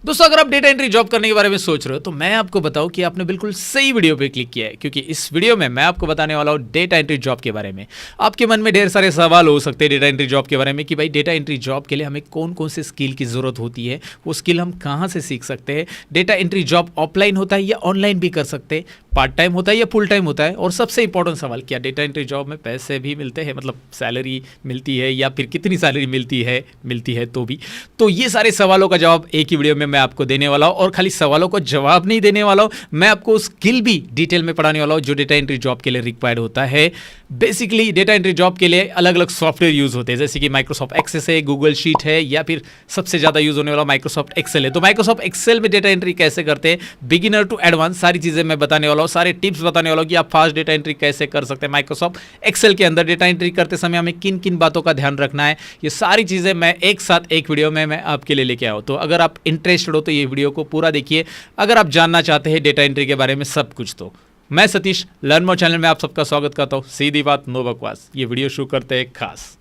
दोस्तों अगर आप डेटा एंट्री जॉब करने के बारे में सोच रहे हो तो मैं आपको बताऊं कि आपने बिल्कुल सही वीडियो पे क्लिक किया है, क्योंकि इस वीडियो में मैं आपको बताने वाला हूं डेटा एंट्री जॉब के बारे में। आपके मन में ढेर सारे सवाल हो सकते हैं डेटा एंट्री जॉब के बारे में कि भाई डेटा एंट्री जॉब के लिए हमें कौन कौन से स्किल की जरूरत होती है, वो स्किल हम कहाँ से सीख सकते हैं, डेटा एंट्री जॉब ऑफलाइन होता है या ऑनलाइन भी कर सकते हैं, पार्ट टाइम होता है या फुल टाइम होता है, और सबसे इंपॉर्टेंट सवाल, क्या डेटा एंट्री जॉब में पैसे भी मिलते हैं, मतलब सैलरी मिलती है या फिर कितनी सैलरी मिलती है तो भी। तो ये सारे सवालों का जवाब एक ही वीडियो में मैं आपको देने वाला हूं, और खाली सवालों को जवाब नहीं देने वाला हूं, मैं आपको स्किल भी डिटेल में पढ़ाने वाला हूं जो डेटा एंट्री जॉब के लिए रिक्वायर्ड होता है। बेसिकली डेटा एंट्री जॉब के लिए अलग अलग सॉफ्टवेयर यूज होते हैं, जैसे कि माइक्रोसॉफ्ट एक्सेस है, गूगल शीट है, या फिर सबसे ज्यादा यूज होने वाला माइक्रोसॉफ्ट एक्सेल है। तो माइक्रोसॉफ्ट एक्सेल में डेटा एंट्री कैसे करते हैं, बिगिनर टू एडवांस, सारी चीजें मैं बताने वाला हूं, सारे टिप्स बताने वाला हूं कि आप फास्ट डेटा एंट्री कैसे कर सकते हैं। माइक्रोसॉफ्ट एक्सेल के अंदर डेटा एंट्री करते समय हमें किन किन बातों का ध्यान रखना है, ये सारी चीजें मैं एक साथ एक वीडियो में मैं आपके लिए लेके आऊं। तो अगर आप इंटरेस्टेड हो तो ये वीडियो को पूरा देखिए, अगर आप जानना चाहते हैं डेटा एंट्री के बारे में सब कुछ। तो मैं सतीश, लर्न मोर चैनल में आप सबका स्वागत करता हूं। सीधी बात, नो बकवास। ये वीडियो शुरू करते हैं खास।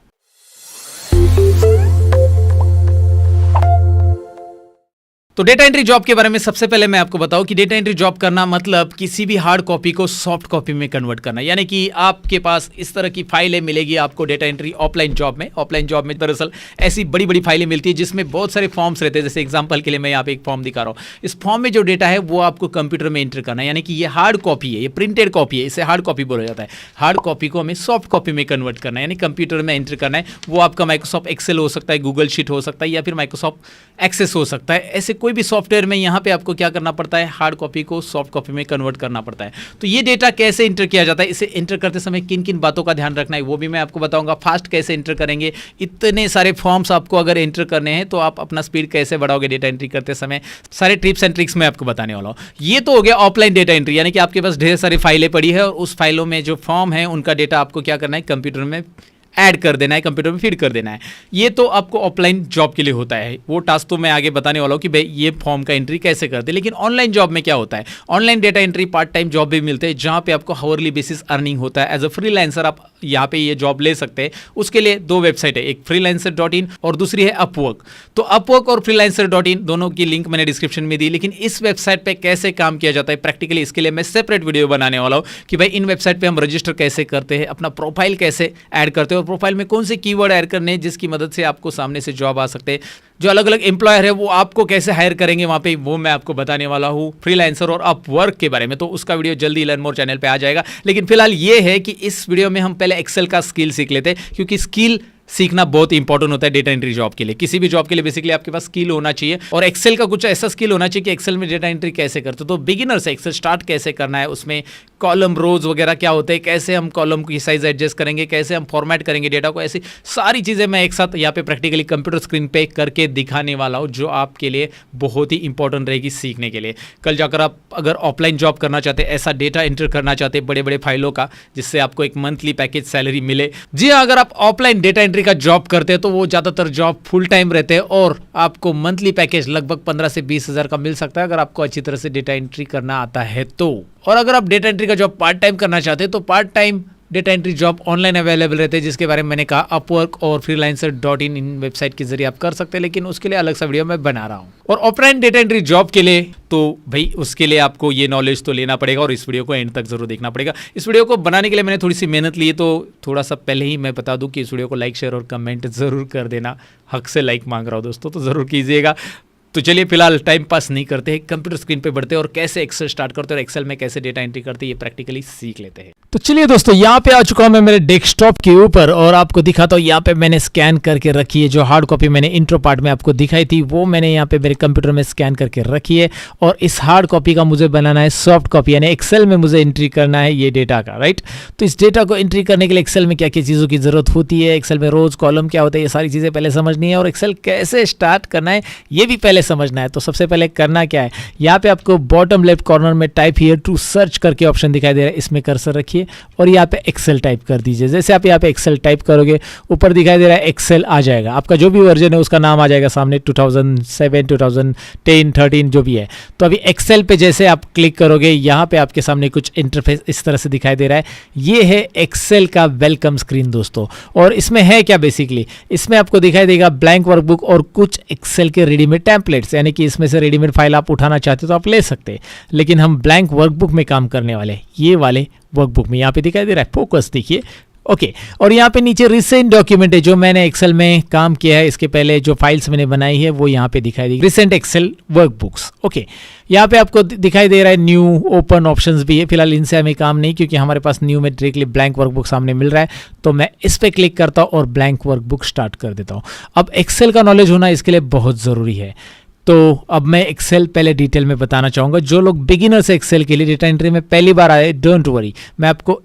तो डेटा एंट्री जॉब के बारे में सबसे पहले मैं आपको बताऊं कि डेटा एंट्री जॉब करना मतलब किसी भी हार्ड कॉपी को सॉफ्ट कॉपी में कन्वर्ट करना, यानी कि आपके पास इस तरह की फाइलें मिलेगी आपको डेटा एंट्री ऑफलाइन जॉब में दरअसल ऐसी बड़ी बड़ी फाइलें मिलती है जिसमें बहुत सारे फॉर्म्स रहते हैं। जैसे एग्जांपल के लिए मैं यहाँ पे एक फॉर्म दिखा रहा हूँ, इस फॉर्म में जो डेटा है वो आपको कंप्यूटर में एंटर करना है, यानी कि ये हार्ड कॉपी है, ये प्रिंटेड कॉपी है, इसे हार्ड कॉपी बोला जाता है। हार्ड कॉपी को हमें सॉफ्ट कॉपी में कन्वर्ट करना है, यानी कंप्यूटर में एंटर करना है। वो आपका माइक्रोसॉफ्ट एक्सेल हो सकता है, गूगल शीट हो सकता है, या फिर माइक्रोसॉफ्ट एक्सेस हो सकता है। ऐसे कोई भी सॉफ्टवेयर में यहाँ पे आपको क्या करना पड़ता है, हार्ड कॉपी को सॉफ्ट कॉपी में कन्वर्ट करना पड़ता है। तो ये डेटा कैसे इंटर किया जाता है, इसे इंटर करते समय किन किन बातों का ध्यान रखना है वो भी मैं आपको बताऊंगा। फास्ट कैसे इंटर करेंगे, इतने सारे फॉर्म्स आपको अगर इंटर करने हैं तो आप अपना स्पीड कैसे बढ़ाओगे डेटा एंट्री करते समय, सारे टिप्स एंड ट्रिक्स मैं आपको बताने वाला हूँ। ये तो हो गया ऑफलाइन डेटा एंट्री, यानी कि आपके पास ढेर सारी फाइलें पड़ी है और उस फाइलों में जो फॉर्म है उनका डेटा आपको क्या करना है, कंप्यूटर में ऐड कर देना है, कंप्यूटर में फीड कर देना है। ये तो आपको ऑफलाइन जॉब के लिए होता है, वो टास्क तो मैं आगे बताने वाला हूँ कि भाई ये फॉर्म का एंट्री कैसे करते हैं। लेकिन ऑनलाइन जॉब में क्या होता है, online data entry part time job भी मिलते हैं जहाँ पे आपको हावरली बेसिस अर्निंग होता है। एज अ फ्रीलांसर आप यहाँ पे ये जॉब ले सकते हैं। उसके लिए दो वेबसाइट है, एक freelancer.in और दूसरी है अपवर्क। तो अपवर्क और freelancer.in दोनों की लिंक मैंने डिस्क्रिप्शन में दी। लेकिन इस वेबसाइट पे कैसे काम किया जाता है प्रैक्टिकली, इसके लिए मैं सेपरेट वीडियो बनाने वाला हूँ कि भाई इन वेबसाइट पे हम रजिस्टर कैसे करते हैं, अपना प्रोफाइल कैसे ऐड करते हैं, और प्रोफाइल में कौन से कीवर्ड ऐड करने हैं जिसकी मदद से आपको सामने से जॉब आ सकते हैं। जो अलग अलग एम्प्लॉयर है वो आपको कैसे हायर करेंगे वहां पे, वो मैं आपको बताने वाला हूँ फ्रीलांसर और अपवर्क के बारे में। तो उसका वीडियो जल्दी लर्न मोर चैनल पे आ जाएगा। लेकिन फिलहाल ये है कि इस वीडियो में हम पहले एक्सेल का स्किल सीख लेते हैं, क्योंकि स्किल सीखना बहुत इंपॉर्टेंट होता है डेटा एंट्री जॉब के लिए। किसी भी जॉब के लिए बेसिकली आपके पास स्किल होना चाहिए, और एक्सेल का कुछ ऐसा स्किल होना चाहिए कि एक्सेल में डेटा एंट्री कैसे करते हो। तो बिगिनर से एक्सेल स्टार्ट कैसे करना है, उसमें कॉलम रोज वगैरह क्या होते हैं, कैसे हम कॉलम की साइज एडजस्ट करेंगे, कैसे हम फॉर्मेट करेंगे डेटा को, ऐसी सारी चीज़ें मैं एक साथ यहाँ पे प्रैक्टिकली कंप्यूटर स्क्रीन पे करके दिखाने वाला हूँ, जो आपके लिए बहुत ही इंपॉर्टेंट रहेगी सीखने के लिए। कल जाकर आप अगर ऑफलाइन जॉब करना चाहते हैं, ऐसा डेटा एंटर करना चाहते हैं बड़े बड़े फाइलों का, जिससे आपको एक मंथली पैकेज सैलरी मिले। जी हाँ, अगर आप ऑफलाइन डेटा एंट्री का जॉब करते हैं तो वो ज़्यादातर जॉब फुल टाइम रहते हैं और आपको मंथली पैकेज लगभग 15 से 20 हज़ार का मिल सकता है अगर आपको अच्छी तरह से डेटा एंट्री करना आता है तो। और अगर आप डेटा एंट्री का जॉब पार्ट टाइम करना चाहते हैं तो part time data entry job online available रहते हैं, जिसके बारे में मैंने कहा अपवर्क और freelancer.in इन वेबसाइट के जरिए आप कर सकते हैं। लेकिन उसके लिए अलग सा वीडियो मैं बना रहा हूँ। और ऑफलाइन डेटा एंट्री जॉब के लिए तो भाई उसके लिए आपको ये नॉलेज तो लेना पड़ेगा, और इस वीडियो को एंड तक जरूर देखना पड़ेगा। इस वीडियो को बनाने के लिए मैंने थोड़ी सी मेहनत ली है, तो थोड़ा सा पहले ही मैं बता दूं कि इस वीडियो को लाइक, शेयर और कमेंट जरूर कर देना। हक से लाइक मांग रहा हूँ दोस्तों, तो जरूर कीजिएगा। तो चलिए फिलहाल टाइम पास नहीं करते हैं, कंप्यूटर स्क्रीन पे बढ़ते हैं और कैसे एक्सेल स्टार्ट करते हैं और एक्सेल में कैसे डेटा एंट्री करते हैं ये प्रैक्टिकली सीख लेते हैं। तो चलिए दोस्तों, यहाँ पे आ चुका हूँ मैं मेरे डेस्कटॉप के ऊपर, और आपको दिखाता हूँ यहाँ पे मैंने स्कैन करके रखी है। जो हार्ड कॉपी मैंने इंट्रो पार्ट में आपको दिखाई थी वो मैंने यहाँ पे मेरे कंप्यूटर में स्कैन करके रखी है, और इस हार्ड कॉपी का मुझे बनाना है सॉफ्ट कॉपी, यानी एक्सेल में मुझे एंट्री करना है ये डेटा का, राइट। तो इस डेटा को एंट्री करने के लिए एक्सेल में क्या क्या चीज़ों की जरूरत होती है, एक्सेल में रोज कॉलम क्या होता है, ये सारी चीज़ें पहले समझनी है, और एक्सेल कैसे स्टार्ट करना है ये भी पहले समझना है। तो सबसे पहले करना क्या है, यहाँ पे आपको बॉटम लेफ्ट कॉर्नर में टाइप हियर टू सर्च करके ऑप्शन दिखाई दे रहा है, इसमें कर्सर रखिए और यहाँ पे एक्सेल टाइप कर दीजिए। जैसे आप यहाँ पे एक्सेल टाइप करोगे ऊपर दिखाई दे रहा है एक्सेल आ जाएगा, आपका जो भी वर्जन है उसका नाम आ जाएगा सामने, 2007, 2010, 13 जो भी है। तो अभी एक्सेल पे जैसे आप क्लिक करोगे यहाँ पे आपके सामने कुछ इंटरफेस इस तरह से दिखाई दे रहा है। ये है एक्सेल का वेलकम स्क्रीन दोस्तों, और इसमें है क्या बेसिकली, इसमें आपको दिखाई देगा ब्लैंक वर्कबुक और कुछ एक्सेल के रेडीमेड टेम्पलेट। टेम्पलेट्स, यानी कि इसमें से रेडीमेड फाइल आप उठाना चाहते हो तो आप ले सकते हैं, लेकिन हम ब्लैंक वर्कबुक में काम करने वाले हैं। ये वाले वर्कबुक में यहाँ पे दिखाई दे रहा है फोकस, देखिए। ओके, और यहाँ पे नीचे रिसेंट डॉक्यूमेंट है जो मैंने एक्सेल में काम किया है, इसके पहले जो फाइल्स मैंने बनाई है वो यहाँ पे दिखाई देगी, रिसेंट एक्सेल वर्कबुक्स। ओके, यहाँ पे आपको दिखाई दे रहा है न्यू ओपन ऑप्शंस भी है। फिलहाल इनसे हमें काम नहीं, क्योंकि हमारे पास न्यू में डायरेक्टली ब्लैंक वर्कबुक सामने मिल रहा है, तो मैं इस पर क्लिक करता हूँ और ब्लैंक वर्कबुक स्टार्ट कर देता हूँ। अब एक्सेल का नॉलेज होना इसके लिए बहुत ज़रूरी है। तो अब मैं एक्सेल पहले डिटेल में बताना चाहूँगा। जो लोग बिगिनर्स एक्सेल के लिए डेटा एंट्री में पहली बार आए, डोंट वरी, मैं आपको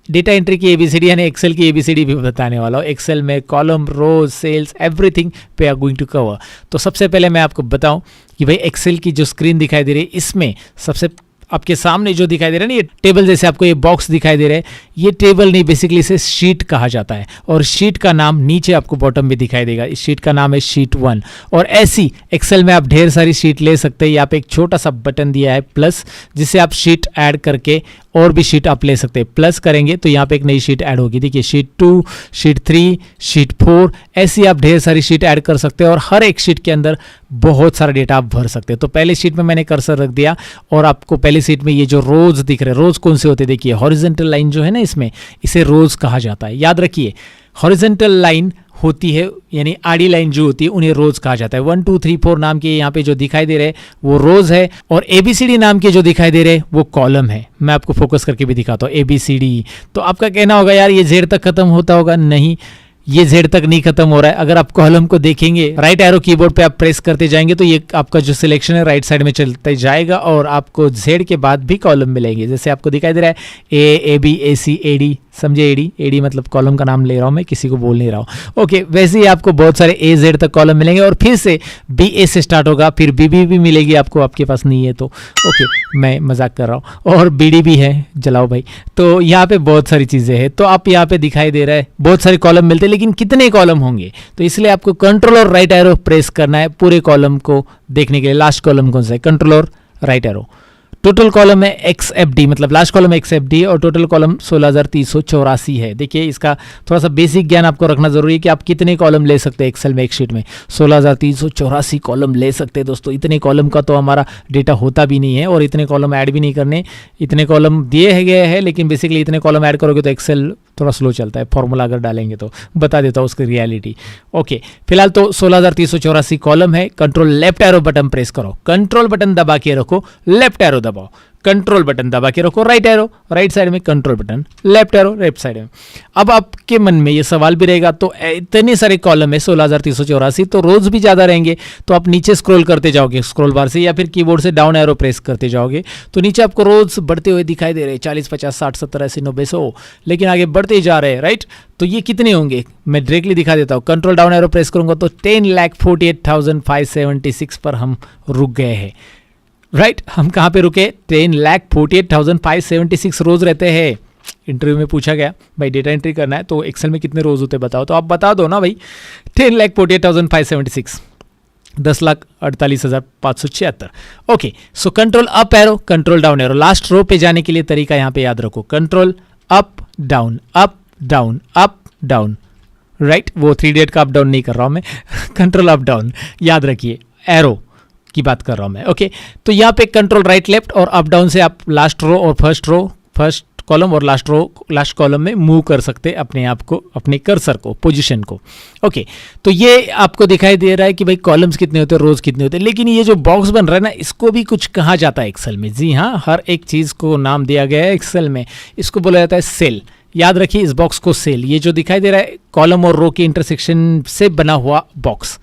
डेटा एंट्री की एबीसीडी यानी एक्सेल की एबीसीडी भी बताने वाला हूँ। एक्सेल में कॉलम, रोज, सेल्स, एवरीथिंग पे आर गोइंग टू कवर। तो सबसे पहले मैं आपको बताऊं कि भाई एक्सेल की जो स्क्रीन दिखाई दे रही है, इसमें सबसे आपके सामने जो दिखाई दे रहा है ना, ये टेबल जैसे आपको ये बॉक्स दिखाई दे रहा है, ये टेबल नहीं, बेसिकली इसे शीट कहा जाता है। और शीट का नाम नीचे आपको बॉटम में दिखाई देगा, इस शीट का नाम है शीट 1। और ऐसी एक्सेल में आप ढेर सारी शीट ले सकते हैं। यहाँ पे एक छोटा सा बटन दिया है प्लस, जिससे आप शीट ऐड करके और भी शीट आप ले सकते हैं। प्लस करेंगे तो यहाँ पे एक नई शीट ऐड होगी, देखिए शीट 2, शीट 3, शीट 4, ऐसी आप ढेर सारी शीट ऐड कर सकते हैं और हर एक शीट के अंदर बहुत सारा डेटा आप भर सकते हैं। तो पहले शीट में मैंने कर्सर रख दिया और आपको पहली शीट में ये जो रोज दिख रहे हैं, रोज कौन से होते हैं, देखिए हॉरिजॉन्टल लाइन जो है ना, इसमें इसे रोज कहा जाता है। याद रखिए, हॉरिजॉन्टल लाइन होती है यानी आड़ी लाइन जो होती है उन्हें रोज कहा जाता है। 1 2 3 4 नाम के यहाँ पे जो दिखाई दे रहे हैं वो रोज है, और एबीसीडी नाम के जो दिखाई दे रहे हैं वो कॉलम है। मैं आपको फोकस करके भी दिखाता हूँ, एबीसीडी। तो आपका कहना होगा यार ये जेड तक खत्म होता होगा, नहीं, ये जेड तक नहीं खत्म हो रहा है। अगर आप कॉलम को देखेंगे, राइट एरो कीबोर्ड पे आप प्रेस करते जाएंगे तो ये आपका जो सिलेक्शन है राइट साइड में चलते जाएगा और आपको जेड के बाद भी कॉलम मिलेंगे। जैसे आपको दिखाई दे रहा है A B A C A D, समझे, एडी मतलब कॉलम का नाम ले रहा हूं मैं, किसी को बोल नहीं रहा हूं। ओके, वैसे ही आपको बहुत सारे ए जेड तक कॉलम मिलेंगे और फिर से बी ए से स्टार्ट होगा, फिर बी बी भी मिलेगी आपको, आपके पास नहीं है तो ओके, मैं मजाक कर रहा हूं, और बी डी भी है, जलाओ भाई। तो यहाँ पे बहुत सारी चीज़ें हैं। तो आप यहाँ पे दिखाई दे रहा है बहुत सारे कॉलम मिलते हैं, लेकिन कितने कॉलम होंगे, तो इसलिए आपको कंट्रोल और राइट एरो प्रेस करना है पूरे कॉलम को देखने के लिए। लास्ट कॉलम कौन सा है, कंट्रोल और राइट एरो। टोटल कॉलम है XFD, मतलब लास्ट कॉलम XFD, और टोटल कॉलम 16,384 है। देखिए इसका थोड़ा सा बेसिक ज्ञान आपको रखना जरूरी है कि आप कितने कॉलम ले सकते हैं एक्सेल में, एक शीट में 16,384 कॉलम ले सकते हैं। दोस्तों इतने कॉलम का तो हमारा डेटा होता भी नहीं है, और इतने कॉलम ऐड भी नहीं करने। इतने कॉलम दिए गए हैं, लेकिन बेसिकली इतने कॉलम ऐड करोगे तो एक्सेल थोड़ा स्लो चलता है, फॉर्मूला अगर डालेंगे तो। बता देता हूँ उसकी रियलिटी। ओके, फिलहाल तो 16,384 कॉलम है। Control left arrow button press करो, कंट्रोल बटन दबा के रखो, लेफ्ट एरो दबाओ, कंट्रोल बटन दबा के रखो, राइट एरो राइट साइड में, control button left arrow left side में। अब आपके मन में ये सवाल भी रहेगा, तो इतने सारे कॉलम है 16,384, तो रोज भी ज्यादा रहेंगे, तो आप नीचे स्क्रॉल करते जाओगे स्क्रॉल बार से, या फिर कीबोर्ड से डाउन एरो प्रेस करते जाओगे तो नीचे आपको रोज बढ़ते हुए दिखाई दे रहे हैं, 40, 50, 60, 70, 80, 90, 100, लेकिन आगे बढ़ते ही जा रहे हैं, राइट। तो ये कितने होंगे मैं डायरेक्टली दिखा देता हूँ। कंट्रोल डाउन एरो प्रेस करूंगा तो 10,48,576 पर हम रुक गए हैं, राइट। हम कहाँ पे रुके, 10,48,576 रोज रहते हैं। इंटरव्यू में पूछा गया भाई डेटा एंट्री करना है तो एक्सेल में कितने रोज होते बताओ, तो आप बता दो ना भाई, 10,48,576, 10,48,576। Okay, so control up arrow, control down arrow. Last row पे जाने के लिए तरीका यहाँ पे याद रखो, control up down up down up down, right. वो 3 डेट का अप डाउन नहीं कर रहा हूँ मैं कंट्रोल अप डाउन याद रखिए, एरो की बात कर रहा हूं मैं। ओके, तो यहाँ पे कंट्रोल राइट लेफ्ट और अप डाउन से आप लास्ट रो और फर्स्ट कॉलम और लास्ट कॉलम में मूव कर सकते अपने आप को, अपने कर्सर को, पोजीशन को। ओके, तो ये आपको दिखाई दे रहा है कि भाई कॉलम्स कितने होते हैं, रोज कितने होते हैं, लेकिन ये जो बॉक्स बन रहा है ना, इसको भी कुछ कहा जाता है एक्सेल में। जी हाँ, हर एक चीज को नाम दिया गया है एक्सेल में, इसको बोला जाता है सेल। याद रखिए इस बॉक्स को सेल। ये जो दिखाई दे रहा है कॉलम और रो के इंटरसेक्शन से बना हुआ बॉक्स,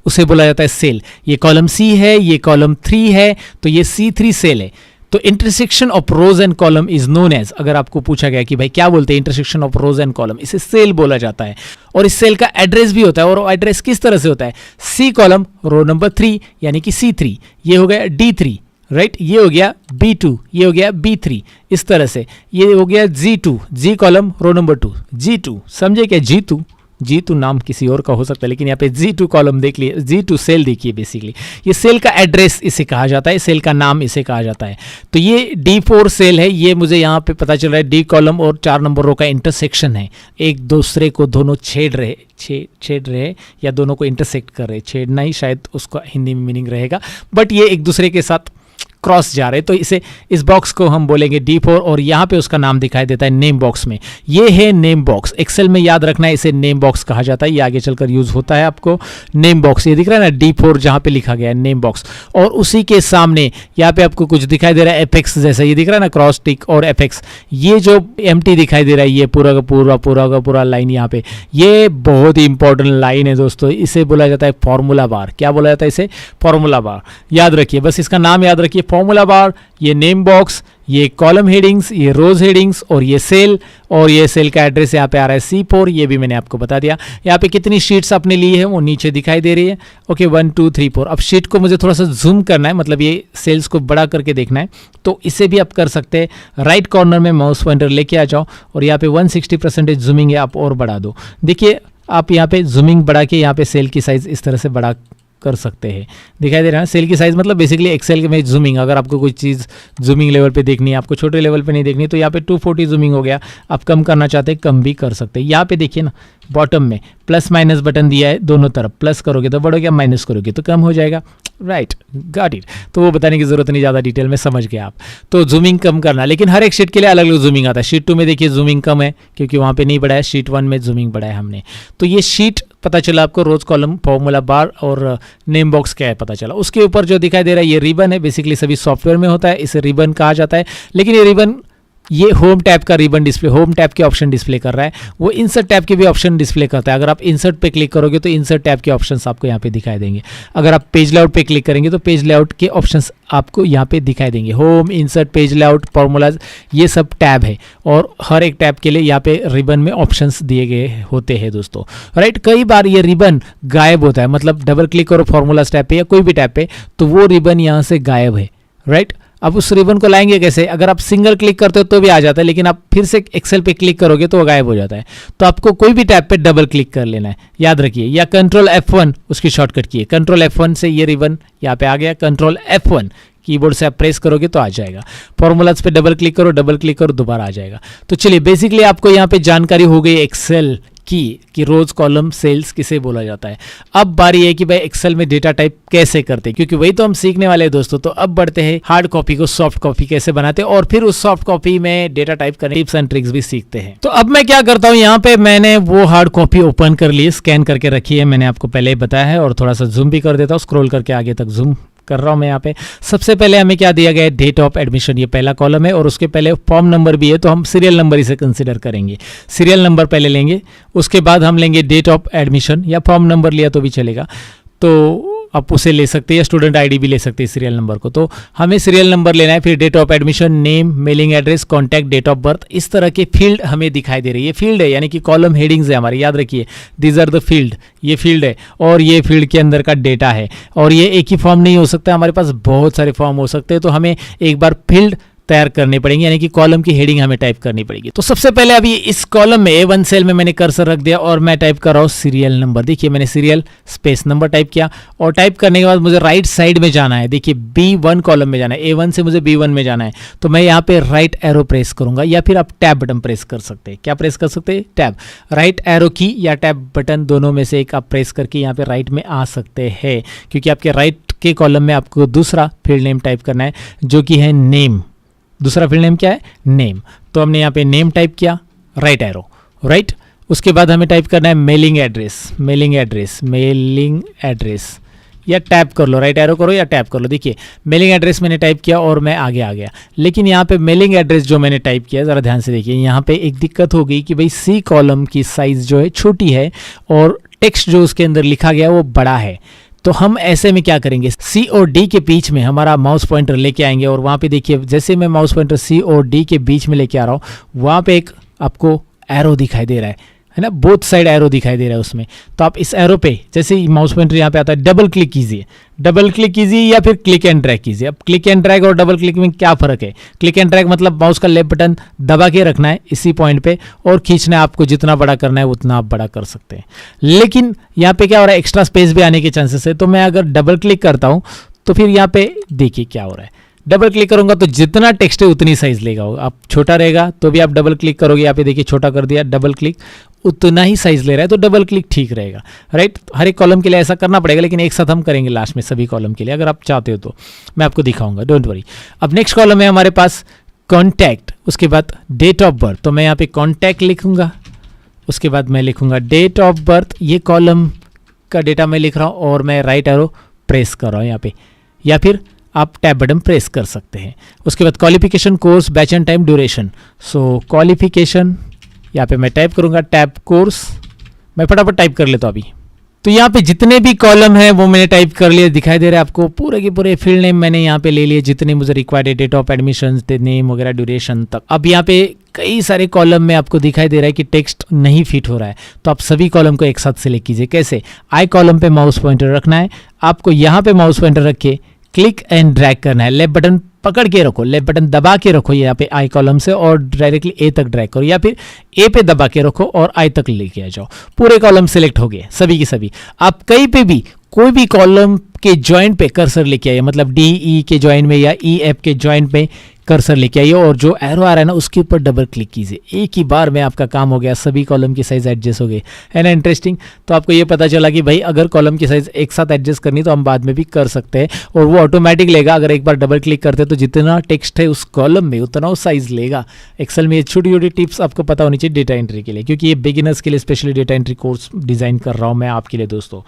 उसे बोला जाता है सेल। ये कॉलम C है, ये कॉलम 3 है, तो ये C3 सेल है। तो intersection of rows and column is known as, अगर आपको पूछा गया कि भाई क्या बोलते हैं intersection of rows and column, इसे सेल बोला जाता है। और इस सेल का एड्रेस भी होता है, और एड्रेस किस तरह से होता है, C कॉलम रो नंबर 3 यानी कि C3, ये हो गया D3, राइट, ये हो गया B2, ये हो गया B3, इस तरह से ये हो गया G2, G column row number 2 G2, समझे क्या, G2 G2 नाम किसी और का हो सकता है, लेकिन यहाँ पे G2 कॉलम देख लिए, G2 सेल देखिए। बेसिकली ये सेल का एड्रेस इसे कहा जाता है, सेल का नाम इसे कहा जाता है। तो ये D4 सेल है, ये मुझे यहाँ पे पता चल रहा है D कॉलम और 4 नंबर रो का इंटरसेक्शन है, एक दूसरे को दोनों छेड़ रहे या दोनों को इंटरसेक्ट कर रहे, छेड़ना ही शायद उसका हिंदी में मीनिंग रहेगा, बट ये एक दूसरे के साथ क्रॉस जा रहे, तो इसे इस बॉक्स को हम बोलेंगे D4 और यहाँ पे उसका नाम दिखाई देता है नेम बॉक्स में। ये है नेम बॉक्स, एक्सेल में याद रखना है, इसे नेम बॉक्स कहा जाता है, ये आगे चलकर यूज होता है आपको। नेम बॉक्स ये दिख रहा है ना D4 जहाँ पे लिखा गया है नेम बॉक्स, और उसी के सामने यहाँ पे आपको कुछ दिखाई दे रहा है एपेक्स जैसा, ये दिख रहा है ना क्रॉस टिक और एपेक्स, ये जो एम्प्टी दिखाई दे रहा है, ये पूरा का पूरा लाइन यहाँ पे, ये बहुत ही इंपॉर्टेंट लाइन है दोस्तों, इसे बोला जाता है फॉर्मूला बार। क्या बोला जाता है इसे? Formula bar. याद रखिए, बस इसका नाम याद रखिए, फॉर्मूला बार, ये नेम बॉक्स, ये कॉलम हेडिंग्स, ये रोज हेडिंग्स और ये सेल, और ये सेल का एड्रेस यहाँ पे आ रहा है C4, ये भी मैंने आपको बता दिया। यहाँ पे कितनी शीट्स आपने ली है वो नीचे दिखाई दे रही है। ओके 1 2 3 4। अब शीट को मुझे थोड़ा सा जूम करना है, मतलब ये सेल्स को बड़ा करके देखना है, तो इसे भी आप कर सकते हैं। राइट कॉर्नर में माउस पॉइंटर लेके आ जाओ और यहाँ पे 160% जूमिंग है, आप और बढ़ा दो। देखिए आप यहाँ पे जूमिंग बढ़ा के यहाँ पे सेल की साइज इस तरह से बड़ा कर सकते हैं, दिखाई दे रहा है सेल की साइज, मतलब बेसिकली एक्सेल में जूमिंग, अगर आपको कोई चीज़ जूमिंग लेवल पे देखनी है, आपको छोटे लेवल पे नहीं देखनी, तो यहाँ पे 240 जूमिंग हो गया। आप कम करना चाहते हैं कम भी कर सकते हैं। यहाँ पे देखिए ना बॉटम में प्लस माइनस बटन दिया है, दोनों तरफ प्लस करोगे तो बढ़ोगे, माइनस करोगे तो कम हो जाएगा। Right, got it. तो वो बताने की जरूरत नहीं, ज़्यादा डिटेल में समझ गए आप। तो जूमिंग कम करना, लेकिन हर एक शीट के लिए अलग अलग जूमिंग आता है। शीट 2 में देखिए जूमिंग कम है क्योंकि वहाँ पे नहीं बढ़ाया, शीट 1 में जूमिंग बढ़ाया हमने। तो ये शीट पता चला आपको, रोज कॉलम, फॉर्मूला बार और नेम बॉक्स क्या है पता चला। उसके ऊपर जो दिखाई दे रहा है ये रिबन है, बेसिकली सभी सॉफ्टवेयर में होता है, इसे रिबन कहा जाता है। लेकिन ये रिबन, ये होम टैब का रिबन डिस्प्ले, होम टैब के ऑप्शन डिस्प्ले कर रहा है, वो इंसर्ट टैब के भी ऑप्शन डिस्प्ले करता है। अगर आप इंसर्ट पे क्लिक करोगे तो इंसर्ट टैब के ऑप्शंस आपको यहाँ पे दिखाई देंगे। अगर आप पेज लेआउट पे क्लिक करेंगे तो पेज लेआउट के ऑप्शंस आपको यहाँ पे दिखाई देंगे। Home, insert, page layout, formulas, ये सब टैब है, और हर एक टैब के लिए यहाँ पे रिबन में ऑप्शंस दिए गए होते हैं दोस्तों। राइट, कई बार ये रिबन गायब होता है, मतलब डबल क्लिक करो फॉर्मूलाज टैब पे या कोई भी टैब पे तो वो रिबन यहाँ से गायब है। राइट, अब उस रिबन को लाएंगे कैसे? अगर आप सिंगल क्लिक करते हो तो भी आ जाता है, लेकिन आप फिर से एक्सेल पे क्लिक करोगे तो वो गायब हो जाता है। तो आपको कोई भी टैब पे डबल क्लिक कर लेना है, याद रखिए, या कंट्रोल F1 उसकी शॉर्टकट की है। कंट्रोल F1 से ये रिबन यहाँ पे आ गया, कंट्रोल F1 कीबोर्ड से आप प्रेस करोगे तो आ जाएगा। फॉर्मूलाज पे डबल क्लिक करो, दोबारा आ जाएगा। तो चलिए, बेसिकली आपको यहाँ पे जानकारी हो गई एक्सेल कि रोज कॉलम सेल्स किसे बोला जाता है। अब बारी है कि भाई एक्सेल में डेटा टाइप कैसे करते हैं, क्योंकि वही तो हम सीखने वाले हैं दोस्तों। तो अब बढ़ते हैं हार्ड कॉपी को सॉफ्ट कॉपी कैसे बनाते हैं, और फिर उस सॉफ्ट कॉपी में डेटा टाइप करने टिप्स एंड ट्रिक्स भी सीखते हैं। तो अब मैं क्या करता हूँ, यहाँ पे मैंने वो हार्ड कॉपी ओपन कर ली, स्कैन करके रखी है, मैंने आपको पहले ही बताया है, और थोड़ा सा जूम भी कर देता हूँ, स्क्रॉल करके आगे तक जूम कर रहा हूं मैं। यहाँ पे सबसे पहले हमें क्या दिया गया है, डेट ऑफ एडमिशन, ये पहला कॉलम है, और उसके पहले फॉर्म नंबर भी है, तो हम सीरियल नंबर इसे कंसीडर करेंगे। सीरियल नंबर पहले लेंगे, उसके बाद हम लेंगे डेट ऑफ एडमिशन, या फॉर्म नंबर लिया तो भी चलेगा, तो आप उसे ले सकते हैं, या स्टूडेंट आईडी भी ले सकते हैं सीरियल नंबर को। तो हमें सीरियल नंबर लेना है, फिर date of admission, name, mailing address, contact, date of birth, इस तरह के फील्ड हमें दिखाई दे रही है। फील्ड है यानी कि कॉलम हेडिंग्स है हमारी, याद रखिए, दीज आर द फील्ड, ये फील्ड है, और ये फील्ड के अंदर का डेटा है। और ये एक ही फॉर्म नहीं हो सकता, हमारे पास बहुत सारे फॉर्म हो सकते हैं, तो हमें एक बार फील्ड तैयार करनी पड़ेंगे, यानी कि कॉलम की हेडिंग हमें टाइप करनी पड़ेगी। तो सबसे पहले अभी इस कॉलम में A1 सेल में मैंने कर्सर रख दिया और मैं टाइप कर रहा हूँ सीरियल नंबर। देखिए मैंने सीरियल स्पेस नंबर टाइप किया, और टाइप करने के बाद मुझे राइट साइड में जाना है। देखिए B1 कॉलम में जाना है, A1 से मुझे B1 में जाना है, तो मैं यहाँ पे राइट एरो प्रेस करूंगा, या फिर आप टैब बटन प्रेस कर सकते हैं। क्या प्रेस कर सकते हैं? टैब। राइट एरो की या टैब बटन, दोनों में से एक आप प्रेस करके यहाँ पे राइट में आ सकते हैं, क्योंकि आपके राइट के कॉलम में आपको दूसरा फील्ड नेम टाइप करना है, जो कि है नेम। दूसरा फील्ड नेम क्या है? नेम। तो हमने यहाँ पे नेम टाइप किया, राइट एरो, राइट। उसके बाद हमें टाइप करना है mailing address, mailing address, mailing address, या टैप कर लो, राइट एरो करो या टैप कर लो। देखिए मेलिंग एड्रेस मैंने टाइप किया और मैं आगे आ गया, लेकिन यहाँ पे मेलिंग एड्रेस जो मैंने टाइप किया, ज़रा ध्यान से देखिए, यहाँ पे एक दिक्कत हो गई कि भाई C कॉलम की साइज़ जो है छोटी है, और टेक्स्ट जो उसके अंदर लिखा गया वो बड़ा है। तो हम ऐसे में क्या करेंगे, C और D के बीच में हमारा माउस पॉइंटर लेके आएंगे, और वहाँ पे देखिए जैसे मैं माउस पॉइंटर C और D के बीच में लेके आ रहा हूँ, वहाँ पे एक आपको एरो दिखाई दे रहा है ना, बोथ साइड एरो दिखाई दे रहा है उसमें। तो आप इस एरो पे जैसे ही माउस पॉइंटर यहाँ पे आता है डबल क्लिक कीजिए, डबल क्लिक कीजिए या फिर क्लिक एंड ड्रैग कीजिए। अब क्लिक एंड ड्रैग और डबल क्लिक में क्या फर्क है? क्लिक एंड ड्रैग मतलब माउस का लेफ्ट बटन दबा के रखना है इसी पॉइंट पे और खींचना है, आपको जितना बड़ा करना है उतना आप बड़ा कर सकते हैं। लेकिन यहाँ पे क्या हो रहा है, एक्स्ट्रा स्पेस भी आने के चांसेस है। तो मैं अगर डबल क्लिक करता हूँ तो फिर यहाँ पे देखिए क्या हो रहा है, डबल क्लिक करूंगा तो जितना टेक्स्ट है उतनी साइज लेगा। आप छोटा रहेगा तो भी आप डबल क्लिक करोगे, यहाँ पे देखिए छोटा कर दिया, डबल क्लिक उतना ही साइज ले रहा है, तो डबल क्लिक ठीक रहेगा, राइट। हर एक कॉलम के लिए ऐसा करना पड़ेगा, लेकिन एक साथ हम करेंगे लास्ट में सभी कॉलम के लिए, अगर आप चाहते हो तो मैं आपको दिखाऊंगा, डोंट वरी। अब नेक्स्ट कॉलम है हमारे पास कॉन्टैक्ट, उसके बाद डेट ऑफ बर्थ। तो मैं यहाँ पे कॉन्टैक्ट लिखूंगा, उसके बाद मैं लिखूंगा डेट ऑफ बर्थ। ये कॉलम का डेटा मैं लिख रहा हूँ और मैं राइट एरो प्रेस कर रहा हूँ यहाँ पे, या फिर आप टैब बटन प्रेस कर सकते हैं। उसके बाद qualification, course, batch and time, duration. So qualification यहाँ पे मैं टाइप करूंगा टैब कोर्स, मैं फटाफट टाइप कर लेता हूँ अभी। तो यहाँ पे जितने भी कॉलम है वो मैंने टाइप कर लिए, दिखाई दे रहा है आपको। पूरे के पूरे फील्ड नेम मैंने यहाँ पे ले लिए जितने मुझे रिक्वायर्ड है, डेट ऑफ एडमिशन, नेम वगैरह, ड्यूरेशन तक। अब यहाँ पे कई सारे कॉलम में आपको दिखाई दे रहा है कि टेक्स्ट नहीं फिट हो रहा है, तो आप सभी कॉलम को एक साथ सेलेक्ट कीजिए। कैसे? आई कॉलम पे माउस पॉइंटर रखना है आपको, यहाँ पे माउस पॉइंटर रख के क्लिक एंड ड्रैग करना है, लेफ्ट बटन पकड़ के रखो, लेफ्ट बटन दबा के रखो यहाँ पे आई कॉलम से और डायरेक्टली ए तक ड्रैग करो, या फिर ए पे दबा के रखो और आई तक लेके आ जाओ। पूरे कॉलम सेलेक्ट हो गए सभी की सभी। आप कहीं पे भी कोई भी कॉलम के जॉइंट पे कर्सर लेके आइए, मतलब डी ई के जॉइंट में या ई एफ के जॉइंट में कर्सर लेके आइए और जो एरो आ रहा है ना उसके ऊपर डबल क्लिक कीजिए। एक ही बार में आपका काम हो गया, सभी कॉलम की साइज एडजस्ट हो गई, है ना इंटरेस्टिंग। तो आपको ये पता चला कि भाई अगर कॉलम की साइज एक साथ एडजस्ट करनी तो हम बाद में भी कर सकते हैं और वो ऑटोमेटिक लेगा। अगर एक बार डबल क्लिक करते हैं तो जितना टेक्स्ट है उस कॉलम में उतना वो साइज लेगा। एक्सेल में ये छोटी छोटी टिप्स आपको पता होनी चाहिए डेटा एंट्री के लिए, क्योंकि ये बिगिनर्स के लिए specially data entry course design कर रहा हूँ मैं आपके लिए दोस्तों।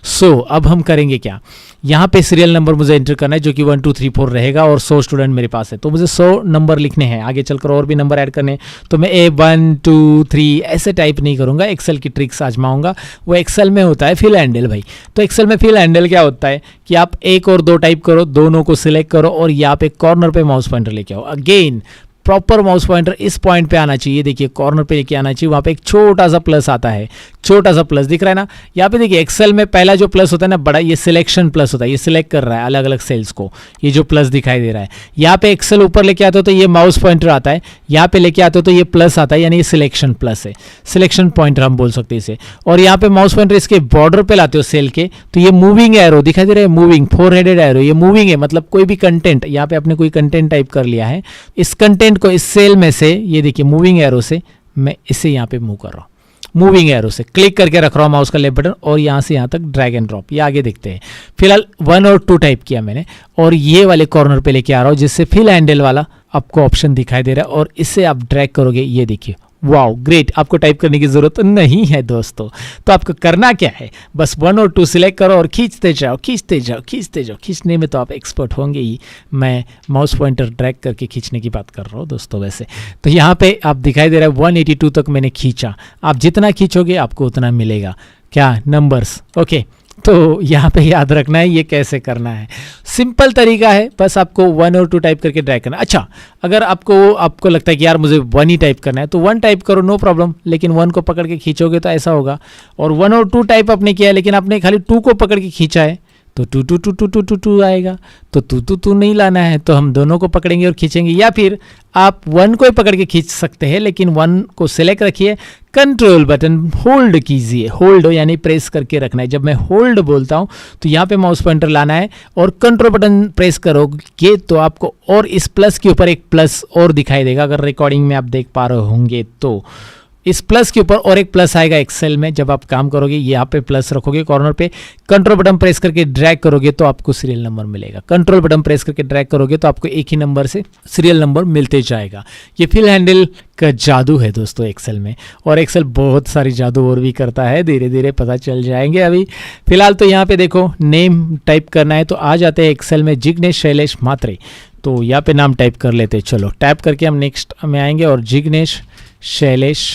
सो अब हम करेंगे क्या, यहाँ पे सीरियल नंबर मुझे एंटर करना है जो कि 1 2 3 4 रहेगा और 100 स्टूडेंट मेरे पास है, तो मुझे 100 नंबर लिखने हैं। आगे चलकर और भी नंबर ऐड करने हैं, तो मैं 1 2 3 ऐसे टाइप नहीं करूंगा, एक्सेल की ट्रिक्स आजमाऊंगा। वो एक्सेल में होता है फिल हैंडल भाई। तो एक्सेल में फिल हैंडल क्या होता है कि आप 1 और 2 टाइप करो, दोनों को सिलेक्ट करो और यहाँ पे कॉर्नर पे माउस पॉइंटर लेके आओ। अगेन प्रॉपर माउस पॉइंटर इस पॉइंट पे आना चाहिए, देखिए कॉर्नर पे लेके आना चाहिए। वहाँ पे एक छोटा सा प्लस आता है, छोटा सा प्लस दिख रहा है ना यहाँ पे। देखिए एक्सेल में पहला जो प्लस होता है ना बड़ा, ये सिलेक्शन प्लस होता है, ये सिलेक्ट कर रहा है अलग अलग सेल्स को, ये जो प्लस दिखाई दे रहा है। यहाँ पे एक्सेल ऊपर लेके आते हो तो ये माउस पॉइंटर आता है, यहाँ पे लेके आते हो तो ये प्लस आता है, यानी ये सिलेक्शन प्लस है, सिलेक्शन पॉइंटर हम बोल सकते हैं इसे। और यहाँ पे माउस पॉइंटर इसके बॉर्डर पे लाते हो सेल के, तो ये मूविंग एरो दिखाई दे रहा है, मूविंग 4 हेडेड एरो, ये मूविंग है, मतलब कोई भी कंटेंट, यहाँ पे आपने कोई कंटेंट टाइप कर लिया है, इस कंटेंट को इस सेल में से, ये देखिए मूविंग एरो से मैं इसे यहाँ पे मूव कर रहा हूँ, मूविंग एरो से क्लिक करके रख रहा हूँ माउस का लेफ्ट बटन और यहाँ से यहाँ तक ड्रैग एंड ड्रॉप। ये आगे देखते हैं। फिलहाल 1 और 2 टाइप किया मैंने और ये वाले कॉर्नर पे लेके आ रहा हूँ जिससे फिल हैंडल वाला आपको ऑप्शन दिखाई दे रहा है और इससे आप ड्रैग करोगे, ये देखिए वाओ ग्रेट। आपको टाइप करने की जरूरत नहीं है दोस्तों। तो आपको करना क्या है, बस 1 और 2 सिलेक्ट करो और खींचते जाओ, खींचते जाओ, खींचते जाओ। खींचने में तो आप एक्सपर्ट होंगे ही, मैं माउस पॉइंटर ड्रैग करके खींचने की बात कर रहा हूँ दोस्तों। वैसे तो यहाँ पे आप दिखाई दे रहा है 182 तक मैंने खींचा। आप जितना खींचोगे आपको उतना मिलेगा, क्या नंबर्स, ओके। तो यहाँ पे याद रखना है ये कैसे करना है, सिंपल तरीका है, बस आपको 1 और 2 टाइप करके ड्रैग करना। अच्छा अगर आपको लगता है कि यार मुझे 1 ही टाइप करना है तो 1 टाइप करो, नो प्रॉब्लम, लेकिन 1 को पकड़ के खींचोगे तो ऐसा होगा। और 1 और 2 टाइप आपने किया है लेकिन आपने खाली 2 को पकड़ के खींचा है तो 2 2 2 2 2 2 2 आएगा। तो 2 2 2 नहीं लाना है तो हम दोनों को पकड़ेंगे और खींचेंगे, या फिर आप 1 को ही पकड़ के खींच सकते हैं लेकिन 1 को सिलेक्ट रखिए, कंट्रोल बटन होल्ड कीजिए, होल्ड यानी प्रेस करके रखना है। जब मैं होल्ड बोलता हूं तो यहाँ पे माउस पॉइंटर लाना है और कंट्रोल बटन प्रेस करोगे तो आपको और इस प्लस के ऊपर एक प्लस और दिखाई देगा। अगर रिकॉर्डिंग में आप देख पा रहे होंगे तो इस प्लस के ऊपर और एक प्लस आएगा एक्सेल में। जब आप काम करोगे यहाँ पे प्लस रखोगे कॉर्नर पे, कंट्रोल बटन प्रेस करके ड्रैग करोगे तो आपको सीरियल नंबर मिलेगा। कंट्रोल बटन प्रेस करके ड्रैग करोगे तो आपको एक ही नंबर से सीरियल नंबर मिलते जाएगा। ये फिल हैंडल का जादू है दोस्तों एक्सेल में, और एक्सेल बहुत सारी जादू और भी करता है, धीरे धीरे पता चल जाएंगे। अभी फिलहाल तो यहाँ पे देखो नेम टाइप करना है तो आ जाते हैं एक्सेल में जिग्नेश शैलेश म्हात्रे, तो यहाँ पे नाम टाइप कर लेते हैं। चलो टाइप करके हम नेक्स्ट में आएंगे और Jignesh Shailesh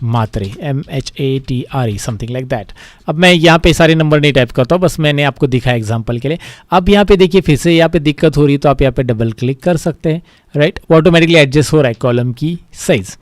Mhatre MHATRE something like that. अब मैं यहाँ पे सारे नंबर नहीं टाइप करता हूँ, बस मैंने आपको दिखाया एग्जांपल के लिए। अब यहाँ पे देखिए फिर से यहाँ पे दिक्कत हो रही है तो आप यहाँ पे डबल क्लिक कर सकते हैं, राइट। ऑटोमेटिकली एडजस्ट हो रहा है कॉलम की साइज।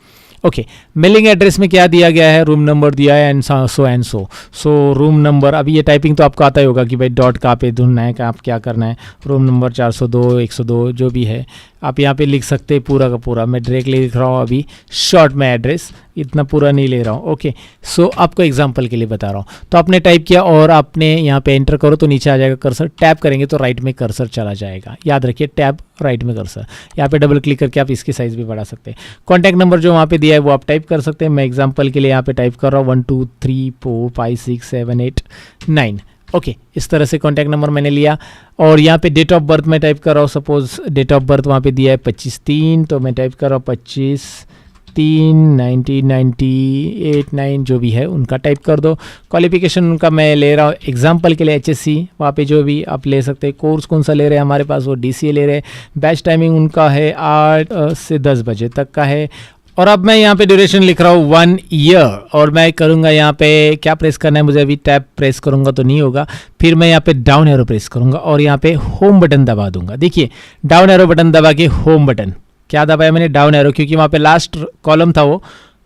ओके, मेलिंग एड्रेस में क्या दिया गया है, रूम नंबर दिया है एंड सो रूम नंबर, अभी ये टाइपिंग तो आपको आता ही होगा कि भाई डॉट कहाँ पे ढूंढना है, आप क्या करना है, रूम नंबर 402 102 जो भी है आप यहाँ पे लिख सकते हैं पूरा का पूरा। मैं डायरेक्टली लिख रहा हूँ अभी शॉर्ट में एड्रेस, इतना पूरा नहीं ले रहा हूँ। ओके, सो आपको एग्जांपल के लिए बता रहा हूँ। तो आपने टाइप किया और आपने यहाँ पे एंटर करो तो नीचे आ जाएगा कर्सर, टैप करेंगे तो राइट में कर्सर चला जाएगा, याद रखिए टैब राइट में कर्सर। यहाँ पे डबल क्लिक करके आप इसकी साइज़ भी बढ़ा सकते हैं। कॉन्टैक्ट नंबर जो वहाँ पे दिया है वो आप टाइप कर सकते हैं। मैं एग्जाम्पल के लिए यहाँ पे टाइप कर रहा हूँ 1 2 3 4 5 6 7 8 9। ओके, इस तरह से कॉन्टैक्ट नंबर मैंने लिया और यहाँ पे डेट ऑफ बर्थ में टाइप कर रहा हूँ। सपोज डेट ऑफ बर्थ वहाँ पे दिया है 25/3, तो मैं टाइप कर रहा हूँ 25/3 1998 जो भी है उनका टाइप कर दो। क्वालिफिकेशन उनका मैं ले रहा हूँ एग्जाम्पल के लिए HSC, वहाँ पे जो भी आप ले सकते हैं। कोर्स कौन सा ले रहे हैं, हमारे पास वो DCA ले रहे हैं। बैच टाइमिंग उनका है 8 से 10 बजे तक का है। और अब मैं यहाँ पे ड्यूरेशन लिख रहा हूँ 1 ईयर और मैं करूँगा यहाँ पे क्या प्रेस करना है मुझे, अभी टैब प्रेस करूँगा तो नहीं होगा, फिर मैं यहाँ पे डाउन एरो प्रेस करूँगा और यहाँ पे होम बटन दबा दूंगा। देखिए डाउन एरो बटन दबा के होम बटन, क्या दबाया मैंने, डाउन एरो, क्योंकि वहाँ पे लास्ट कॉलम था वो।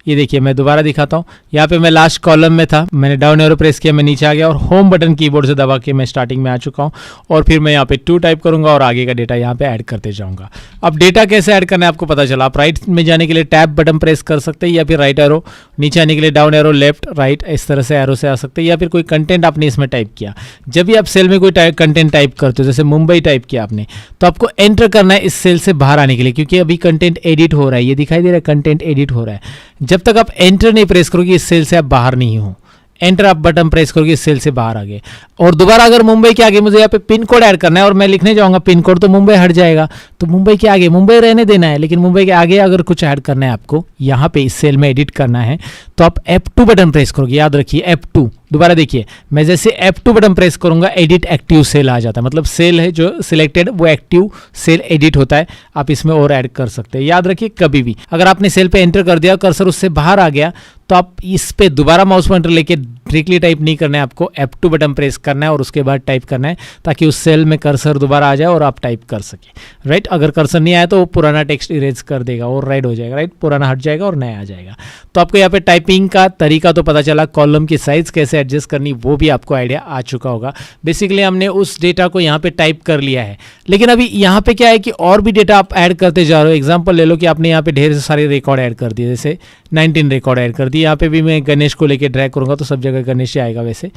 ये देखिए मैं दोबारा दिखाता हूँ, यहाँ पे मैं लास्ट कॉलम में था, मैंने डाउन एरो प्रेस किया, मैं नीचे आ गया और होम बटन कीबोर्ड से दबा के मैं स्टार्टिंग में आ चुका हूँ। और फिर मैं यहाँ पे 2 टाइप करूँगा और आगे का डेटा यहाँ पे ऐड करते जाऊँगा। अब डेटा कैसे ऐड करना है आपको पता चला। आप राइट में जाने के लिए टैब बटन प्रेस कर सकते हैं या फिर राइट एरो, नीचे आने के लिए डाउन एरो, लेफ्ट राइट इस तरह से एरो से आ सकते हैं। या फिर कोई कंटेंट आपने इसमें टाइप किया, जब भी आप सेल में कोई कंटेंट टाइप करते हो, जैसे मुंबई टाइप किया आपने, तो आपको एंटर करना है इस सेल से बाहर आने के लिए, क्योंकि अभी कंटेंट एडिट हो रहा है, ये दिखाई दे रहा है कंटेंट एडिट हो रहा है। जब तक आप एंटर नहीं प्रेस करोगे इस सेल से आप बाहर नहीं हो। एंटर आप बटन प्रेस करोगे इस सेल से बाहर आ गए। और दोबारा अगर मुंबई के आगे मुझे यहाँ पे पिन कोड ऐड करना है और मैं लिखने जाऊंगा पिन कोड, तो मुंबई हट जाएगा। तो मुंबई के आगे मुंबई रहने देना है, लेकिन मुंबई के आगे अगर कुछ ऐड करना है आपको, यहाँ पे इस सेल में एडिट करना है, तो आप F2 बटन प्रेस करोगे। याद रखिए F2, दोबारा देखिए मैं जैसे F2 बटन प्रेस करूंगा एडिट एक्टिव सेल आ जाता है, मतलब सेल है जो सिलेक्टेड वो एक्टिव सेल एडिट होता है। आप इसमें और ऐड कर सकते हैं। याद रखिए कभी भी अगर आपने सेल पे एंटर कर दिया, कर्सर उससे बाहर आ गया, तो आप इस पे दोबारा माउस पॉइंटर लेके डायरेक्टली टाइप नहीं करना है, आपको F2 बटन प्रेस करना है और उसके बाद टाइप करना है, ताकि उस सेल में कर्सर दोबारा आ जाए और आप टाइप कर सके। राइट, अगर कर्सर नहीं आया तो वो पुराना टेक्स्ट इरेज कर देगा और राइट हो जाएगा। राइट, पुराना हट जाएगा और नया आ जाएगा। तो आपको यहाँ पे टाइपिंग का तरीका तो पता चला, कॉलम की साइज कैसे एडजस्ट करनी वो भी आपको आइडिया आ चुका होगा। बेसिकली हमने उस डेटा को यहाँ पे टाइप कर लिया है, लेकिन अभी यहाँ पे क्या है कि और भी डेटा आप ऐड करते जा रहे हो। एग्जाम्पल ले लो कि आपने यहाँ पे ढेर सारे रिकॉर्ड ऐड कर दिए, जैसे 19 रिकॉर्ड ऐड कर दिए। यहाँ पे भी मैं गणेश को लेके ड्रैग करूँगा तो सब जगह गणेश ही आएगा वैसे,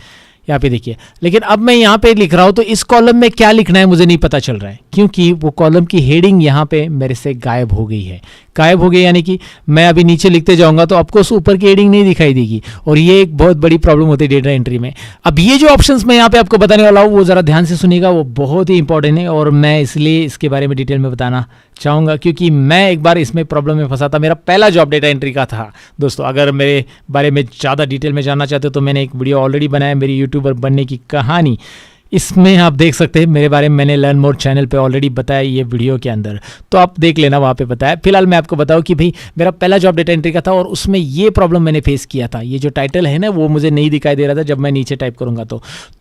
यहाँ पे देखिए। लेकिन अब मैं यहाँ पे लिख रहा हूँ तो इस कॉलम में क्या लिखना है मुझे नहीं पता चल रहा है, क्योंकि वो कॉलम की हेडिंग यहाँ पे मेरे से गायब हो गई है। गायब हो गई यानी कि मैं अभी नीचे लिखते जाऊंगा तो आपको उस ऊपर की हेडिंग नहीं दिखाई देगी, और ये एक बहुत बड़ी प्रॉब्लम होती है डेटा एंट्री में। अब ये जो ऑप्शंस मैं यहाँ पे आपको बताने वाला हूँ वो जरा ध्यान से सुनिएगा, वो बहुत ही इंपॉर्टेंट है और मैं इसलिए इसके बारे में डिटेल में बताना चाहूँगा, क्योंकि मैं एक बार इसमें प्रॉब्लम में फंसा था। मेरा पहला जॉब डेटा एंट्री का था दोस्तों। अगर मेरे बारे में ज़्यादा डिटेल में जानना चाहते हो तो मैंने एक वीडियो ऑलरेडी बनाया, मेरी यूट्यूबर बनने की कहानी, इसमें आप देख सकते हैं मेरे बारे में मैंने लर्न मोर चैनल पे ऑलरेडी बताया ये वीडियो के अंदर, तो आप देख लेना, वहाँ पे बताया। फिलहाल मैं आपको बताऊँ कि भाई मेरा पहला जॉब डेटा एंट्री का था और उसमें ये प्रॉब्लम मैंने फेस किया था। ये जो टाइटल है ना वो मुझे नहीं दिखाई दे रहा था जब मैं नीचे टाइप करूँगा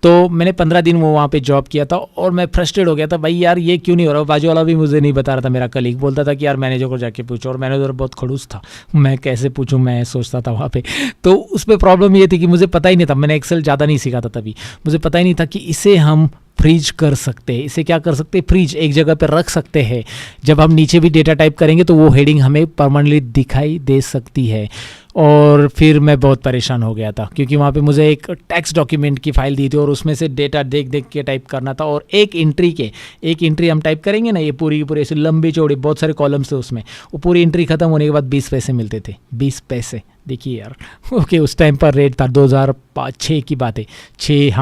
तो मैंने 15 दिन वो वहाँ पर जॉब किया था और मैं फ्रस्ट्रेट हो गया था, भाई यार ये क्यों नहीं हो रहा। बाजू वाला भी मुझे नहीं बता रहा था, मेरा कलीग बोलता था कि यार मैनेजर को जाके पूछो, और मैनेजर बहुत खड़ूस था, मैं कैसे पूछूँ मैं सोचता था वहाँ पे। तो उसमें प्रॉब्लम ये थी कि मुझे पता ही नहीं था, मैंने एक्सेल ज़्यादा नहीं सीखा था तभी, मुझे पता ही नहीं था कि इसे हम फ्रीज कर सकते हैं। इसे क्या कर सकते हैं, फ्रीज एक जगह पर रख सकते हैं। जब हम नीचे भी डेटा टाइप करेंगे तो वो हेडिंग हमें परमानेंटली दिखाई दे सकती है। और फिर मैं बहुत परेशान हो गया था, क्योंकि वहाँ पे मुझे एक टेक्स्ट डॉक्यूमेंट की फाइल दी थी और उसमें से डेटा देख देख के टाइप करना था। और एक एंट्री हम टाइप करेंगे ना, ये पूरी ऐसे लंबी चौड़ी बहुत सारे कॉलम्स थे उसमें, वो पूरी एंट्री खत्म होने के बाद 20 पैसे मिलते थे। 20 पैसे, देखिए यार, ओके उस टाइम पर रेट था 2006 की बात है,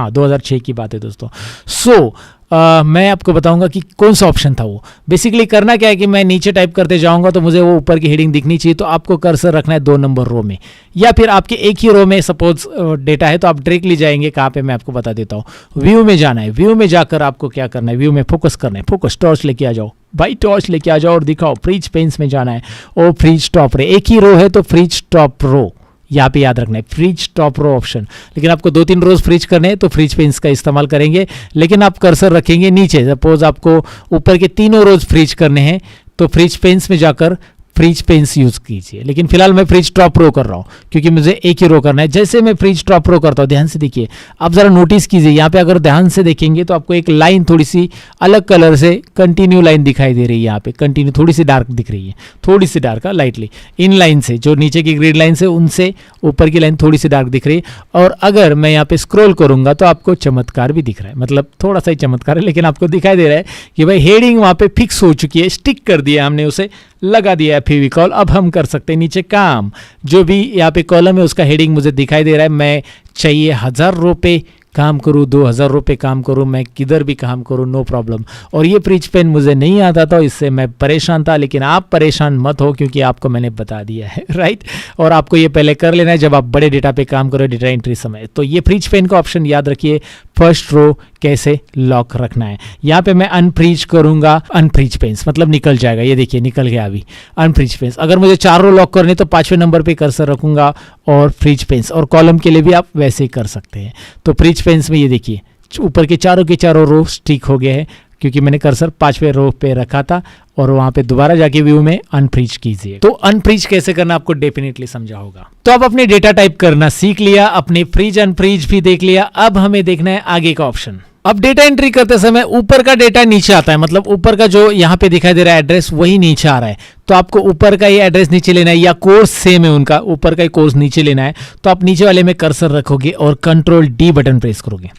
2006 की बात है दोस्तों। सो मैं आपको बताऊंगा कि कौन सा ऑप्शन था वो। बेसिकली करना क्या है कि मैं नीचे टाइप करते जाऊंगा तो मुझे वो ऊपर की हेडिंग दिखनी चाहिए, तो आपको कर्सर रखना है 2 नंबर रो में, या फिर आपके एक ही रो में सपोज डेटा है तो आप डायरेक्टली जाएंगे कहाँ पे मैं आपको बता देता हूँ। व्यू में जाना है, व्यू में जाकर आपको क्या करना है, व्यू में फोकस करना है, फोकस टॉर्च लेके आ जाओ भाई, टॉर्च लेके आ जाओ और दिखाओ। फ्रीज पेन्स में जाना है और फ्रीज टॉप रो, एक ही रो है तो फ्रीज टॉप रो यहाँ पे याद रखना है, फ्रीज टॉप रो ऑप्शन। लेकिन आपको 2-3 रोज फ्रीज करने हैं तो फ्रीज पेन्स का इस्तेमाल करेंगे, लेकिन आप कर्सर रखेंगे नीचे। सपोज आपको ऊपर के 3 रोज फ्रीज करने हैं तो फ्रीज पेन्स में जाकर फ्रीज पेन्स यूज़ कीजिए। लेकिन फिलहाल मैं फ्रीज टॉप रो कर रहा हूँ क्योंकि मुझे एक ही रो करना है। जैसे मैं फ्रीज टॉप रो करता हूँ, ध्यान से देखिए, आप ज़रा नोटिस कीजिए, यहाँ पे अगर ध्यान से देखेंगे तो आपको एक लाइन थोड़ी सी अलग कलर से कंटिन्यू लाइन दिखाई दे रही है। यहाँ पे कंटिन्यू थोड़ी सी डार्क दिख रही है, थोड़ी सी डार्क लाइटली इन लाइन से, जो नीचे की ग्रिड लाइन से उनसे ऊपर की लाइन थोड़ी सी डार्क दिख रही है। और अगर मैं यहाँ पे स्क्रॉल करूंगा तो आपको चमत्कार भी दिख रहा है, मतलब थोड़ा सा ही चमत्कार है, लेकिन आपको दिखाई दे रहा है कि भाई हेडिंग वहाँ पे फिक्स हो चुकी है, स्टिक कर दिया हमने, उसे लगा दिया है फेविकॉल। अब हम कर सकते हैं नीचे काम, जो भी यहाँ पे कॉलम है उसका हेडिंग मुझे दिखाई दे रहा है। मैं चाहिए 1000 रुपये काम करूँ, 2000 रुपये काम करूँ, मैं किधर भी काम करूँ, नो प्रॉब्लम। और ये फ्रीज पेन मुझे नहीं आता था, इससे मैं परेशान था, लेकिन आप परेशान मत हो क्योंकि आपको मैंने बता दिया है, राइट। और आपको ये पहले कर लेना है जब आप बड़े डेटा पे काम करो, डेटा एंट्री समय। तो ये फ्रीज पेन का ऑप्शन याद रखिए, फर्स्ट रो कैसे लॉक रखना है। यहाँ पे मैं अनफ्रीज करूंगा, अनफ्रीज पेन्स मतलब निकल जाएगा, ये देखिए निकल गया अभी अनफ्रीज पेन्स। अगर मुझे 4 रो लॉक करने तो 5वें नंबर पे कर्सर रखूंगा और फ्रीज पेन्स, और कॉलम के लिए भी आप वैसे ही कर सकते हैं। तो फ्रीज पेन्स में ये देखिए ऊपर के चारों रो स्टिक हो गए हैं क्योंकि मैंने कर्सर 5वें रो पे रखा था। और वहां पे दोबारा जाके व्यू में अनफ्रीज कीजिए। तो अनफ्रीज कैसे करना आपको डेफिनेटली समझा होगा। तो अब अपने डेटा टाइप करना सीख लिया, अपने फ्रीज अनफ्रीज भी देख लिया। अब हमें देखना है आगे का ऑप्शन। अब डेटा एंट्री करते समय ऊपर का डेटा नीचे आता है, मतलब ऊपर का जो यहाँ पे दिखाई दे रहा है एड्रेस वही नीचे आ रहा है। तो आपको ऊपर का ये एड्रेस नीचे लेना है, या कोर्स सेम है उनका, ऊपर का ही कोर्स नीचे लेना है। तो आप नीचे वाले में कर्सर रखोगे और कंट्रोल डी बटन प्रेस करोगे,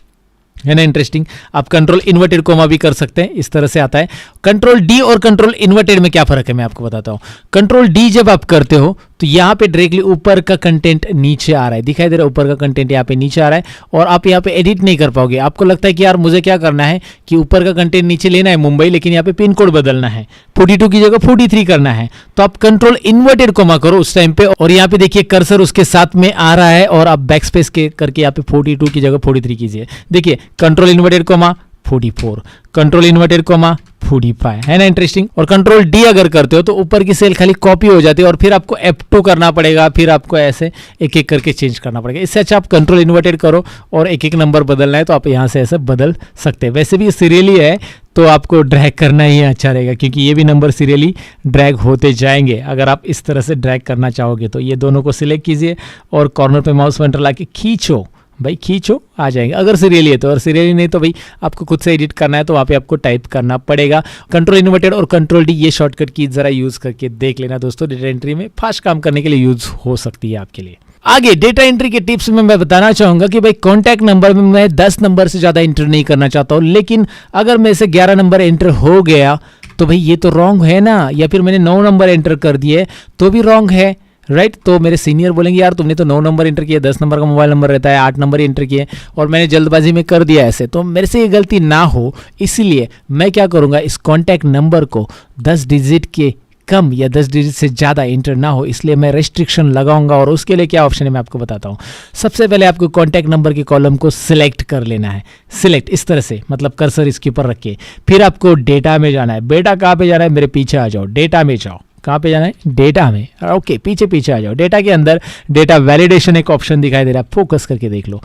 है ना इंटरेस्टिंग। आप कंट्रोल इन्वर्टेड कोमा भी कर सकते हैं, इस तरह से आता है। कंट्रोल डी और कंट्रोल इन्वर्टेड में क्या फर्क है मैं आपको बताता हूं। कंट्रोल डी जब आप करते हो तो यहाँ पे डायरेक्टली ऊपर का कंटेंट नीचे आ रहा है, दिखाई दे रहा है ऊपर का कंटेंट यहाँ पे नीचे आ रहा है, और आप यहाँ पे एडिट नहीं कर पाओगे। आपको लगता है कि यार मुझे क्या करना है कि ऊपर का कंटेंट नीचे लेना है मुंबई, लेकिन यहाँ पे पिन कोड बदलना है, 42 की जगह 43 करना है। तो आप कंट्रोल इन्वर्टेड कोमा करो उस टाइम पे, और यहाँ पे देखिए कर्सर उसके साथ में आ रहा है, और आप बैक स्पेस के करके यहाँ पे 42 की जगह 43 कीजिए। देखिए control inverted coma 44, control inverted coma 45, है ना इंटरेस्टिंग। और कंट्रोल डी अगर करते हो तो ऊपर की सेल खाली कॉपी हो जाती है, और फिर आपको F2 करना पड़ेगा, फिर आपको ऐसे एक एक करके चेंज करना पड़ेगा। इससे अच्छा आप कंट्रोल इन्वर्टेड करो, और एक एक नंबर बदलना है तो आप यहाँ से ऐसे बदल सकते हैं। वैसे भी सीरियली है तो आपको ड्रैग करना ही अच्छा रहेगा, क्योंकि ये भी नंबर सीरियली ड्रैग होते जाएंगे। अगर आप इस तरह से ड्रैग करना चाहोगे तो ये दोनों को सिलेक्ट कीजिए और कॉर्नर पे माउस पॉइंटर ला के खींचो, भाई खींचो, आ जाएंगे। अगर सीरियली है तो, और सीरियली नहीं तो भाई आपको खुद से एडिट करना है तो वहाँ पे आपको टाइप करना पड़ेगा। कंट्रोल इन्वर्टेड और कंट्रोल डी ये शॉर्टकट की जरा यूज करके देख लेना दोस्तों, डेटा एंट्री में फास्ट काम करने के लिए यूज हो सकती है आपके लिए। आगे डेटा एंट्री के टिप्स में मैं बताना चाहूंगा कि भाई कॉन्टैक्ट नंबर में मैं 10 नंबर से ज्यादा एंटर नहीं करना चाहता हूँ, लेकिन अगर मेरे से 11 नंबर एंटर हो गया तो भाई ये तो रॉन्ग है ना, या फिर मैंने 9 नंबर एंटर कर दिए तो भी रॉन्ग है, राइट। तो मेरे सीनियर बोलेंगे यार तुमने तो 9 नंबर एंटर किया, 10 नंबर का मोबाइल नंबर रहता है, 8 नंबर एंटर किए और मैंने जल्दबाजी में कर दिया ऐसे। तो मेरे से ये गलती ना हो, इसलिए मैं क्या करूंगा, इस कॉन्टैक्ट नंबर को 10 डिजिट के कम या 10 डिजिट से ज़्यादा एंटर ना हो, इसलिए मैं रेस्ट्रिक्शन लगाऊंगा। और उसके लिए क्या ऑप्शन है मैं आपको बताता हूँ। सबसे पहले आपको कॉन्टैक्ट नंबर के कॉलम को सिलेक्ट कर लेना है, सिलेक्ट इस तरह से, मतलब कर्सर इसके ऊपर रखिए। फिर आपको डेटा में जाना है। बेटा कहाँ पे जाना है, मेरे पीछे आ जाओ, डेटा में जाओ। कहाँ पे जाना है, डेटा में, ओके पीछे पीछे आ जाओ। डेटा के अंदर डेटा वैलिडेशन एक ऑप्शन दिखाई दे रहा है, फोकस करके देख लो।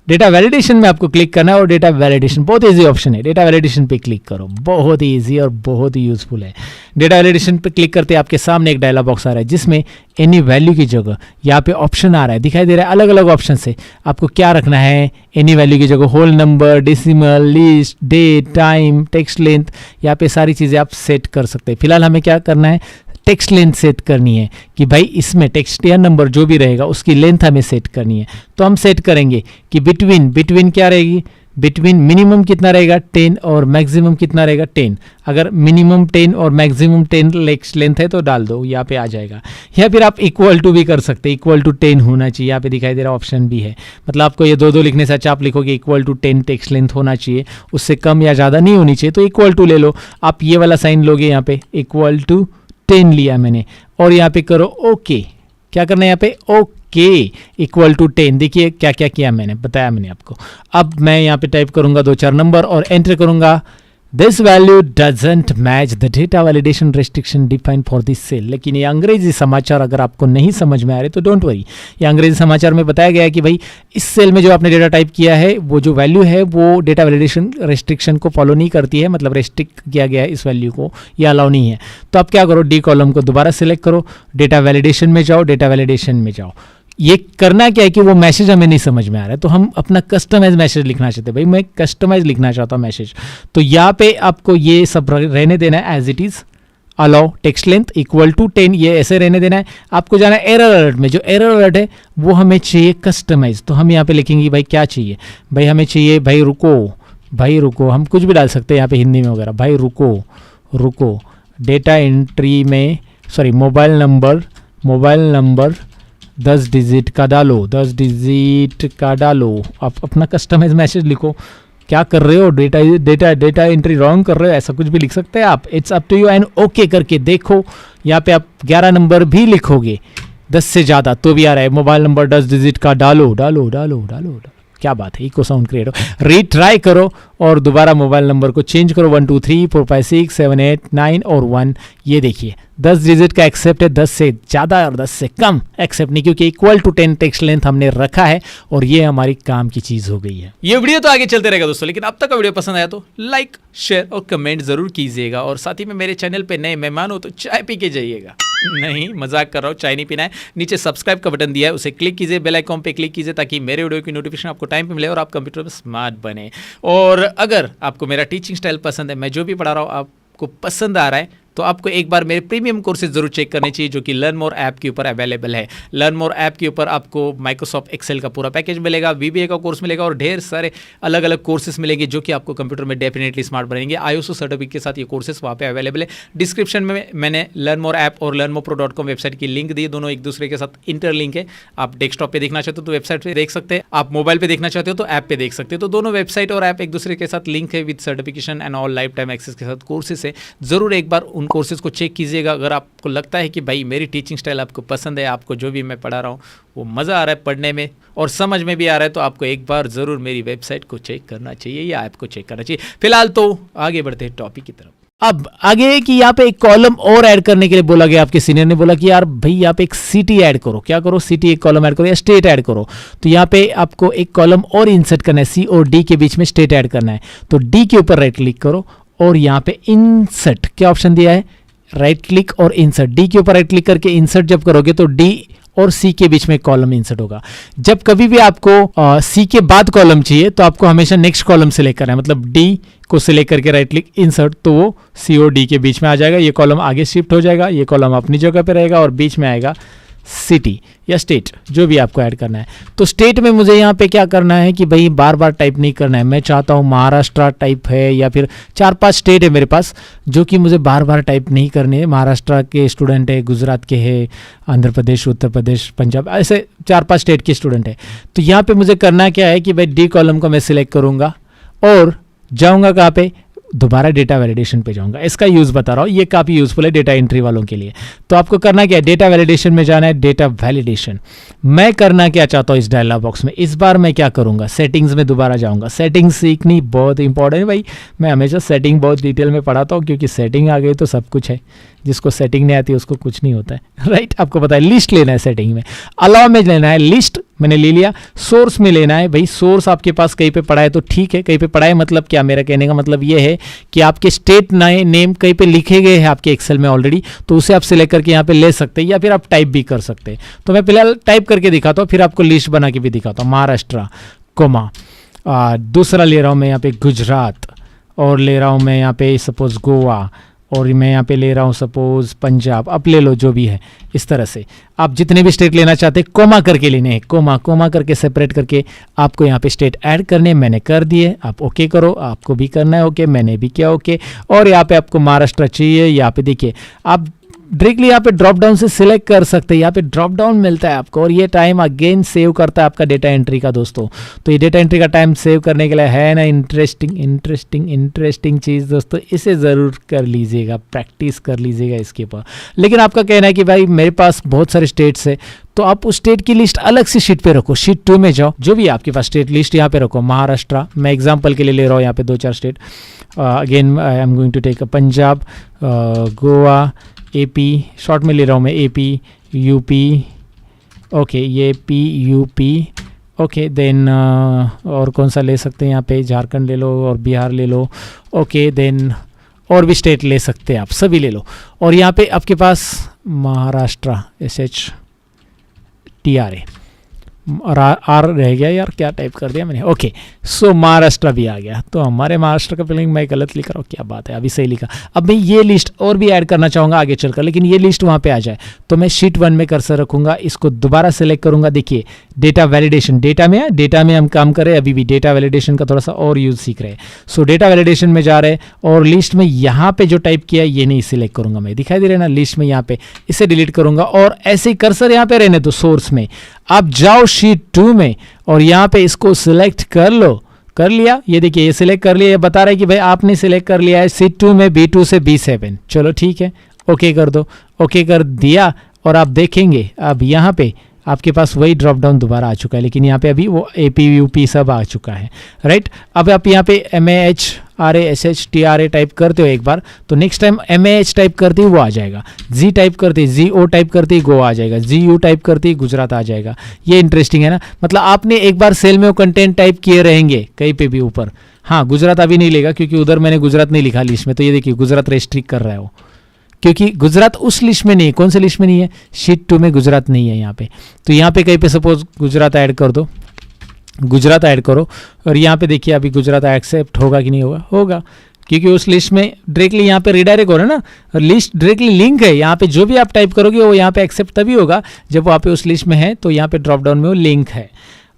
डेटा वैलिडेशन में आपको क्लिक करना है, और डेटा वैलिडेशन बहुत इजी ऑप्शन है, डेटा वैलिडेशन पे क्लिक करो, बहुत ही इजी और बहुत ही यूजफुल है। डेटा वैलिडेशन पे क्लिक करते आपके सामने एक डायलॉग बॉक्स आ रहा है, जिसमें एनी वैल्यू की जगह यहाँ पे ऑप्शन आ रहा है, दिखाई दे रहा है अलग अलग ऑप्शन से आपको क्या रखना है। एनी वैल्यू की जगह whole number, decimal, list, date, time, text length, यहाँ पे सारी चीज़ें आप सेट कर सकते हैं। फिलहाल हमें क्या करना है, टेक्स्ट लेंथ सेट करनी है कि भाई इसमें टेक्स्ट या नंबर जो भी रहेगा उसकी लेंथ हमें सेट करनी है। तो हम सेट करेंगे कि बिटवीन क्या रहेगी, बिटवीन मिनिमम कितना रहेगा 10 और मैक्सिमम कितना रहेगा 10। अगर मिनिमम 10 और मैक्सिमम 10 लेंथ है तो डाल दो, यहाँ पे आ जाएगा। या फिर आप इक्वल टू भी कर सकते हैं, इक्वल टू 10 होना चाहिए, यहाँ पे दिखाई दे रहा ऑप्शन भी है। मतलब आपको ये दो लिखने से अच्छा आप लिखोगे इक्वल टू 10 टेक्स्ट लेंथ होना चाहिए, उससे कम या ज़्यादा नहीं होनी चाहिए। तो इक्वल टू ले लो, आप ये वाला साइन लोगे, यहाँ पे इक्वल टू 10 लिया मैंने, और यहाँ पे करो ओके। क्या करना है यहाँ पे, ओके इक्वल टू 10। देखिए क्या क्या किया मैंने, बताया मैंने आपको। अब मैं यहाँ पे टाइप करूंगा 2-4 नंबर और एंटर करूंगा this value doesn't match the data validation restriction defined for this cell. लेकिन ये अंग्रेजी समाचार अगर आपको नहीं समझ में आ रहे तो डोंट वरी, ये अंग्रेजी समाचार में बताया गया है कि भाई इस सेल में जो आपने डेटा टाइप किया है वो जो वैल्यू है वो डेटा वैलिडेशन रेस्ट्रिक्शन को फॉलो नहीं करती है, मतलब रेस्ट्रिक्ट किया गया है इस वैल्यू को, ये अलाउ नहीं है। तो आप क्या करो, डी कॉलम को दोबारा सिलेक्ट करो, डेटा वैलिडेशन में जाओ, डेटा वैलिडेशन में जाओ। ये करना क्या है कि वो मैसेज हमें नहीं समझ में आ रहा है तो हम अपना कस्टमाइज मैसेज लिखना चाहते हैं, भाई मैं कस्टमाइज लिखना चाहता हूँ मैसेज। तो यहाँ पे आपको ये सब रहने देना है as it is, allow text length equal to 10, ये ऐसे रहने देना है। आपको जाना है एरर अलर्ट में, जो एरर अलर्ट है वो हमें चाहिए कस्टमाइज। तो हम यहाँ पे लिखेंगे भाई क्या चाहिए, भाई हमें चाहिए भाई रुको, भाई रुको, हम कुछ भी डाल सकते हैं यहाँ पे हिंदी में वगैरह, भाई रुको रुको, डेटा एंट्री में सॉरी मोबाइल नंबर 10 डिजिट का डालो, 10 डिजिट का डालो। आप अपना कस्टमाइज मैसेज लिखो, क्या कर रहे हो, डेटा एंट्री रॉन्ग कर रहे हो, ऐसा कुछ भी लिख सकते हैं आप, it's up to you. And okay करके देखो, यहाँ पे आप 11 नंबर भी लिखोगे 10 से ज़्यादा तो भी आ रहा है, मोबाइल नंबर 10 डिजिट का डालो डालो डालो डालो, क्या बात है, इको साउंड क्रिएट हो। रीट्राई करो और दोबारा मोबाइल नंबर को चेंज करो, 1 2 3 4 5 6 7 8 9 और 1। ये देखिए 10 डिजिट का एक्सेप्ट है, 10 से ज़्यादा और 10 से कम एक्सेप्ट नहीं, क्योंकि इक्वल टू 10 टेक्स्ट लेंथ हमने रखा है और ये हमारी काम की चीज़ हो गई है। ये वीडियो तो आगे चलते रहेगा दोस्तों, लेकिन अब तक का वीडियो पसंद आया तो लाइक शेयर और कमेंट जरूर कीजिएगा। और साथ ही में मेरे चैनल पे नए मेहमान हो तो चाय पी के जाइएगा, नहीं मजाक कर रहा हूँ, चाय नहीं पीना है। नीचे सब्सक्राइब का बटन दिया है, उसे क्लिक कीजिए, बेल आइकॉन पे क्लिक कीजिए ताकि मेरे वीडियो की नोटिफिकेशन आपको टाइम पे मिले और आप कंप्यूटर में स्मार्ट बने। और अगर आपको मेरा टीचिंग स्टाइल पसंद है, मैं जो भी पढ़ा रहा हूँ आपको पसंद आ रहा है, तो आपको एक बार मेरे प्रीमियम कोर्सेज जरूर चेक करने चाहिए जो कि लर्न मोर ऐप के ऊपर अवेलेबल है। लर्न मोर ऐप के ऊपर आपको माइक्रोसॉफ्ट एक्सेल का पूरा पैकेज मिलेगा, VBA का कोर्स मिलेगा और ढेर सारे अलग अलग कोर्सेज मिलेंगे जो कि आपको कंप्यूटर में डेफिनेटली स्मार्ट बनेंगे। ISO सर्टिफिकेट के साथ ये कोर्सेज वहाँ पे अवेलेबल है। डिस्क्रिप्शन में मैंने लर्न मोर ऐप और learnmorepro.com वेबसाइट की लिंक दी, दोनों एक दूसरे के साथ इंटरलिंक है। आप डेस्कटॉप पे देखना चाहते हो तो वेबसाइट पे देख सकते हैं, आप मोबाइल पे देखना चाहते हो तो ऐप पे देख सकते हो। तो दोनों वेबसाइट और ऐप एक दूसरे के साथ लिंक है with certification and all lifetime access के साथ कोर्सेज है। जरूर एक बार उन कोर्सेज को चेक कीजिएगा। अगर आपको लगता है कि भाई मेरी टीचिंग स्टाइल आपको पसंद है, आपको जो भी मैं पढ़ा रहा हूँ वो मज़ा आ रहा है पढ़ने में और समझ में भी आ रहा है, तो आपको एक बार ज़रूर मेरी वेबसाइट को चेक करना चाहिए या ऐप को चेक करना चाहिए। फिलहाल तो आगे बढ़ते हैं टॉपिक की तरफ। अब आगे कि यहाँ पे एक कॉलम और ऐड करने के लिए बोला गया, आपके सीनियर ने बोला कि यार भाई यहाँ पे एक सिटी ऐड करो, क्या करो, सिटी एक कॉलम ऐड करो या स्टेट ऐड करो। तो यहाँ पे आपको एक कॉलम और इंसर्ट करना है, C और D के बीच में स्टेट ऐड करना है। तो D के ऊपर राइट क्लिक करो और यहाँ पे इंसर्ट क्या ऑप्शन दिया है, राइट क्लिक और इंसर्ट। डी के ऊपर राइट क्लिक करके इंसर्ट जब करोगे तो डी और सी के बीच में कॉलम इंसर्ट होगा। जब कभी भी आपको सी के बाद कॉलम चाहिए तो आपको हमेशा नेक्स्ट कॉलम सिलेक्ट करना है, मतलब डी को सिलेक्ट करके राइट क्लिक इंसर्ट, तो वो सी और डी के बीच में आ जाएगा। ये कॉलम आगे शिफ्ट हो जाएगा, ये कॉलम अपनी जगह पे रहेगा और बीच में आएगा सिटी या स्टेट, जो भी आपको ऐड करना है। तो स्टेट में मुझे यहाँ पे क्या करना है कि भाई बार बार टाइप नहीं करना है। मैं चाहता हूँ महाराष्ट्र टाइप है या फिर 4-5 स्टेट है मेरे पास जो कि मुझे बार बार टाइप नहीं करने हैं। महाराष्ट्र के स्टूडेंट है, गुजरात के है, आंध्र प्रदेश, उत्तर प्रदेश, पंजाब, ऐसे 4-5 स्टेट के स्टूडेंट है। तो यहाँ पे मुझे करना क्या है कि भाई डी कॉलम को मैं सिलेक्ट करूँगा और जाऊँगा कहाँ पे, दोबारा डेटा वैलिडेशन पे जाऊंगा। इसका यूज़ बता रहा हूँ, ये काफ़ी यूज़फुल है डेटा एंट्री वालों के लिए। तो आपको करना क्या है, डेटा वैलिडेशन में जाना है, डेटा वैलिडेशन। मैं करना क्या चाहता हूँ इस डायलॉग बॉक्स में, इस बार मैं क्या करूँगा, सेटिंग्स में दोबारा जाऊँगा। सेटिंग्स सीखनी बहुत इंपॉर्टेंट है भाई, मैं हमेशा सेटिंग बहुत डिटेल में पढ़ाता हूँ क्योंकि सेटिंग आ गई तो सब कुछ है, जिसको सेटिंग नहीं आती उसको कुछ नहीं होता है, राइट। आपको पता है लिस्ट लेना है, सेटिंग में अलाउ में लेना है, लिस्ट मैंने ले लिया। सोर्स में लेना है, भाई सोर्स आपके पास कहीं पे पड़ा है तो ठीक है, कहीं पे पड़ा है मतलब क्या, मेरा कहने का मतलब ये है कि आपके स्टेट नेम कहीं पे लिखे गए हैं आपके एक्सेल में ऑलरेडी, तो उसे आप सिलेक्ट करके यहाँ पे ले सकते हैं या फिर आप टाइप भी कर सकते हैं। तो मैं फिलहाल टाइप करके दिखाता हूँ, फिर आपको लिस्ट बना के भी दिखाता हूँ। महाराष्ट्र कोमा, दूसरा ले रहा हूँ मैं यहाँ पे गुजरात, और ले रहा हूँ मैं यहाँ पे सपोज गोवा, और मैं यहाँ पे ले रहा हूँ सपोज पंजाब। अब ले लो जो भी है, इस तरह से आप जितने भी स्टेट लेना चाहते हैं कोमा करके लेने हैं, कोमा करके सेपरेट करके आपको यहाँ पे स्टेट ऐड करने। मैंने कर दिए, आप ओके करो, आपको भी करना है ओके, मैंने भी किया ओके। और यहाँ पे आपको महाराष्ट्र चाहिए, यहाँ पे देखिए आप डायरेक्टली यहाँ पे ड्रॉप डाउन से सिलेक्ट कर सकते हैं। यहाँ पे ड्रॉप डाउन मिलता है आपको और ये टाइम अगेन सेव करता है आपका डेटा एंट्री का दोस्तों। तो ये डेटा एंट्री का टाइम सेव करने के लिए है ना इंटरेस्टिंग चीज़ दोस्तों, इसे ज़रूर कर लीजिएगा, प्रैक्टिस कर लीजिएगा इसके ऊपर। लेकिन आपका कहना है कि भाई मेरे पास बहुत सारे स्टेट्स है, तो आप उस स्टेट की लिस्ट अलग सी शीट पे रखो, शीट 2 में जाओ, जो भी आपके पास स्टेट लिस्ट यहाँ पे रखो। महाराष्ट्र, मैं एग्जांपल के लिए ले रहा हूँ यहाँ पे 2-4 state. Again I am going to take Punjab, Goa, AP, short में ले रहा हूँ मैं, एपी, यूपी, ओके ये पी यूपी, ओके देन और कौन सा ले सकते हैं यहाँ पे, झारखंड ले लो और बिहार ले लो, ओके देन और भी स्टेट ले सकते हैं आप, सभी ले लो। और यहाँ पे आपके पास महाराष्ट्र, SHTRA, आर रह गया यार, क्या टाइप कर दिया मैंने, ओके सो महाराष्ट्र भी आ गया। तो हमारे महाराष्ट्र का स्पेलिंग मैं गलत लिख रहा हूँ, क्या बात है, अभी सही लिखा। अब मैं ये लिस्ट और भी ऐड करना चाहूँगा आगे चलकर, लेकिन ये लिस्ट वहाँ पे आ जाए तो मैं शीट 1 में कर्सर रखूँगा, इसको दोबारा सेलेक्ट करूँगा। देखिए डेटा वैलिडेशन, डेटा में हम काम कर रहे हैं, अभी भी डेटा वैलिडेशन का थोड़ा सा और यूज़ सीख रहे हैं। सो डेटा वैलिडेशन में जा रहे हैं और लिस्ट में यहाँ पे जो टाइप किया है ये नहीं सिलेक्ट करूँगा मैं, दिखाई दे रहा है ना लिस्ट में, यहाँ पे इसे डिलीट करूँगा और ऐसे ही कर्सर यहाँ पे रहने दो। सोर्स में आप जाओ शीट 2 में और यहाँ पे इसको सिलेक्ट कर लो, कर लिया, ये देखिए ये सिलेक्ट कर लिया, ये बता रहा है कि भाई आपने सिलेक्ट कर लिया है शीट 2 में B2 से B7, चलो ठीक है, ओके कर दो, ओके कर दिया। और आप देखेंगे अब यहाँ पे आपके पास वही ड्रॉप डाउन दोबारा आ चुका है, लेकिन यहाँ पे अभी वो AP UP सब आ चुका है, राइट। अब आप यहाँ पे MAHRA SHTRA टाइप करते हो एक बार, तो नेक्स्ट टाइम MAH टाइप करते ही वो आ जाएगा, G टाइप करते ही GO टाइप करते ही गोवा आ जाएगा, GU टाइप करते ही गुजरात आ जाएगा। ये इंटरेस्टिंग है ना, मतलब आपने एक बार सेल में वो कंटेंट टाइप किए रहेंगे कहीं पे भी ऊपर। हाँ गुजरात अभी नहीं लेगा क्योंकि उधर मैंने गुजरात नहीं लिखा लिस्ट में, तो ये देखिए गुजरात रेस्ट्रिक्ट कर रहा है वो, क्योंकि गुजरात उस लिस्ट में नहीं है। कौन से लिस्ट में नहीं है, शीट 2 में गुजरात नहीं है यहाँ पे। तो यहाँ पे कहीं पे सपोज गुजरात ऐड कर दो, गुजरात ऐड करो और यहाँ पे देखिए अभी गुजरात एक्सेप्ट होगा कि नहीं होगा, होगा क्योंकि उस लिस्ट में डायरेक्टली यहाँ पे रिडायरेक्ट हो रहा है ना, और लिस्ट डायरेक्टली लिंक है, यहाँ पे जो भी आप टाइप करोगे वो यहाँ पे एक्सेप्ट तभी होगा जब वहाँ पे उस लिस्ट में है, तो यहाँ पे ड्रॉप डाउन में वो लिंक है।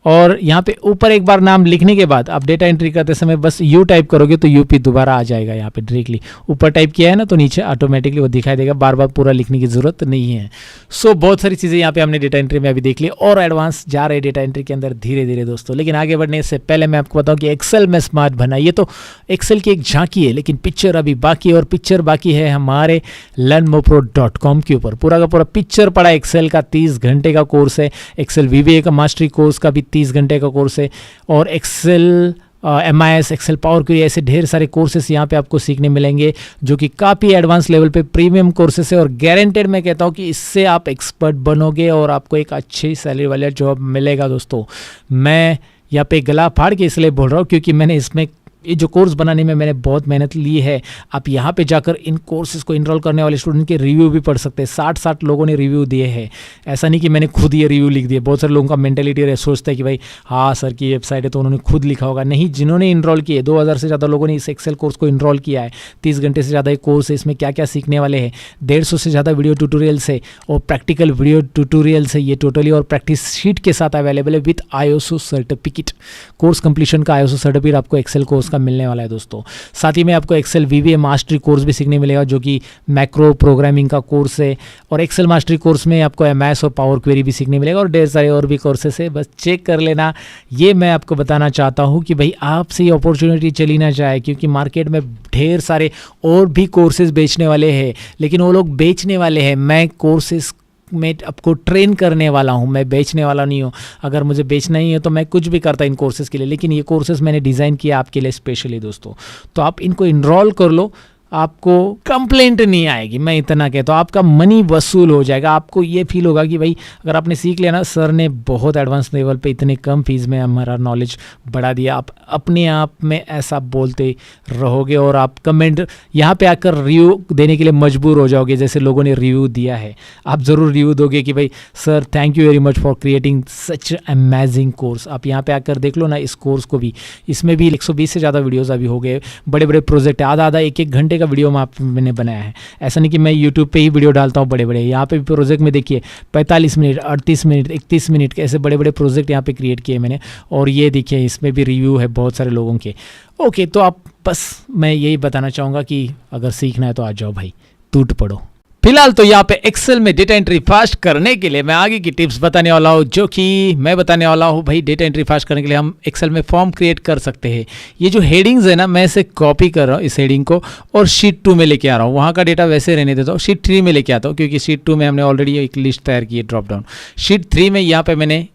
और यहाँ पे ऊपर एक बार नाम लिखने के बाद आप डेटा एंट्री करते समय बस यू टाइप करोगे तो यूपी दोबारा आ जाएगा। यहाँ पे डायरेक्टली ऊपर टाइप किया है ना तो नीचे ऑटोमेटिकली वो दिखाई देगा, बार बार पूरा लिखने की जरूरत नहीं है। सो बहुत सारी चीज़ें यहाँ पे हमने डेटा एंट्री में अभी देख ली और एडवांस जा रहे डेटा एंट्री के अंदर धीरे धीरे दोस्तों। लेकिन आगे बढ़ने से पहले मैं आपको बताऊँ कि एक्सेल में स्मार्ट बना, ये तो एक्सेल की एक झांकी है, लेकिन पिक्चर अभी बाकी है, और पिक्चर बाकी है हमारे learnmopro.com के ऊपर। पूरा का पूरा पिक्चर पड़ा एक्सेल का 30 घंटे का कोर्स है, एक्सेल VBA का मास्टरी कोर्स का भी 30 घंटे का कोर्स है, और Excel MIS, Excel Power Query, ऐसे ढेर सारे कोर्सेस यहाँ पे आपको सीखने मिलेंगे जो कि काफ़ी एडवांस लेवल पे प्रीमियम कोर्सेस है। और गारंटेड मैं कहता हूँ कि इससे आप एक्सपर्ट बनोगे और आपको एक अच्छी सैलरी वाला जॉब मिलेगा दोस्तों। मैं यहाँ पे गला फाड़ के इसलिए बोल रहा हूँ क्योंकि मैंने इसमें ये जो कोर्स बनाने में मैंने बहुत मेहनत ली है। आप यहाँ पे जाकर इन कोर्सेज को इनरोल करने वाले स्टूडेंट के रिव्यू भी पढ़ सकते हैं। 60 लोगों ने रिव्यू दिए हैं, ऐसा नहीं कि मैंने खुद ये रिव्यू लिख दिए। बहुत सारे लोगों का मेंटेलिटी सोचता है कि भाई हाँ सर की वेबसाइट है तो उन्होंने खुद लिखा होगा। नहीं, जिन्होंने इनरोल किए 2000 से ज़्यादा लोगों ने इस एक्सेल कोर्स को इनरोल किया है। 30 घंटे से ज़्यादा एक कोर्स है, इसमें क्या क्या सीखने वाले हैं। 150 से ज़्यादा वीडियो ट्यूटोरियल्स है और प्रैक्टिकल वीडियो ट्यूटोरियल्स है ये टोटली, और प्रैक्टिस शीट के साथ अवेलेबल है with ISO certificate. Course completion का ISO सर्टिफिकेट आपको एक्सेल कोर्स का मिलने वाला है दोस्तों। साथ ही में आपको एक्सेल VBA मास्टरी कोर्स भी सीखने मिलेगा जो कि मैक्रो प्रोग्रामिंग का कोर्स है, और एक्सेल मास्टरी कोर्स में आपको MS और पावर क्वेरी भी सीखने मिलेगा, और ढेर सारे और भी कोर्सेस है, बस चेक कर लेना। ये मैं आपको बताना चाहता हूँ कि भाई आपसे ये अपॉर्चुनिटी चली ना जाए, क्योंकि मार्केट में ढेर सारे और भी कोर्सेज बेचने वाले हैं, लेकिन वो लोग बेचने वाले हैं। मैं कोर्सेज मैं आपको ट्रेन करने वाला हूँ, मैं बेचने वाला नहीं हूँ। अगर मुझे बेचना ही है तो मैं कुछ भी करता इन कोर्सेज के लिए, लेकिन ये कोर्सेज मैंने डिज़ाइन किया आपके लिए स्पेशली दोस्तों। तो आप इनको इनरोल कर लो, आपको कंप्लेंट नहीं आएगी, मैं इतना कहता हूँ। आपका मनी वसूल हो जाएगा। आपको ये फील होगा कि भाई अगर आपने सीख लिया ना, सर ने बहुत एडवांस लेवल पे इतने कम फीस में हमारा नॉलेज बढ़ा दिया। आप अपने आप में ऐसा बोलते रहोगे और आप कमेंट यहाँ पे आकर रिव्यू देने के लिए मजबूर हो जाओगे, जैसे लोगों ने रिव्यू दिया है। आप ज़रूर रिव्यू दोगे कि भाई sir thank you very much for creating such amazing course. आप यहाँ पे आकर देख लो ना इस कोर्स को भी, इसमें भी 120 से ज़्यादा वीडियोज़ अभी हो गए। बड़े बड़े प्रोजेक्ट, आधा आधा एक घंटे का वीडियो मैंने बनाया है। ऐसा नहीं कि मैं YouTube पे ही वीडियो डालता हूँ बड़े बड़े। यहाँ पे भी प्रोजेक्ट में देखिए 45 मिनट, 38 मिनट, 31 मिनट के ऐसे बड़े बड़े प्रोजेक्ट यहाँ पे क्रिएट किए मैंने, और ये देखिए इसमें भी रिव्यू है बहुत सारे लोगों के। ओके, तो आप बस मैं यही बताना चाहूँगा कि अगर सीखना है तो आ जाओ भाई, टूट पड़ो। फिलहाल तो यहाँ पे एक्सेल में डेटा एंट्री फास्ट करने के लिए मैं आगे की टिप्स बताने वाला हूँ, जो कि मैं बताने वाला हूँ भाई डेटा एंट्री फास्ट करने के लिए हम एक्सेल में फॉर्म क्रिएट कर सकते हैं। ये जो हेडिंग्स है ना, मैं इसे कॉपी कर रहा हूँ इस हेडिंग को और शीट 2 में लेके आ रहा हूँ। वहाँ का डेटा वैसे रहने देता हूँ, शीट 3 में लेके आता हूँ क्योंकि शीट 2 में हमने ऑलरेडी एक लिस्ट तैयार की है ड्रॉप डाउन। शीट 3 में यहाँ पे मैंने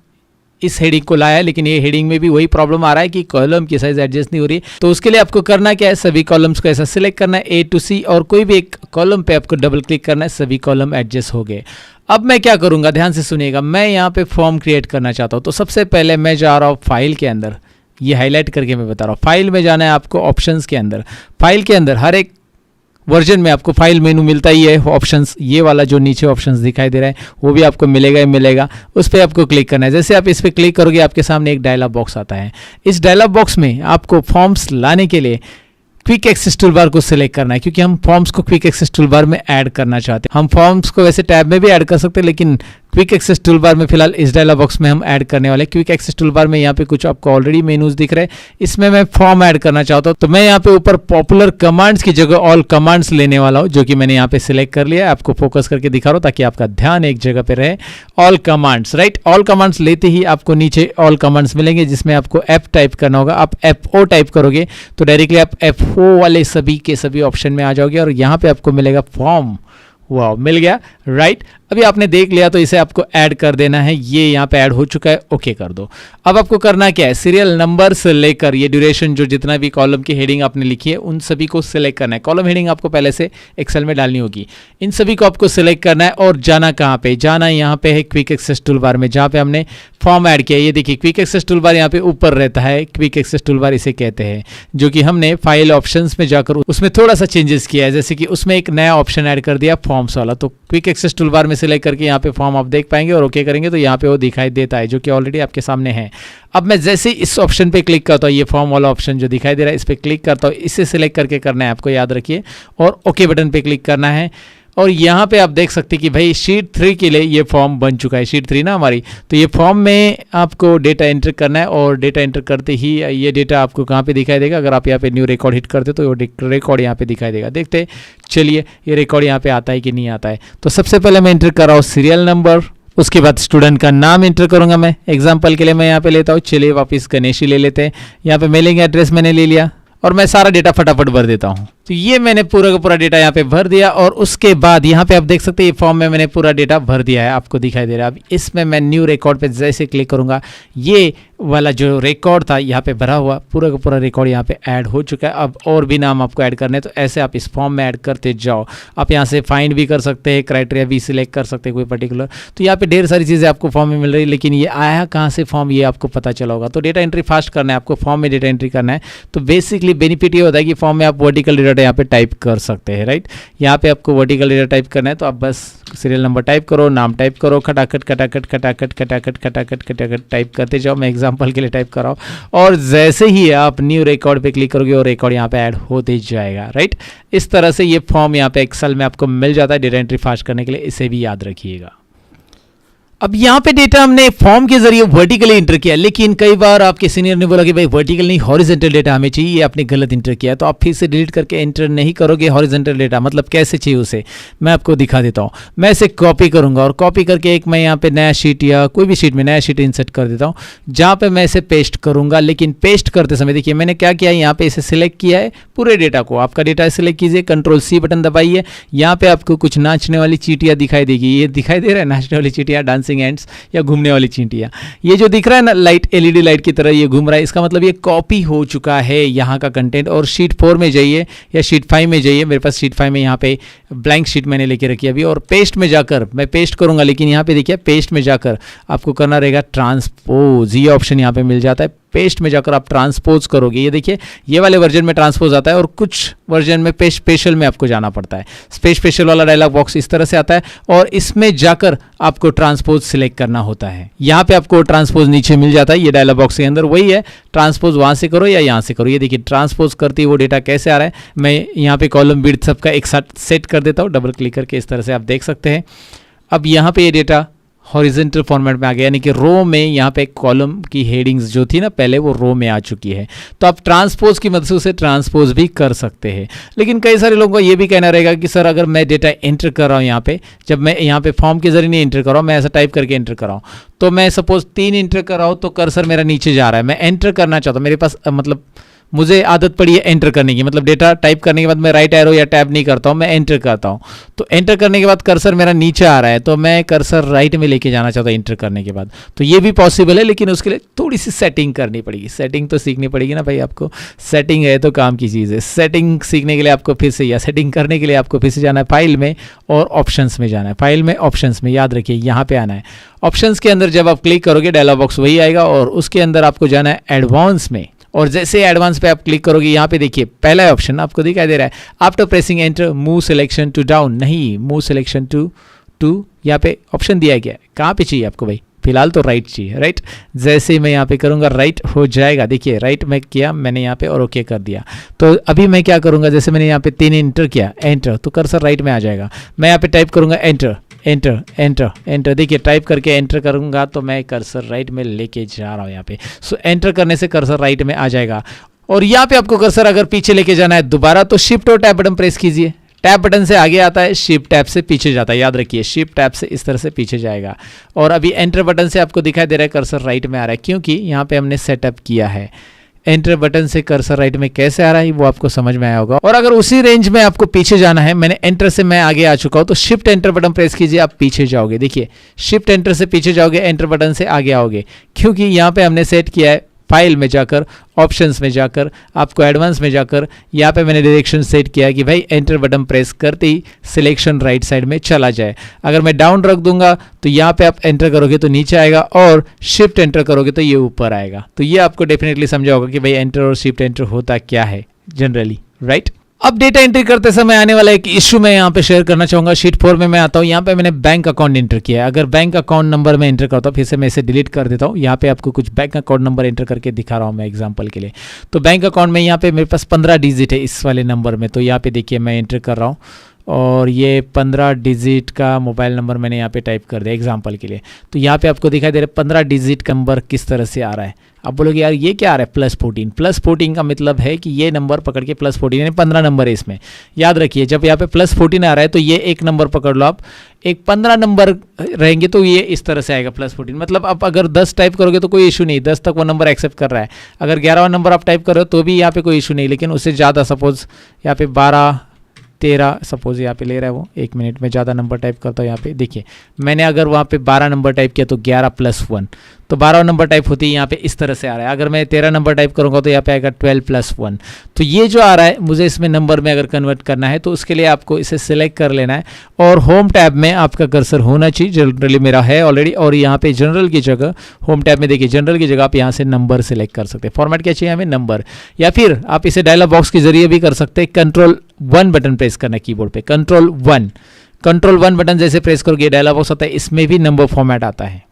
इस हेडिंग को लाया है, लेकिन ये हेडिंग में भी वही प्रॉब्लम आ रहा है कि कॉलम की साइज एडजस्ट नहीं हो रही है। तो उसके लिए आपको करना क्या है, सभी कॉलम्स को ऐसा सिलेक्ट करना है ए टू सी और कोई भी एक कॉलम पे आपको डबल क्लिक करना है, सभी कॉलम एडजस्ट हो गए। अब मैं क्या करूंगा, ध्यान से सुनिएगा। मैं यहाँ पे फॉर्म क्रिएट करना चाहता हूँ, तो सबसे पहले मैं जा रहा हूँ फाइल के अंदर, ये हाईलाइट करके मैं बता रहा हूँ। फाइल में जाना है आपको, ऑप्शंस के अंदर। फाइल के अंदर हर एक वर्जन में आपको फाइल मेनू मिलता ही है, ऑप्शंस, ये वाला जो नीचे ऑप्शंस दिखाई दे रहा है वो भी आपको मिलेगा ही मिलेगा। उस पर आपको क्लिक करना है। जैसे आप इस पर क्लिक करोगे आपके सामने एक डायलॉग बॉक्स आता है। इस डायलॉग बॉक्स में आपको फॉर्म्स लाने के लिए क्विक एक्सेस टूलबार को सिलेक्ट करना है, क्योंकि हम फॉर्म्स को क्विक एक्सेस टूलबार में ऐड करना चाहते हैं। हम फॉर्म्स को वैसे टैब में भी ऐड कर सकते हैं, लेकिन क्विक एक्सेस टूलबार में फिलहाल इस डायलॉग बॉक्स में हम ऐड करने वाले। क्विक एक्सेस टूलबार में यहाँ पे कुछ आपको ऑलरेडी मेनूज दिख रहे हैं, इसमें मैं फॉर्म ऐड करना चाहता हूँ। तो मैं यहाँ पे ऊपर पॉपुलर कमांड्स की जगह ऑल कमांड्स लेने वाला हूँ, जो कि मैंने यहाँ पे सिलेक्ट कर लिया है। आपको फोकस करके दिखा रहा हूँ ताकि आपका ध्यान एक जगह पे रहे। All commands, right. All commands लेते ही आपको नीचे ऑल कमांड्स मिलेंगे, जिसमें आपको एफ टाइप करना होगा। आप FO टाइप करोगे तो डायरेक्टली आप FO वाले सभी के सभी ऑप्शन में आ जाओगे और यहाँ पे आपको मिलेगा फॉर्म। वाह, मिल गया, राइट। अभी आपने देख लिया तो इसे आपको ऐड कर देना है। ये यहाँ पे ऐड हो चुका है, ओके कर दो। अब आपको करना क्या है, सीरियल नंबर से लेकर ये ड्यूरेशन, जो जितना भी कॉलम की हेडिंग आपने लिखी है उन सभी को सिलेक्ट करना है। कॉलम हेडिंग आपको पहले से एक्सेल में डालनी होगी। इन सभी को आपको सिलेक्ट करना है और जाना कहाँ पे, जाना यहाँ पे है क्विक एक्सेस टूलबार में, जहाँ पे हमने फॉर्म ऐड किया है। ये देखिए क्विक एक्सेस टूलबार यहाँ पे ऊपर रहता है, क्विक एक्सेस टूलबार इसे कहते हैं, जो कि हमने फाइल ऑप्शंस में जाकर उसमें थोड़ा सा चेंजेस किया है। जैसे कि उसमें एक नया ऑप्शन ऐड कर दिया फॉर्म्स वाला, तो क्विक एक्सेस टूलबार में सिलेक्ट करके यहाँ पे फॉर्म आप देख पाएंगे और ओके करेंगे तो यहाँ पे वो दिखाई देता है, जो कि ऑलरेडी आपके सामने है। अब मैं जैसे ही इस ऑप्शन पे क्लिक करता हूँ, ये फॉर्म वाला ऑप्शन जो दिखाई दे रहा है, इस पे क्लिक करता हूँ, इसे सिलेक्ट करके करना है आपको, याद रखिए, और ओके बटन पे क्लिक करना है। और यहाँ पे आप देख सकते हैं कि भाई शीट 3 के लिए ये फॉर्म बन चुका है। शीट 3 ना हमारी, तो ये फॉर्म में आपको डेटा एंटर करना है और डेटा एंटर करते ही ये डेटा आपको कहाँ पे दिखाई देगा। अगर आप यहाँ पे न्यू रिकॉर्ड हिट करते तो रिकॉर्ड यहाँ पे दिखाई देगा। देखते चलिए ये रिकॉर्ड यहाँ पे आता है कि नहीं आता है। तो सबसे पहले मैं एंटर कर रहा हूँ सीरियल नंबर, उसके बाद स्टूडेंट का नाम एंटर करूंगा मैं। एग्जाम्पल के लिए मैं यहाँ पे लेता हूँ, चलिए वापस गणेश ही ले लेते हैं। यहाँ पे मेलिंग एड्रेस मैंने ले लिया और मैं सारा डेटा फटाफट भर देता हूँ। तो ये मैंने पूरा का पूरा डेटा यहाँ पे भर दिया और उसके बाद यहाँ पे आप देख सकते हैं ये फॉर्म में मैंने पूरा डेटा भर दिया है, आपको दिखाई दे रहा है। अब इसमें मैं न्यू रिकॉर्ड पे जैसे क्लिक करूंगा, ये वाला जो रिकॉर्ड था यहाँ पे भरा हुआ पूरा का पूरा रिकॉर्ड यहाँ पे ऐड हो चुका है। अब और भी नाम आपको ऐड करने हैं, तो ऐसे आप इस फॉर्म में ऐड करते जाओ। आप यहाँ से फाइंड भी कर सकते हैं, क्राइटेरिया भी सिलेक्ट कर सकते हैं कोई पर्टिकुलर। तो यहाँ पे ढेर सारी चीज़ें आपको फॉर्म में मिल रही है, लेकिन ये आया कहाँ से फॉर्म, ये आपको पता चला होगा। तो डेटा एंट्री फास्ट करना है आपको, फॉर्म में डेटा एंट्री करना है। तो बेसिकली बेनिफिट ये होता है कि फॉर्म में आप वर्टिकल डेटा यहाँ पे टाइप कर सकते हैं, राइट। यहाँ पे आपको वर्टिकल डेटा टाइप करना है, तो आप बस सीरियल नंबर टाइप करो, नाम टाइप करो, खटाखट खटाखट खटाखट खटाखट खटाखट खटाखट टाइप करते जाओ। मैं एग्जांपल के लिए टाइप कर रहा हूँ और जैसे ही आप न्यू रिकॉर्ड पे क्लिक करोगे और रिकॉर्ड यहाँ पे ऐड होते जाएगा, राइट। इस तरह से ये फॉर्म यहाँ पे एक्सेल में आपको मिल जाता है डेटा एंट्री फास्ट करने के लिए, इसे भी याद रखिएगा। अब यहाँ पे डेटा हमने फॉर्म के जरिए वर्टिकली इंटर किया, लेकिन कई बार आपके सीनियर ने बोला कि भाई वर्टिकल नहीं हॉरिजॉन्टल डेटा हमें चाहिए, ये आपने गलत इंटर किया। तो आप फिर से डिलीट करके एंटर नहीं करोगे हॉरिजॉन्टल डेटा, मतलब कैसे चाहिए उसे मैं आपको दिखा देता हूँ। मैं इसे कॉपी करूंगा और कॉपी करके एक मैं यहाँ पे नया शीट या कोई भी शीट में नया शीट इंसर्ट कर देता हूँ, जहाँ पे मैं इसे पेस्ट करूंगा। लेकिन पेस्ट करते समय देखिए मैंने क्या किया, यहाँ पे इसे सिलेक्ट किया है पूरे डेटा को। आपका डेटा सिलेक्ट कीजिए, Ctrl+C बटन दबाइए। यहाँ पे आपको कुछ नाचने वाली चींटियाँ दिखाई देगी, ये दिखाई दे रहा है नाचने वाली चींटियाँ, डांसिंग एंड्स या घूमने वाली चींटियां। ये जो दिख रहा है ना लाइट, LED लाइट की तरह ये घूम रहा है, इसका मतलब ये कॉपी हो चुका है यहाँ का कंटेंट। और शीट 4 में जाइए या शीट 5 में जाइए, मेरे पास शीट 5 में यहाँ पे ब्लैंक शीट मैंने लेके रखी है अभी, और पेस्ट में जाकर मैं पेस्ट करूंगा। लेकिन यहाँ पे देखिए पेस्ट में जाकर आपको करना रहेगा ट्रांसपोज, ये ऑप्शन यहाँ पे मिल जाता है। पेस्ट में जाकर आप ट्रांसपोज करोगे, ये देखिए ये वाले वर्जन में ट्रांसपोज आता है और कुछ वर्जन में पेस्ट स्पेशल में आपको जाना पड़ता है। स्पेशल वाला डायलॉग बॉक्स इस तरह से आता है और इसमें जाकर आपको ट्रांसपोज सिलेक्ट करना होता है। यहाँ पे आपको ट्रांसपोज नीचे मिल जाता है, ये डायलॉग बॉक्स के अंदर वही है। ट्रांसपोज वहाँ से करो या यहाँ से करो। ये देखिए ट्रांसपोज करते ही वो डेटा कैसे आ रहा है। मैं यहाँ पे कॉलम विड्थ सबका एक साथ सेट कर देता हूँ, डबल क्लिक करके, इस तरह से आप देख सकते हैं। अब यहाँ पे ये डेटा हॉरिजेंटल फॉर्मेट में आ गया, यानी कि रो में यहाँ पे कॉलम की हेडिंग्स जो थी ना पहले वो रो में आ चुकी है। तो आप ट्रांसपोज की मदद से उसे ट्रांसपोज भी कर सकते हैं। लेकिन कई सारे लोगों का ये भी कहना रहेगा कि सर अगर मैं डेटा एंटर कर रहा हूँ यहाँ पे, जब मैं यहाँ पे फॉर्म के जरिए नहीं एंटर कर रहा हूँ, मैं ऐसा टाइप करके एंटर कर रहा हूँ, तो मैं सपोज 3 एंटर कर रहा हूँ तो कर्सर मेरा नीचे जा रहा है, मैं एंटर करना चाहता हूँ, मेरे पास मतलब मुझे आदत पड़ी है एंटर करने की, मतलब डेटा टाइप करने के बाद मैं राइट एरो या टैब नहीं करता हूँ, मैं एंटर करता हूँ। तो एंटर करने के बाद कर्सर मेरा नीचे आ रहा है, तो मैं कर्सर राइट में लेके जाना चाहता हूँ एंटर करने के बाद। तो ये भी पॉसिबल है, लेकिन उसके लिए थोड़ी सी सेटिंग करनी पड़ेगी। सेटिंग तो सीखनी पड़ेगी ना भाई आपको, सेटिंग है तो काम की चीज़ है। सेटिंग सीखने के लिए आपको फिर से, या सेटिंग करने के लिए आपको फिर से जाना है फाइल में और ऑप्शंस में जाना है। फाइल में ऑप्शंस में, याद रखिए यहाँ पे आना है। ऑप्शंस के अंदर जब आप क्लिक करोगे डायलॉग बॉक्स वही आएगा, और उसके अंदर आपको जाना है एडवांस में। और जैसे एडवांस पे आप क्लिक करोगे, यहाँ पे देखिए पहला ऑप्शन आपको दिखाई दे रहा है, after pressing enter move selection to down, नहीं मूव सिलेक्शन टू यहाँ पे ऑप्शन दिया गया है। कहाँ पे चाहिए आपको भाई? फिलहाल तो राइट चाहिए, राइट। जैसे ही मैं यहाँ पे करूँगा राइट हो जाएगा, देखिए राइट में किया मैंने यहाँ पे और ओके कर दिया। तो अभी मैं क्या करूँगा, जैसे मैंने यहाँ पे 3 एंटर किया, एंटर, तो कर्सर राइट में आ जाएगा। मैं यहाँ पे टाइप करूँगा एंटर एंटर एंटर एंटर, देखिए टाइप करके एंटर करूँगा तो मैं कर्सर राइट में लेके जा रहा हूँ यहाँ पे। सो एंटर करने से कर्सर राइट में आ जाएगा। और यहाँ पे आपको कर्सर अगर पीछे लेके जाना है दोबारा, तो शिफ्ट और टैब बटन प्रेस कीजिए। टैब बटन से आगे आता है, शिफ्ट टैब से पीछे जाता है, याद रखिए शिफ्ट टैब से इस तरह से पीछे जाएगा। और अभी एंटर बटन से आपको दिखाई दे रहा है कर्सर राइट में आ रहा है, क्योंकि यहाँ पे हमने सेटअप किया है। एंटर बटन से कर्सर राइट में कैसे आ रहा है वो आपको समझ में आया होगा। और अगर उसी रेंज में आपको पीछे जाना है, मैंने एंटर से मैं आगे आ चुका हूँ, तो शिफ्ट एंटर बटन प्रेस कीजिए, आप पीछे जाओगे। देखिए शिफ्ट एंटर से पीछे जाओगे, एंटर बटन से आगे आओगे, क्योंकि यहाँ पे हमने सेट किया है फाइल में जाकर, ऑप्शंस में जाकर, आपको एडवांस में जाकर यहाँ पे मैंने डायरेक्शन सेट किया है कि भाई एंटर बटन प्रेस करते ही सिलेक्शन राइट साइड में चला जाए। अगर मैं डाउन रख दूंगा तो यहाँ पे आप एंटर करोगे तो नीचे आएगा, और शिफ्ट एंटर करोगे तो ये ऊपर आएगा। तो ये आपको डेफिनेटली समझा होगा कि भाई एंटर और शिफ्ट एंटर होता क्या है जनरली, राइट। अब डेटा एंट्री करते समय आने वाला एक इशू मैं यहाँ पे शेयर करना चाहूँगा। शीट 4 में मैं आता हूँ, यहाँ पे मैंने बैंक अकाउंट एंटर किया है। अगर बैंक अकाउंट नंबर में एंटर करता हूँ, फिर से मैं इसे डिलीट कर देता हूँ। यहाँ पे आपको कुछ बैंक अकाउंट नंबर एंटर करके दिखा रहा हूँ मैं एग्जांपल के लिए। तो बैंक अकाउंट में यहाँ पे मेरे पास 15 डिजिट है इस वाले नंबर में। तो यहाँ पे देखिए मैं एंटर कर रहा हूँ, और ये 15 डिजिट का मोबाइल नंबर मैंने यहाँ पे टाइप कर दिया एग्जांपल के लिए। तो यहाँ पे आपको दिखाई दे रहा है 15 डिजिट नंबर किस तरह से आ रहा है। आप बोलोगे यार ये क्या आ रहा है +14। +14 का मतलब है कि ये नंबर पकड़ के +14, यानी 15 नंबर है इसमें। याद रखिए जब यहाँ पे +14 आ रहा है तो ये एक नंबर पकड़ लो आप, एक 15 नंबर रहेंगे तो ये इस तरह से आएगा +14। मतलब आप अगर 10 टाइप करोगे तो कोई इशू नहीं, 10 तक वो नंबर एक्सेप्ट कर रहा है। अगर 11वां नंबर आप टाइप कर रहे हो तो भी यहाँ पे कोई इशू नहीं, लेकिन उससे ज़्यादा सपोज यहाँ पे 12 13 सपोज यहाँ पे ले रहा है वो। 1 मिनट में ज़्यादा नंबर टाइप करता हूँ। यहाँ पे देखिए मैंने अगर वहाँ पे 12 नंबर टाइप किया तो 11 + 1, तो 12 नंबर टाइप होती है यहाँ पे इस तरह से आ रहा है। अगर मैं 13 नंबर टाइप करूँगा तो यहाँ पे आएगा 12 + 1। तो ये जो आ रहा है मुझे इसमें नंबर में अगर कन्वर्ट करना है तो उसके लिए आपको इसे सिलेक्ट कर लेना है, और होम टैब में आपका कर्सर होना चाहिए। जनरली मेरा है ऑलरेडी, और यहाँ पे जनरल की जगह होम टैब में देखिए जनरल की जगह आप यहाँ से नंबर सेलेक्ट कर सकते हैं। फॉर्मेट क्या चाहिए हमें? नंबर। या फिर आप इसे डायलॉग बॉक्स के जरिए भी कर सकते हैं। Ctrl+1 बटन प्रेस करना कीबोर्ड पे, Ctrl+1 बटन जैसे प्रेस करोगे डायलॉग बॉक्स आता है, इसमें भी नंबर फॉर्मेट आता है।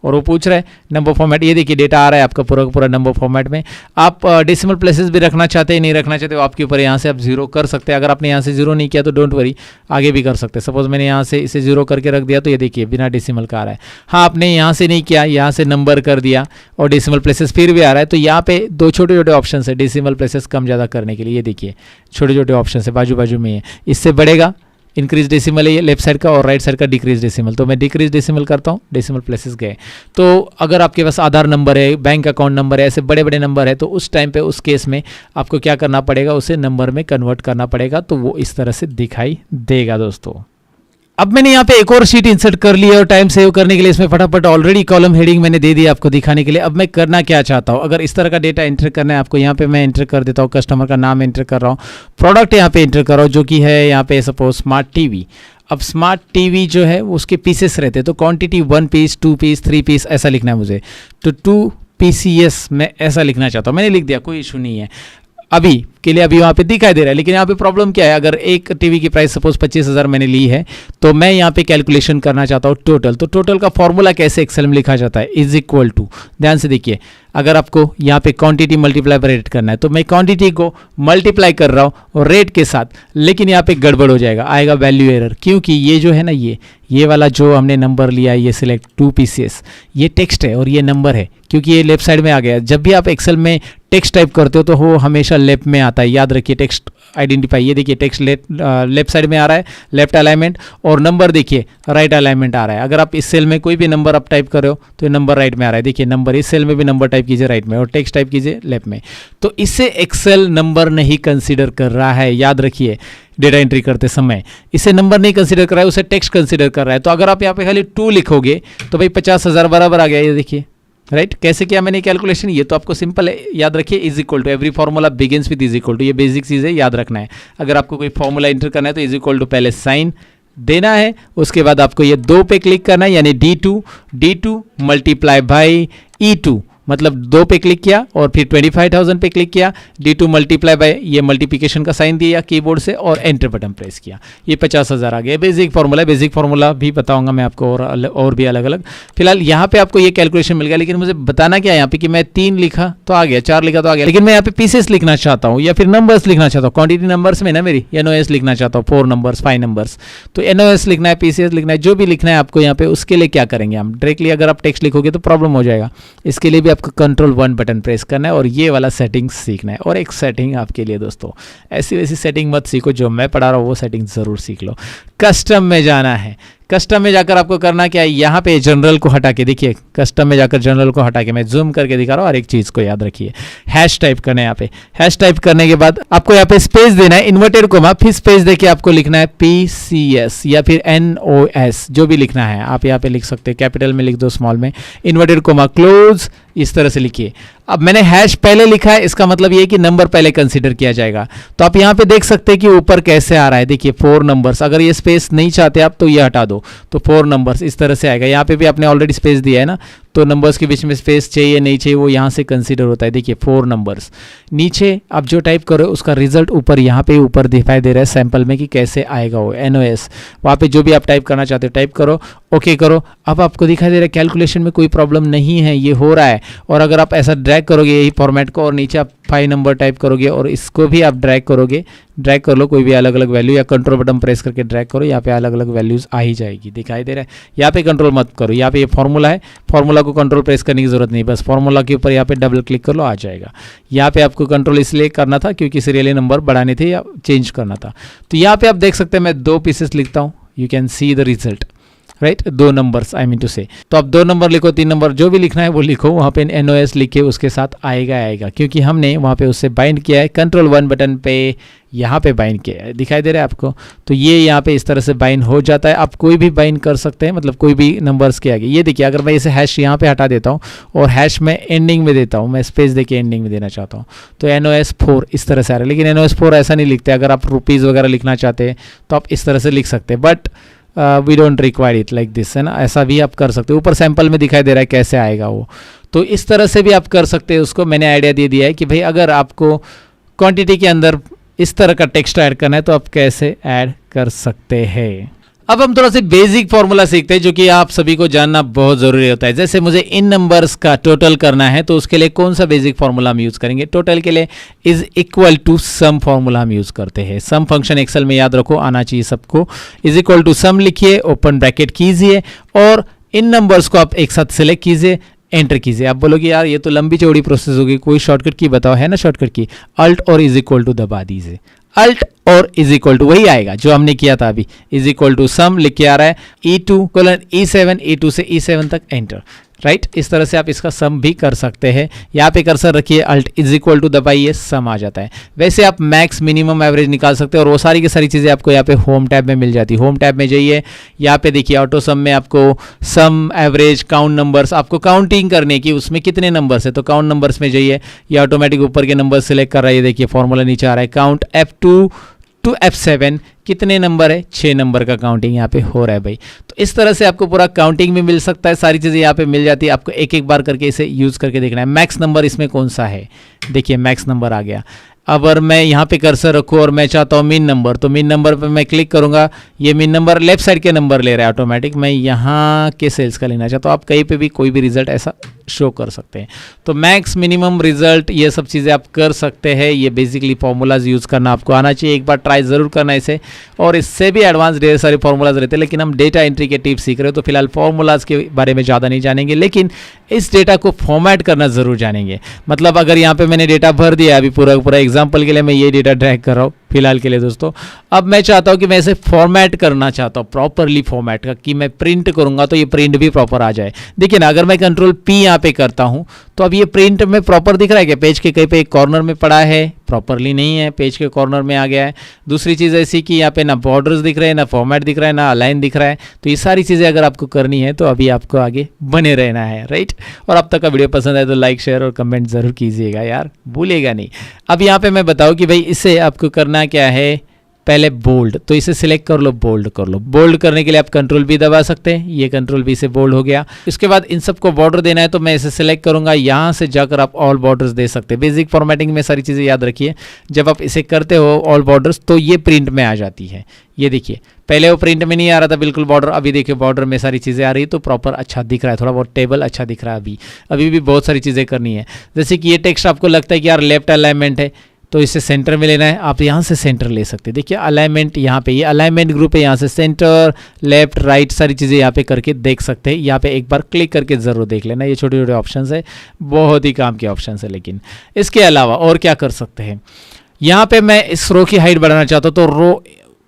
और वो पूछ रहा है नंबर फॉर्मेट, ये देखिए डेटा आ रहा है आपका पूरा पूरा नंबर फॉर्मेट में। आप डेसिमल प्लेसेस भी रखना चाहते हैं, नहीं रखना चाहते हो आपके ऊपर, यहाँ से आप 0 कर सकते हैं। अगर आपने यहाँ से 0 नहीं किया तो डोंट वरी, आगे भी कर सकते हैं। सपोज मैंने यहाँ से इसे 0 करके रख दिया तो ये देखिए बिना डेसिमल का आ रहा है। हाँ आपने यहाँ से नहीं किया, यहाँ से नंबर कर दिया और डेसिमल प्लेसेस फिर भी आ रहा है। तो यहाँ पे 2 छोटे छोटे ऑप्शन है डेसिमल प्लेसेस कम ज़्यादा करने के लिए। ये देखिए छोटे छोटे ऑप्शन है बाजू बाजू में है। इससे बढ़ेगा इंक्रीज डेसिमल है ये लेफ्ट साइड का, और राइट साइड का डिक्रीज डेसिमल। तो मैं डिक्रीज डेसिमल करता हूँ, डेसिमल प्लेसेस गए। तो अगर आपके पास आधार नंबर है, बैंक अकाउंट नंबर है, ऐसे बड़े बड़े नंबर है, तो उस टाइम पे उस केस में आपको क्या करना पड़ेगा, उसे नंबर में कन्वर्ट करना पड़ेगा। तो वो इस तरह से दिखाई देगा दोस्तों। अब मैंने यहाँ पे एक और शीट इंसर्ट कर ली है, और टाइम सेव करने के लिए इसमें फटाफट ऑलरेडी कॉलम हेडिंग मैंने दे दी आपको दिखाने के लिए। अब मैं करना क्या चाहता हूँ, अगर इस तरह का डेटा एंटर करना है आपको, यहाँ पे मैं एंटर कर देता हूँ, कस्टमर का नाम एंटर कर रहा हूँ, प्रोडक्ट यहाँ पे एंटर कर रहा हूँ जो कि है यहाँ पे सपोज स्मार्ट टीवी। अब स्मार्ट टीवी जो है उसके पीसेस रहते हैं, तो क्वांटिटी 1 पीस 2 पीस 3 पीस ऐसा लिखना है मुझे। तो 2 PCS मैं ऐसा लिखना चाहता हूँ, मैंने लिख दिया, कोई इशू नहीं है। अभी आपके लिए अभी वहाँ पे दिखाई दे रहा है। लेकिन यहाँ पे प्रॉब्लम क्या है, अगर एक टीवी की प्राइस सपोज 25,000 मैंने ली है, तो मैं यहाँ पे कैलकुलेशन करना चाहता हूँ टोटल। तो टोटल का फॉर्मूला कैसे एक्सेल में लिखा जाता है, इज इक्वल टू, ध्यान से देखिए, अगर आपको यहाँ पे क्वांटिटी मल्टीप्लाई बाय रेट करना है तो मैं क्वांटिटी को मल्टीप्लाई कर रहा हूँ और रेट के साथ, लेकिन यहाँ पे गड़बड़ हो जाएगा, आएगा वैल्यू एरर, क्योंकि ये जो है ना, ये वाला जो हमने नंबर लिया है, ये सिलेक्ट 2 PCS, ये टेक्स्ट है और ये नंबर है, क्योंकि ये लेफ्ट साइड में आ गया। जब भी आप एक्सेल में टेक्स्ट टाइप करते हो तो वो हमेशा लेफ्ट में आता है, याद रखिए। टेक्स्ट आइडेंटिफाई, ये देखिए टेक्स्ट लेफ्ट साइड में आ रहा है, लेफ्ट अलाइनमेंट, और नंबर देखिए राइट अलाइनमेंट आ रहा है। अगर आप इस सेल में कोई भी नंबर आप टाइप कर रहे हो तो ये नंबर राइट में आ रहा है, देखिए नंबर, इस सेल में भी नंबर टाइप कीजिए राइट में और टेक्स्ट टाइप कीजिए लेफ्ट में। तो इससे एक्सेल नंबर नहीं कंसीडर कर रहा है, याद रखिए। डेटा एंट्री करते समय इसे नंबर नहीं कंसीडर कर रहा है, उसे टेक्स्ट कंसीडर कर रहा है। तो अगर आप यहाँ पे खाली 2 लिखोगे तो भाई 50,000 बराबर आ गया, ये देखिए, राइट। कैसे किया मैंने कैलकुलेशन, ये तो आपको सिंपल है, याद रखिए, is equal to, every formula begins with is equal to, ये बेसिक चीज़ है, याद रखना है। अगर आपको कोई फॉर्मूला एंटर करना है तो इज इक्वल टू पहले साइन देना है, उसके बाद आपको ये 2 पे क्लिक करना है, यानी D2 मल्टीप्लाई बाई E2, मतलब 2 पे क्लिक किया और फिर 25,000 पे क्लिक किया, D2 मल्टीप्लाई बाय, ये मल्टीप्लिकेशन का साइन दिया कीबोर्ड से और एंटर बटन प्रेस किया, ये 50,000 आ गया। बेसिक फार्मूला, बेसिक फार्मूला भी बताऊंगा मैं आपको और भी अलग अलग। फिलहाल यहाँ पे आपको ये कैलकुलेशन मिल गया, लेकिन मुझे बताना क्या है यहाँ पे कि मैं 3 लिखा तो आ गया, 4 लिखा तो आ गया, लेकिन मैं यहाँ पे पीसेस लिखना चाहता हूँ या फिर नंबर्स लिखना चाहता हूँ। क्वांटिटी नंबर्स में ना मेरी NOS लिखना चाहता हूँ, 4 नंबर्स 5 नंबर्स, तो NOS लिखना है, पीसेस लिखना है, जो भी लिखना है आपको यहाँ पे। उसके लिए क्या करेंगे हम, डायरेक्टली अगर आप टेक्स्ट लिखोगे तो प्रॉब्लम हो जाएगा। इसके लिए भी आपको कंट्रोल 1 बटन प्रेस करना है और ये वाला सेटिंग सीखना है। और एक सेटिंग आपके लिए दोस्तों, ऐसी वैसी सेटिंग मत सीखो, जो मैं पढ़ा रहा हूँ वो सेटिंग जरूर सीख लो। कस्टम में जाना है, कस्टम में जाकर आपको करना क्या है, यहाँ पे जनरल को हटा के, देखिए कस्टम में जाकर जनरल को हटा के मैं जूम करके दिखा रहा हूँ, हर एक चीज को याद रखिए। हैश टाइप करना है यहाँ पे, हैश टाइप करने के बाद आपको यहाँ पे स्पेस देना है, इन्वर्टेड कोमा, फिर स्पेस देके आपको लिखना है PCS या फिर NOS, जो भी लिखना है आप यहाँ पे लिख सकते हैं, कैपिटल में लिख दो, स्मॉल में, इन्वर्टेड कोमा क्लोज, इस तरह से लिखिए। अब मैंने हैश पहले लिखा है, इसका मतलब ये है कि नंबर पहले कंसीडर किया जाएगा। तो आप यहाँ पे देख सकते हैं कि ऊपर कैसे आ रहा है, देखिए 4 नंबर्स। अगर ये स्पेस नहीं चाहते आप तो ये हटा दो, तो 4 नंबर्स इस तरह से आएगा। यहाँ पे भी आपने ऑलरेडी स्पेस दिया है ना, तो नंबर्स के बीच में स्पेस चाहिए नहीं चाहिए वो यहाँ से कंसीडर होता है। देखिए 4 नंबर्स, नीचे आप जो टाइप करो उसका रिजल्ट ऊपर यहाँ पे ऊपर दिखाई दे रहा है सैंपल में कि कैसे आएगा वो NOS। वहाँ पे जो भी आप टाइप करना चाहते हो टाइप करो, ओके करो। अब आपको दिखाई दे रहा है कैलकुलेशन में कोई प्रॉब्लम नहीं है, ये हो रहा है। और अगर आप ऐसा ड्रैग करोगे यही फॉर्मेट को और नीचे आप 5 नंबर टाइप करोगे और इसको भी आप ड्रैग करोगे, ड्रैग कर लो कोई भी अलग अलग वैल्यू, या कंट्रोल बटन प्रेस करके ड्रैग करो, यहाँ पे अलग अलग वैल्यूज आ ही जाएगी, दिखाई दे रहा है। यहाँ पे कंट्रोल मत करो, यहाँ पे ये फॉर्मूला है, फॉर्मूला को कंट्रोल प्रेस करने की जरूरत नहीं, बस फॉर्मूला के ऊपर यहाँ पे डबल क्लिक कर लो, आ जाएगा। यहाँ पे आपको कंट्रोल इसलिए करना था क्योंकि सीरियली नंबर बढ़ाने थे या चेंज करना था। तो यहाँ पे आप देख सकते हैं मैं 2 पीसेस लिखता हूँ, you can see the result, right, 2 numbers I mean two से। तो आप 2 नंबर लिखो, 3 नंबर, जो भी लिखना है वो लिखो, वहाँ पे NOS लिखे उसके साथ आएगा, क्योंकि हमने वहाँ पे उससे बाइंड किया है, कंट्रोल 1 बटन पे यहाँ पे बाइंड किया है, दिखाई दे रहा है आपको। तो ये यहाँ पे इस तरह से बाइंड हो जाता है। आप कोई भी बाइंड कर सकते हैं, मतलब कोई भी नंबर्स के आगे। ये देखिए अगर मैं इसे हैश यहाँ पे हटा देता हूँ और हैश में एंडिंग में देता हूँ, मैं स्पेस देके एंडिंग में देना चाहता हूँ, तो NOS 4 इस तरह से आ रहा है। लेकिन NOS 4 ऐसा नहीं लिखते, अगर आप रुपीज़ वगैरह लिखना चाहते हैं तो आप इस तरह से लिख सकते हैं, but we don't require it like this, है ना, ऐसा भी आप कर सकते हो। ऊपर सैंपल में दिखाई दे रहा है कैसे आएगा वो, तो इस तरह से भी आप कर सकते हैं उसको। मैंने आइडिया दे दिया है कि भाई अगर आपको क्वांटिटी के अंदर इस तरह का टेक्स्ट ऐड करना है तो आप कैसे ऐड कर सकते हैं। अब हम थोड़ा सा बेसिक फॉर्मूला सीखते हैं जो कि आप सभी को जानना बहुत जरूरी होता है। जैसे मुझे इन नंबर्स का टोटल करना है तो उसके लिए कौन सा बेसिक फॉर्मूला हम यूज करेंगे, टोटल के लिए is equal to sum formula हम यूज करते हैं। सम फंक्शन एक्सेल में याद रखो, आना चाहिए सबको। इज इक्वल टू सम लिखिए, ओपन ब्रैकेट कीजिए और इन नंबर्स को आप एक साथ सिलेक्ट कीजिए, एंटर कीजिए। आप बोलोगे यार ये तो लंबी चौड़ी प्रोसेस होगी, कोई शॉर्टकट की बताओ, है ना शॉर्टकट की, अल्ट और इज इक्वल टू दबा दीजिए। अल्ट और इज इक्वल टू वही आएगा जो हमने किया था अभी, इज इक्वल टू सम लिख के आ रहा है, E2:E7, E2 से E7 तक एंटर, राइट। इस तरह से आप इसका सम भी कर सकते हैं। यहाँ पे कर्सर रखिए, अल्ट इज इक्वल टू दबाइए, सम आ जाता है। वैसे आप मैक्स मिनिमम एवरेज निकाल सकते हैं और वो सारी की सारी चीज़ें आपको यहाँ पे होम टैब में मिल जाती है। होम टैब में जाइए, यहाँ पे देखिए ऑटो सम में आपको सम, एवरेज, काउंट नंबर्स, आपको काउंटिंग करने की उसमें कितने नंबर्स है तो काउंट नंबर्स में जाइए। ये ऑटोमेटिक ऊपर के नंबर सेलेक्ट कर रहा है, ये देखिए फॉर्मूला नीचे आ रहा है, काउंट F2 to F7 कितने नंबर है, 6 नंबर का काउंटिंग यहाँ पे हो रहा है भाई। तो इस तरह से आपको पूरा काउंटिंग भी मिल सकता है, सारी चीज़ें यहाँ पे मिल जाती है। आपको एक एक बार करके इसे यूज़ करके देखना है। मैक्स नंबर इसमें कौन सा है, देखिए मैक्स नंबर आ गया। अगर मैं यहाँ पे कर्सर रखूँ और मैं चाहता हूँ मिन नंबर, तो मिन नंबर पे मैं क्लिक करूँगा, ये मिन नंबर लेफ्ट साइड के नंबर ले रहा है ऑटोमेटिक। मैं यहाँ के सेल्स का लेना चाहता हूँ। आप कहीं पे भी कोई भी रिजल्ट ऐसा शो कर सकते हैं। तो मैक्स, मिनिमम, रिजल्ट, ये सब चीज़ें आप कर सकते हैं। ये बेसिकली फार्मूलाज यूज़ करना आपको आना चाहिए। एक बार ट्राई ज़रूर करना इसे। और इससे भी एडवांस ढेर सारे फार्मूलाज रहते हैं, लेकिन हम डेटा एंट्री के टिप्स सीख रहे हो, तो फिलहाल फार्मूलाज के बारे में ज़्यादा नहीं जानेंगे, लेकिन इस डेटा को फॉर्मेट करना ज़रूर जानेंगे। मतलब अगर यहाँ पे मैंने डेटा भर दिया, अभी पूरा पूरा एग्जाम्पल के लिए मैं ये डेटा ड्रैग कर रहा हूँ फिलहाल के लिए दोस्तों। अब मैं चाहता हूँ कि मैं इसे फॉर्मेट करना चाहता हूँ, प्रॉपरली फॉर्मेट का, कि मैं प्रिंट करूँगा तो ये प्रिंट भी प्रॉपर आ जाए। देखिए ना, अगर मैं कंट्रोल P यहाँ पे करता हूँ तो अब ये प्रिंट में प्रॉपर दिख रहा है क्या? पेज के कहीं पे एक कॉर्नर में पड़ा है, प्रॉपरली नहीं है, पेज के कॉर्नर में आ गया है। दूसरी चीज़ ऐसी कि यहाँ पे ना बॉर्डर्स दिख रहे हैं, ना फॉर्मेट दिख रहा है, ना अलाइन दिख रहा है। तो ये सारी चीज़ें अगर आपको करनी है तो अभी आपको आगे बने रहना है, राइट। और अब तक का वीडियो पसंद आए तो लाइक, शेयर और कमेंट ज़रूर कीजिएगा यार, भूलिएगा नहीं। अब यहाँ पे मैं बताऊँ कि भाई इसे आपको करना क्या है। पहले बोल्ड, तो इसे सिलेक्ट कर लो, बोल्ड कर लो। बोल्ड करने के लिए आप कंट्रोल B दबा सकते हैं, ये कंट्रोल B से बोल्ड हो गया। इसके बाद इन सबको बॉर्डर देना है तो मैं इसे सिलेक्ट करूंगा, यहाँ से जाकर आप ऑल बॉर्डर्स दे सकते हैं। बेसिक फॉर्मेटिंग में सारी चीज़ें याद रखिए, जब आप इसे करते हो ऑल बॉर्डर्स तो ये प्रिंट में आ जाती है। ये देखिए, पहले वो प्रिंट में नहीं आ रहा था बिल्कुल बॉर्डर, अभी देखिए बॉर्डर में सारी चीज़ें आ रही, तो प्रॉपर अच्छा दिख रहा है, थोड़ा बहुत टेबल अच्छा दिख रहा है। अभी भी बहुत सारी चीज़ें करनी है। जैसे कि ये टेक्स्ट आपको लगता है कि यार लेफ्ट अलाइनमेंट है, तो इसे सेंटर में लेना है, आप यहाँ से सेंटर ले सकते हैं। देखिए अलाइनमेंट यहाँ पे, ये अलाइनमेंट ग्रुप है, यहाँ से सेंटर, लेफ्ट, राइट सारी चीज़ें यहाँ पे करके देख सकते हैं। यहाँ पे एक बार क्लिक करके ज़रूर देख लेना, ये छोटे छोटे ऑप्शंस है, बहुत ही काम के ऑप्शंस है। लेकिन इसके अलावा और क्या कर सकते हैं, यहाँ पे मैं इस रो की हाइट बढ़ाना चाहता हूँ, तो रो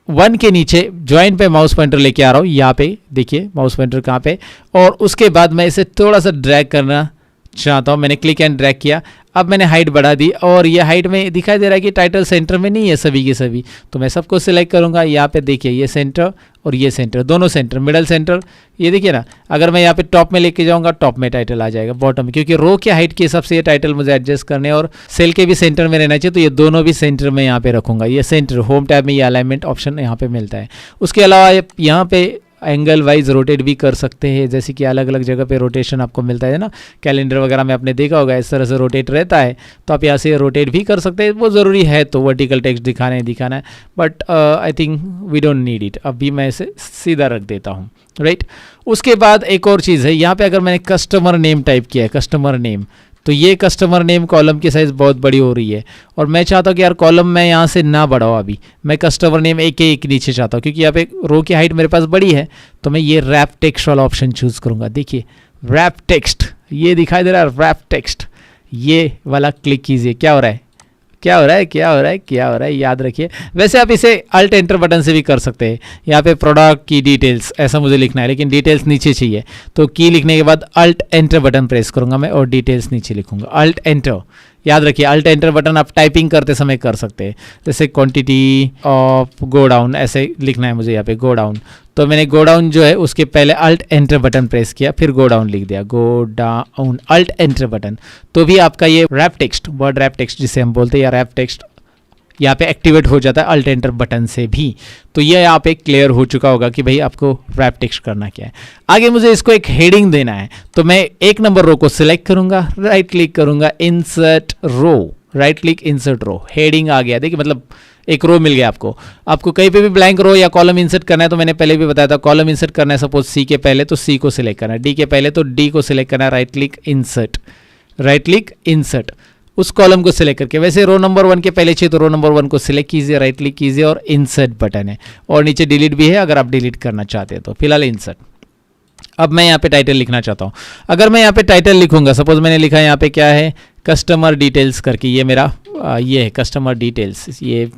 1 के नीचे ज्वाइन पे माउस पॉइंटर लेके आ रहा हूँ। यहाँ पे देखिए माउस पॉइंटर कहाँ पे, और उसके बाद मैं इसे थोड़ा सा ड्रैग करना चाहता हूँ। मैंने क्लिक एंड ड्रैग किया, अब मैंने हाइट बढ़ा दी, और ये हाइट में दिखाई दे रहा है कि टाइटल सेंटर में नहीं है सभी के सभी, तो मैं सबको सिलेक्ट करूँगा। यहाँ पे देखिए ये सेंटर और ये सेंटर, दोनों सेंटर, मिडल सेंटर, ये देखिए ना। अगर मैं यहाँ पे टॉप में लेके जाऊँगा, टॉप में टाइटल आ जाएगा, बॉटम में, क्योंकि रो के हाइट के हिसाब से ये टाइटल मुझे एडजस्ट करने, और सेल के भी सेंटर में रहना चाहिए, तो ये दोनों भी सेंटर में यहाँ पे रखूँगा। ये सेंटर, होम टैब में ये अलाइनमेंट ऑप्शन यहाँ पे मिलता है। उसके अलावा यहाँ पे एंगल वाइज रोटेट भी कर सकते हैं, जैसे कि अलग अलग जगह पे रोटेशन आपको मिलता है ना, कैलेंडर वगैरह में आपने देखा होगा इस तरह से रोटेट रहता है, तो आप यहाँ से रोटेट भी कर सकते हैं। वो ज़रूरी है तो वर्टिकल टेक्स्ट दिखाना है, but I think we don't need it. अभी मैं इसे सीधा रख देता हूँ, राइट। उसके बाद एक और चीज़ है, यहाँ पे अगर मैंने कस्टमर नेम टाइप किया है, कस्टमर नेम, तो ये कस्टमर नेम कॉलम की साइज़ बहुत बड़ी हो रही है, और मैं चाहता हूँ कि यार कॉलम मैं यहाँ से ना बढ़ाऊँ। अभी मैं कस्टमर नेम एक नीचे चाहता हूँ, क्योंकि यहाँ पे रो की हाइट मेरे पास बड़ी है, तो मैं ये रैप टेक्स्ट वाला ऑप्शन चूज़ करूँगा। देखिए रैप टेक्स्ट, ये दिखाई दे रहा है रैप टेक्स्ट, ये वाला क्लिक कीजिए। क्या हो रहा है, क्या हो रहा है, क्या हो रहा है, क्या हो रहा है, याद रखिए। वैसे आप इसे अल्ट एंटर बटन से भी कर सकते हैं। यहाँ पे प्रोडक्ट की डिटेल्स ऐसा मुझे लिखना है, लेकिन डिटेल्स नीचे चाहिए, तो की लिखने के बाद अल्ट एंटर बटन प्रेस करूँगा मैं, और डिटेल्स नीचे लिखूँगा, अल्ट एंटर। याद रखिए अल्ट एंटर बटन आप टाइपिंग करते समय कर सकते हैं, जैसे क्वांटिटी ऑफ गो डाउन ऐसे लिखना है मुझे, यहाँ पे गो डाउन, तो मैंने गो डाउन जो है उसके पहले अल्ट एंटर बटन प्रेस किया, फिर गो डाउन लिख दिया, go down, alt enter button, तो भी आपका ये wrap text, word wrap text जिसे हम बोलते हैं, या रैप टेक्स्ट यहाँ पे एक्टिवेट हो जाता है अल्ट एंटर बटन से भी। तो ये यहाँ पे क्लियर हो चुका होगा कि भाई आपको रैप टेक्स्ट करना क्या है। आगे मुझे इसको एक हेडिंग देना है, तो मैं 1 नंबर रो को सिलेक्ट करूंगा, राइट क्लिक करूंगा, insert row, right click insert row, heading आ गया। देखिए मतलब एक रो मिल गया आपको कहीं पे भी ब्लैंक रो या कॉलम इंसर्ट करना है, तो मैंने पहले भी बताया था, कॉलम इंसर्ट करना है सपोज सी के पहले, तो सी को सिलेक्ट करना है, डी के पहले तो डी को सिलेक्ट करना है, right click insert, right click insert, उस कॉलम को सिलेक्ट करके। वैसे रो नंबर 1 के पहले चाहिए तो रो नंबर 1 को सिलेक्ट कीजिए, राइट क्लिक कीजिए, और इंसर्ट बटन है, और नीचे डिलीट भी है अगर आप डिलीट करना चाहते हैं तो। फिलहाल इंसर्ट। अब मैं यहाँ पे टाइटल लिखना चाहता हूँ। अगर मैं यहाँ पे टाइटल लिखूंगा, सपोज मैंने लिखा है यहाँ पे क्या है, कस्टमर डिटेल्स करके, ये मेरा ये है कस्टमर डिटेल्स, ये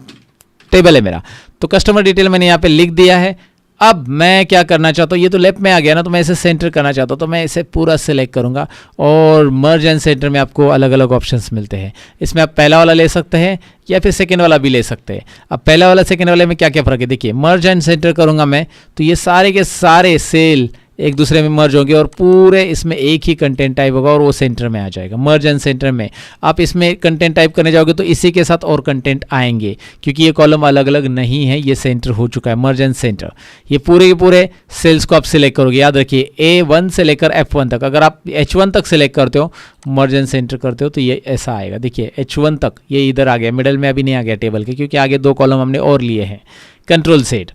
टेबल है मेरा, तो कस्टमर डिटेल मैंने यहाँ पे लिख दिया है। अब मैं क्या करना चाहता हूँ, ये तो लेफ्ट में आ गया ना, तो मैं इसे सेंटर करना चाहता हूँ, तो मैं इसे पूरा सिलेक्ट करूँगा, और मर्ज एंड सेंटर में आपको अलग अलग ऑप्शंस मिलते हैं। इसमें आप पहला वाला ले सकते हैं या फिर सेकेंड वाला भी ले सकते हैं। अब पहला वाला सेकेंड वाले में क्या क्या फ़र्क है, देखिए मर्ज एंड सेंटर करूँगा मैं, तो ये सारे के सारे सेल एक दूसरे में मर्ज होंगे और पूरे इसमें एक ही कंटेंट टाइप होगा और वो सेंटर में आ जाएगा। मर्ज एंड सेंटर में आप इसमें कंटेंट टाइप करने जाओगे तो इसी के साथ और कंटेंट आएंगे, क्योंकि ये कॉलम अलग अलग नहीं है, ये सेंटर हो चुका है, मर्ज एंड सेंटर। ये पूरे के पूरे सेल्स को आप सिलेक्ट करोगे, याद रखिए A1 से लेकर F1 तक। अगर आप H1 तक सिलेक्ट करते हो, मर्ज एंड सेंटर करते हो, तो ये ऐसा आएगा। देखिए H1 तक ये इधर आ गया, मिडल में अभी नहीं आ गया टेबल के, क्योंकि आगे 2 कॉलम हमने और लिए हैं। कंट्रोल Z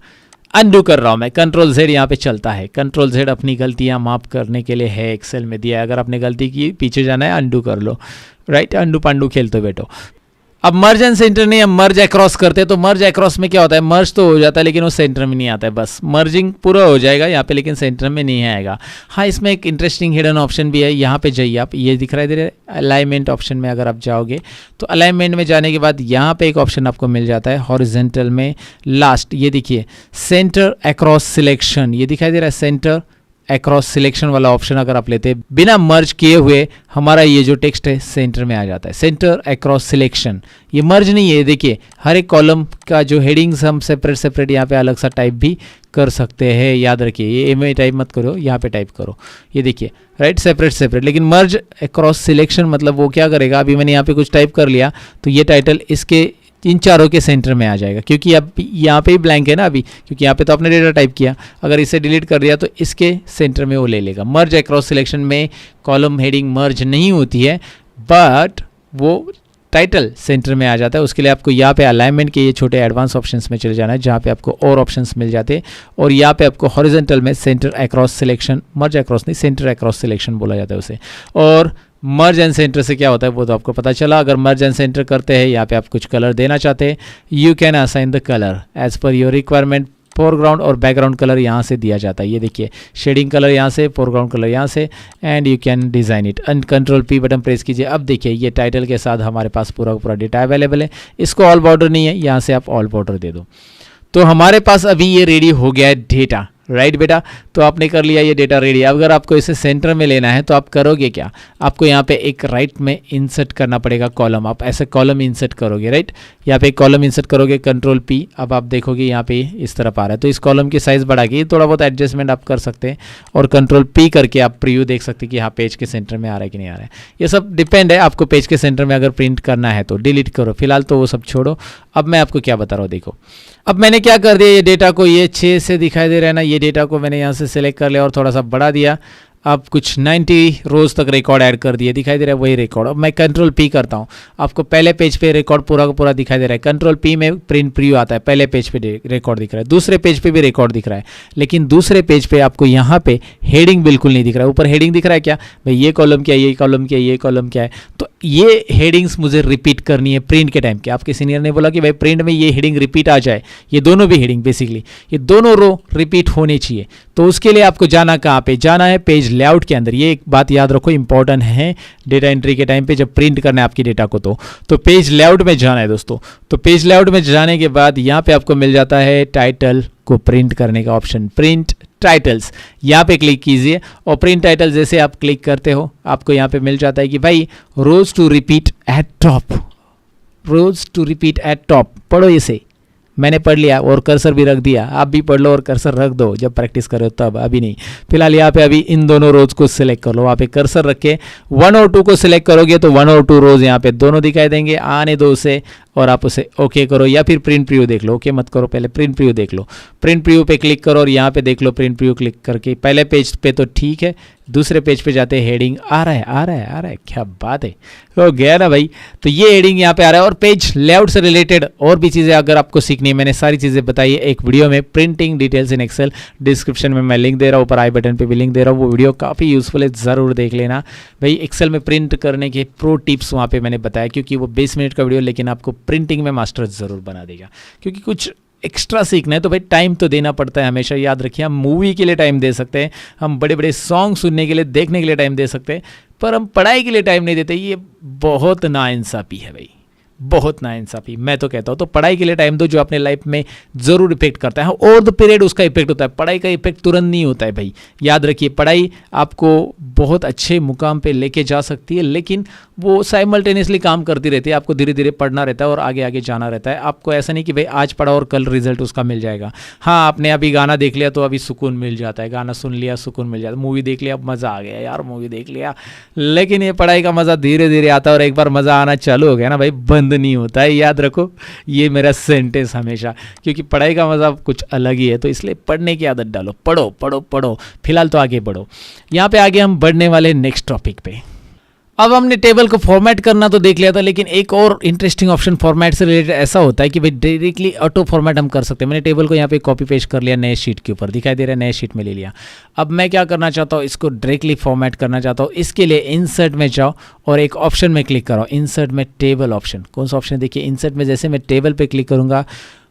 अनडू कर रहा हूँ मैं, कंट्रोल Z यहाँ पे चलता है। कंट्रोल Z अपनी गलतियाँ माफ करने के लिए है, एक्सेल में दिया है। अगर आपने गलती की, पीछे जाना है, अनडू कर लो, राइट। अनडू पांडू खेलते बैठो। अब मर्ज एंड सेंटर नहीं, हम मर्ज अक्रॉस करते हैं, तो मर्ज अक्रॉस में क्या होता है, मर्ज तो हो जाता है लेकिन वो सेंटर में नहीं आता है। बस मर्जिंग पूरा हो जाएगा यहाँ पे, लेकिन सेंटर में नहीं आएगा। हाँ, इसमें एक इंटरेस्टिंग हिडन ऑप्शन भी है। यहाँ पे जाइए आप, ये दिखाई दे रहा है अलाइनमेंट ऑप्शन में। अगर आप जाओगे तो अलाइनमेंट में जाने के बाद यहाँ पे एक ऑप्शन आपको मिल जाता है हॉरिजॉन्टल में लास्ट, ये देखिए सेंटर अक्रॉस सिलेक्शन, ये दिखाई दे रहा है सेंटर अक्रॉस सिलेक्शन वाला ऑप्शन। अगर आप लेते हैं बिना मर्ज किए हुए, हमारा ये जो टेक्स्ट है सेंटर में आ जाता है। सेंटर अक्रॉस सिलेक्शन, ये मर्ज नहीं है। देखिए हर एक कॉलम का जो हेडिंग्स हम सेपरेट यहाँ पे अलग सा टाइप भी कर सकते हैं, याद रखिए। ये ए में टाइप मत करो, यहाँ पे टाइप करो, ये देखिए राइट, सेपरेट। लेकिन मर्ज अक्रॉस सिलेक्शन मतलब वो क्या करेगा, अभी मैंने यहाँ पे कुछ टाइप कर लिया तो ये टाइटल इसके इन चारों के सेंटर में आ जाएगा, क्योंकि अब यहाँ पे ही ब्लैंक है ना अभी, क्योंकि यहाँ पे तो आपने डेटा टाइप किया। अगर इसे डिलीट कर दिया तो इसके सेंटर में वो ले लेगा। मर्ज अक्रॉस सिलेक्शन में कॉलम हेडिंग मर्ज नहीं होती है, बट वो टाइटल सेंटर में आ जाता है। उसके लिए आपको यहाँ पे अलाइनमेंट के ये छोटे एडवांस ऑप्शंस में चले जाना है, जहाँ पे आपको और ऑप्शंस मिल जाते हैं। और यहाँ पे आपको हॉरिजॉन्टल में सेंटर अक्रॉस सिलेक्शन, मर्ज अक्रॉस नहीं, सेंटर अक्रॉस सिलेक्शन बोला जाता है उसे। और मर्ज एंड सेंटर से क्या होता है वो तो आपको पता चला। अगर मर्ज एंड सेंटर करते हैं, यहाँ पे आप कुछ कलर देना चाहते हैं, you can assign the colour as per your requirement. Foreground और बैकग्राउंड कलर यहाँ से दिया जाता है, ये देखिए शेडिंग कलर यहाँ से, फोरग्राउंड कलर यहाँ से, and you can design it. And control P button press कीजिए। अब देखिए ये टाइटल के साथ हमारे पास पूरा पूरा डेटा अवेलेबल है। इसको ऑल बॉर्डर नहीं है, यहाँ से आप ऑल बॉर्डर दे दो, तो हमारे पास अभी ये रेडी हो गया है डेटा, राइट बेटा। तो आपने कर लिया ये डेटा रेडी। अगर आपको इसे सेंटर में लेना है तो आप करोगे क्या, आपको यहाँ पे एक राइट में इंसर्ट करना पड़ेगा कॉलम। आप ऐसे कॉलम इंसर्ट करोगे, राइट, यहाँ पे एक कॉलम इंसर्ट करोगे, कंट्रोल P। अब आप देखोगे यहाँ पे इस तरफ आ रहा है, तो इस कॉलम की साइज़ बढ़ा के थोड़ा बहुत एडजस्टमेंट आप कर सकते हैं, और कंट्रोल P करके आप प्रीव्यू देख सकते हैं कि हाँ पेज के सेंटर में आ रहा है कि नहीं आ रहा है। ये सब डिपेंड है, आपको पेज के सेंटर में अगर प्रिंट करना है तो डिलीट करो, फिलहाल तो वो सब छोड़ो। अब मैं आपको क्या बता रहा हूँ, देखो अब मैंने क्या कर दिया, ये डेटा को, ये 6 से दिखाई दे रहा है ना, ये डेटा को मैंने यहाँ से सिलेक्ट कर लिया और थोड़ा सा बढ़ा दिया। अब कुछ 90 रोज तक रिकॉर्ड ऐड कर दिए, दिखाई दे रहा है वही रिकॉर्ड। अब मैं कंट्रोल P करता हूँ, आपको पहले पेज पे रिकॉर्ड पूरा का पूरा दिखाई दे रहा है। कंट्रोल P में प्रिंट प्रीव्यू आता है, पहले पेज पे रिकॉर्ड दिख रहा है, दूसरे पेज पे भी रिकॉर्ड दिख रहा है, लेकिन दूसरे पेज पे आपको यहाँ पे हेडिंग बिल्कुल नहीं दिख रहा है। ऊपर हेडिंग दिख रहा है क्या भाई, ये कॉलम क्या है, ये कॉलम क्या है, ये कॉलम क्या है। तो ये हेडिंग्स मुझे रिपीट करनी है प्रिंट के टाइम के। आपके सीनियर ने बोला कि भाई प्रिंट में ये हेडिंग रिपीट आ जाए, ये दोनों भी हेडिंग बेसिकली ये दोनों रो रिपीट होनी चाहिए। तो उसके लिए आपको जाना कहाँ पे, जाना है पेज लेआउट के अंदर। ये एक बात याद रखो, इंपॉर्टेंट है डेटा एंट्री के टाइम पे जब प्रिंट करना है आपकी डेटा को, तो पेज लेआउट में जाना है दोस्तों। तो पेज लेआउट में जाने के बाद यहाँ पे आपको मिल जाता है टाइटल को प्रिंट करने का ऑप्शन, प्रिंट टाइटल्स। यहाँ पे क्लिक कीजिए और प्रिंट टाइटल जैसे आप क्लिक करते हो आपको यहाँ पे मिल जाता है कि भाई rows to repeat at top, rows to repeat at top. पढ़ो इसे, मैंने पढ़ लिया और कर्सर भी रख दिया, आप भी पढ़ लो और कर्सर रख दो जब प्रैक्टिस करो तब, अभी नहीं। फिलहाल यहाँ पे अभी इन दोनों रोज को सिलेक्ट कर लो, वहाँ पे कर्सर रख के 1 और 2 को सिलेक्ट करोगे तो 1 और 2 रोज यहाँ पे दोनों दिखाई देंगे। आने दो उसे और आप उसे ओके करो, या फिर प्रिंट प्रीव्यू देख लो। ओके मत करो, पहले प्रिंट प्रीव्यू देख लो। प्रिंट प्रीव्यू पे क्लिक करो और यहाँ पे देख लो, प्रिंट प्रीव्यू क्लिक करके पहले पेज पे तो ठीक है, दूसरे पेज पे जाते हेडिंग आ रहा है, आ रहा है, आ रहा है, क्या बात है, हो गया ना भाई। तो ये हेडिंग यहाँ पे आ रहा है। और पेज लेआउट से रिलेटेड और भी चीज़ें अगर आपको सीखनी है, मैंने सारी चीज़ें बताई है एक वीडियो में, printing details in Excel. Description में मैं लिंक दे रहा हूँ, ऊपर आई बटन पे भी लिंक दे रहा हूँ, वो वीडियो काफ़ी यूजफुल है, ज़रूर देख लेना भाई। एक्सेल में प्रिंट करने के प्रो टिप्स वहाँ पे मैंने बताया, क्योंकि वो 20 मिनट का वीडियो, लेकिन आपको प्रिंटिंग में मास्टर ज़रूर बना देगा। क्योंकि कुछ एक्स्ट्रा सीखना है तो भाई टाइम तो देना पड़ता है हमेशा, याद रखिए। हम मूवी के लिए टाइम दे सकते हैं, हम बड़े बड़े सॉन्ग सुनने के लिए, देखने के लिए टाइम दे सकते हैं, पर हम पढ़ाई के लिए टाइम नहीं देते। ये बहुत नाइंसाफ़ी है भाई, बहुत नाइंसाफी, मैं तो कहता हूँ। तो पढ़ाई के लिए टाइम दो, जो अपने लाइफ में ज़रूर इफेक्ट करता है। ओवर द पीरियड उसका इफेक्ट होता है, पढ़ाई का इफेक्ट तुरंत नहीं होता है भाई, याद रखिए। पढ़ाई आपको बहुत अच्छे मुकाम पे लेके जा सकती है, लेकिन वो साइमल्टेनियसली काम करती रहती है। आपको धीरे धीरे पढ़ना रहता है और आगे आगे जाना रहता है। आपको ऐसा नहीं कि भाई आज पढ़ा और कल रिजल्ट उसका मिल जाएगा। हाँ, आपने अभी गाना देख लिया तो अभी सुकून मिल जाता है, गाना सुन लिया सुकून मिल जाता है, मूवी देख लिया अब मज़ा आ गया यार, मूवी देख लिया। लेकिन ये पढ़ाई का मज़ा धीरे धीरे आता है, और एक बार मज़ा आना चालू हो गया ना भाई, बंद नहीं होता है। याद रखो ये मेरा सेंटेंस हमेशा, क्योंकि पढ़ाई का मज़ा कुछ अलग ही है। तो इसलिए पढ़ने की आदत डालो, पढ़ो पढ़ो पढ़ो। फिलहाल तो आगे बढ़ो। यहाँ पे आगे हम बढ़ने वाले नेक्स्ट टॉपिक पे। अब हमने टेबल को फॉर्मेट करना तो देख लिया था, लेकिन एक और इंटरेस्टिंग ऑप्शन फॉर्मेट से रिलेटेड ऐसा होता है कि भाई डायरेक्टली ऑटो फॉर्मेट हम कर सकते हैं। मैंने टेबल को यहाँ पे कॉपी पेस्ट कर लिया, नए शीट के ऊपर दिखाई दे रहा है, नए शीट में ले लिया। अब मैं क्या करना चाहता हूँ, इसको डायरेक्टली फॉर्मेट करना चाहता हूँ। इसके लिए इंसर्ट में जाओ और एक ऑप्शन में क्लिक करो, इंसर्ट में टेबल ऑप्शन। कौन सा ऑप्शन? देखिए इंसर्ट में जैसे मैं टेबल पे क्लिक करूँगा,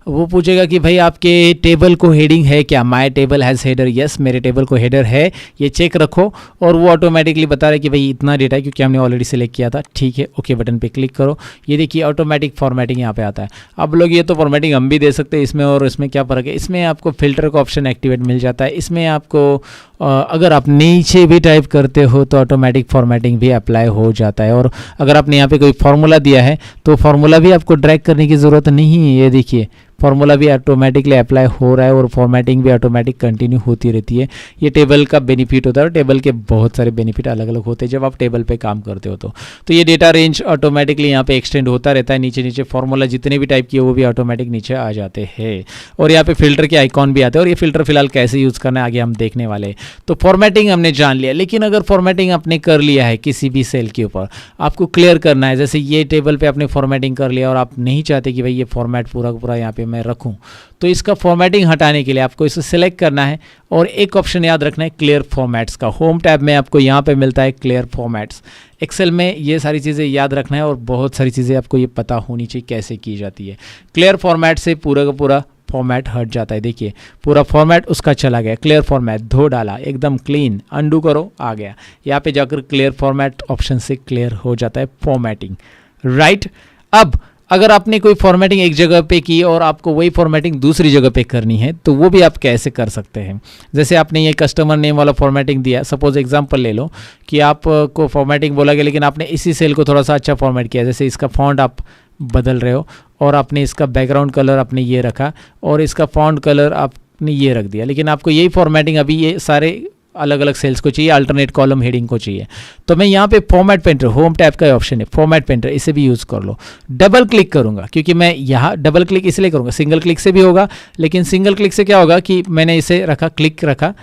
वो पूछेगा कि भाई आपके टेबल को हेडिंग है क्या। My table has header, yes मेरे टेबल को हेडर है, ये चेक रखो। और वो ऑटोमेटिकली बता रहा है कि भाई इतना डेटा है, क्योंकि हमने ऑलरेडी सेलेक्ट किया था। ठीक है, ओके बटन पे क्लिक करो। ये देखिए ऑटोमेटिक फॉर्मेटिंग यहाँ पे आता है। अब लोग ये तो फॉर्मेटिंग हम भी दे सकते हैं इसमें, और इसमें क्या फ़र्क है। इसमें आपको फिल्टर का ऑप्शन एक्टिवेट मिल जाता है। इसमें आपको अगर आप नीचे भी टाइप करते हो तो ऑटोमेटिक फॉर्मेटिंग भी अप्लाई हो जाता है। और अगर आपने यहाँ पे कोई फार्मूला दिया है तो फार्मूला भी आपको ड्रैग करने की ज़रूरत नहीं है। ये देखिए फार्मूला भी ऑटोमेटिकली अप्लाई हो रहा है और फॉर्मेटिंग भी ऑटोमेटिक कंटिन्यू होती रहती है। ये टेबल का बेनिफिट होता है, और टेबल के बहुत सारे बेनिफिट अलग अलग होते हैं जब आप टेबल पे काम करते हो। तो ये डेटा रेंज ऑटोमेटिकली यहाँ पे एक्सटेंड होता रहता है। नीचे नीचे फार्मूला जितने भी टाइप किए वो भी ऑटोमेटिक नीचे आ जाते हैं। और यहाँ पे फिल्टर के आइकॉन भी आते हैं, और ये फिल्टर फिलहाल कैसे यूज़ करना है आगे हम देखने वाले हैं। तो फॉर्मेटिंग हमने जान लिया, लेकिन अगर फॉर्मेटिंग आपने कर लिया है किसी भी सेल के ऊपर, आपको क्लियर करना है। जैसे ये टेबल पे आपने फॉर्मेटिंग कर लिया और आप नहीं चाहते कि भाई ये फॉर्मेट पूरा पूरा यहाँ पे मैं रखूँ, तो इसका फॉर्मेटिंग हटाने के लिए आपको इसे सिलेक्ट करना है। और एक ऑप्शन याद रखना है क्लियर फॉर्मेट्स का। होम टैब में आपको यहाँ पे मिलता है क्लियर फॉर्मेट्स। एक्सेल में ये सारी चीज़ें याद रखना है, और बहुत सारी चीज़ें आपको ये पता होनी चाहिए कैसे की जाती है। क्लियर फॉर्मेट से पूरा का पूरा फॉर्मेट हट जाता है। देखिए पूरा फॉर्मेट उसका चला गया। क्लियर फॉर्मेट धो डाला, एकदम क्लीन, अंडू करो, आ गया। यहाँ पे जाकर क्लियर फॉर्मेट ऑप्शन से क्लियर हो जाता है फॉर्मेटिंग, राइट। अब अगर आपने कोई फॉर्मेटिंग एक जगह पे की और आपको वही फॉर्मेटिंग दूसरी जगह पे करनी है, तो वो भी आप कैसे कर सकते हैं। जैसे आपने ये कस्टमर नेम वाला फॉर्मेटिंग दिया, सपोज एग्जांपल ले लो कि आपको फॉर्मेटिंग बोला गया, लेकिन आपने इसी सेल को थोड़ा सा अच्छा फॉर्मेट किया। जैसे इसका फॉन्ट आप बदल रहे हो, और आपने इसका बैकग्राउंड कलर आपने ये रखा, और इसका फॉन्ट कलर आपने ये रख दिया, लेकिन आपको यही फॉर्मेटिंग अभी ये सारे अलग अलग सेल्स को चाहिए, अल्टरनेट कॉलम हेडिंग को चाहिए। तो मैं यहाँ पे फॉर्मेट पेंटर, होम टैब का ऑप्शन है फॉर्मेट पेंटर, इसे भी यूज़ कर लो। डबल क्लिक करूँगा, क्योंकि मैं यहाँ डबल क्लिक इसलिए करूँगा, सिंगल क्लिक से भी होगा, लेकिन सिंगल क्लिक से क्या होगा कि मैंने इसे रखा, क्लिक रखा,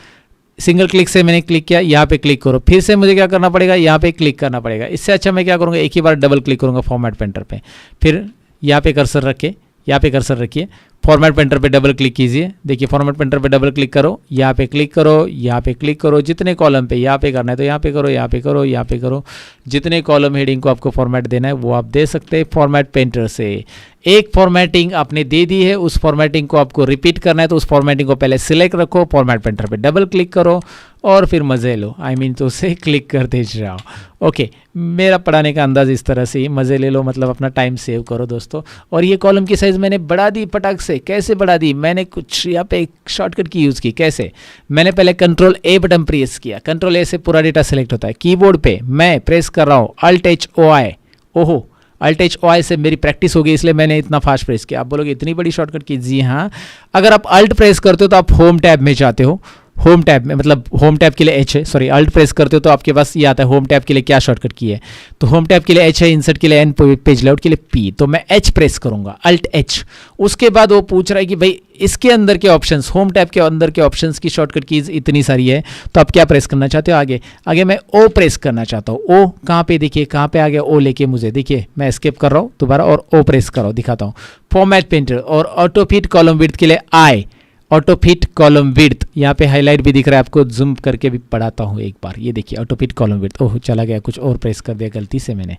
सिंगल क्लिक से मैंने क्लिक किया, यहाँ पे क्लिक करो, फिर से मुझे क्या करना पड़ेगा, यहाँ पे क्लिक करना पड़ेगा। इससे अच्छा मैं क्या करूँगा, एक ही बार डबल क्लिक करूँगा फॉर्मेट पेंटर पे, फिर यहाँ पे कर्सर रखे, यहाँ पे कर्सर रखिए, फॉर्मेट पेंटर पे डबल क्लिक कीजिए। देखिए फॉर्मेट पेंटर पे डबल क्लिक करो, यहाँ पे क्लिक करो, यहाँ पे क्लिक करो, जितने कॉलम पे यहाँ पे करना है तो यहाँ पे करो, यहाँ पे करो, यहाँ पे करो। जितने कॉलम हेडिंग को आपको फॉर्मेट देना है वो आप दे सकते हैं फॉर्मेट पेंटर से। एक फॉर्मेटिंग आपने दे दी है, उस फॉर्मेटिंग को आपको रिपीट करना है, तो उस फॉर्मेटिंग को पहले सिलेक्ट रखो, फॉर्मेट पेंटर पे डबल क्लिक करो, और फिर मज़े लो। तो उसे क्लिक करते जाओ। ओके, मेरा पढ़ाने का अंदाज़ इस तरह से ही, मज़े ले लो मतलब अपना टाइम सेव करो दोस्तों। और ये कॉलम की साइज़ मैंने बढ़ा दी फटाक से। कैसे बढ़ा दी? मैंने कुछ यहाँ पे एक शॉर्टकट की यूज़ की। कैसे? मैंने पहले कंट्रोल ए बटन प्रेस किया, कंट्रोल ए से पूरा डेटा सेलेक्ट होता है। कीबोर्ड पे मैं प्रेस कर रहा हूँ Alt+H+O+I। ओहो, Alt+H+O+I से मेरी प्रैक्टिस हो गई, इसलिए मैंने इतना फास्ट प्रेस किया। आप बोलोगे इतनी बड़ी शॉर्टकट की? जी हाँ, अगर आप Alt प्रेस करते हो तो आप होम टैब में जाते हो। होम टैब में मतलब होम टैब के लिए एच है, सॉरी अल्ट प्रेस करते हो तो आपके पास ये आता है होम टैब के लिए क्या शॉर्टकट की है। तो होम टैब के लिए एच है, इंसर्ट के लिए एन, पेज लेआउट के लिए पी। तो मैं एच प्रेस करूंगा, अल्ट एच। उसके बाद वो पूछ रहा है कि भाई इसके अंदर के ऑप्शंस, होम टैब के अंदर के ऑप्शंस की शॉर्टकट कीज इतनी सारी है, तो आप क्या प्रेस करना चाहते हो? आगे आगे मैं ओ प्रेस करना चाहता हूँ। ओ कहाँ पे? देखिए कहाँ पे आ गया ओ लेके मुझे। देखिए मैं एस्केप कर रहा हूँ दोबारा और ओ प्रेस कर रहा हूँ, दिखाता हूँ। फॉर्मेट पेंटर और ऑटो फिट कॉलम विड्थ के लिए आई, ऑटो फिट कॉलम विड्थ, यहाँ पे हाईलाइट भी दिख रहा है आपको, जूम करके भी पढ़ाता हूँ एक बार। ये देखिए ऑटो फिट कॉलम विड्थ। ओह चला गया, कुछ और प्रेस कर दिया गलती से, मैंने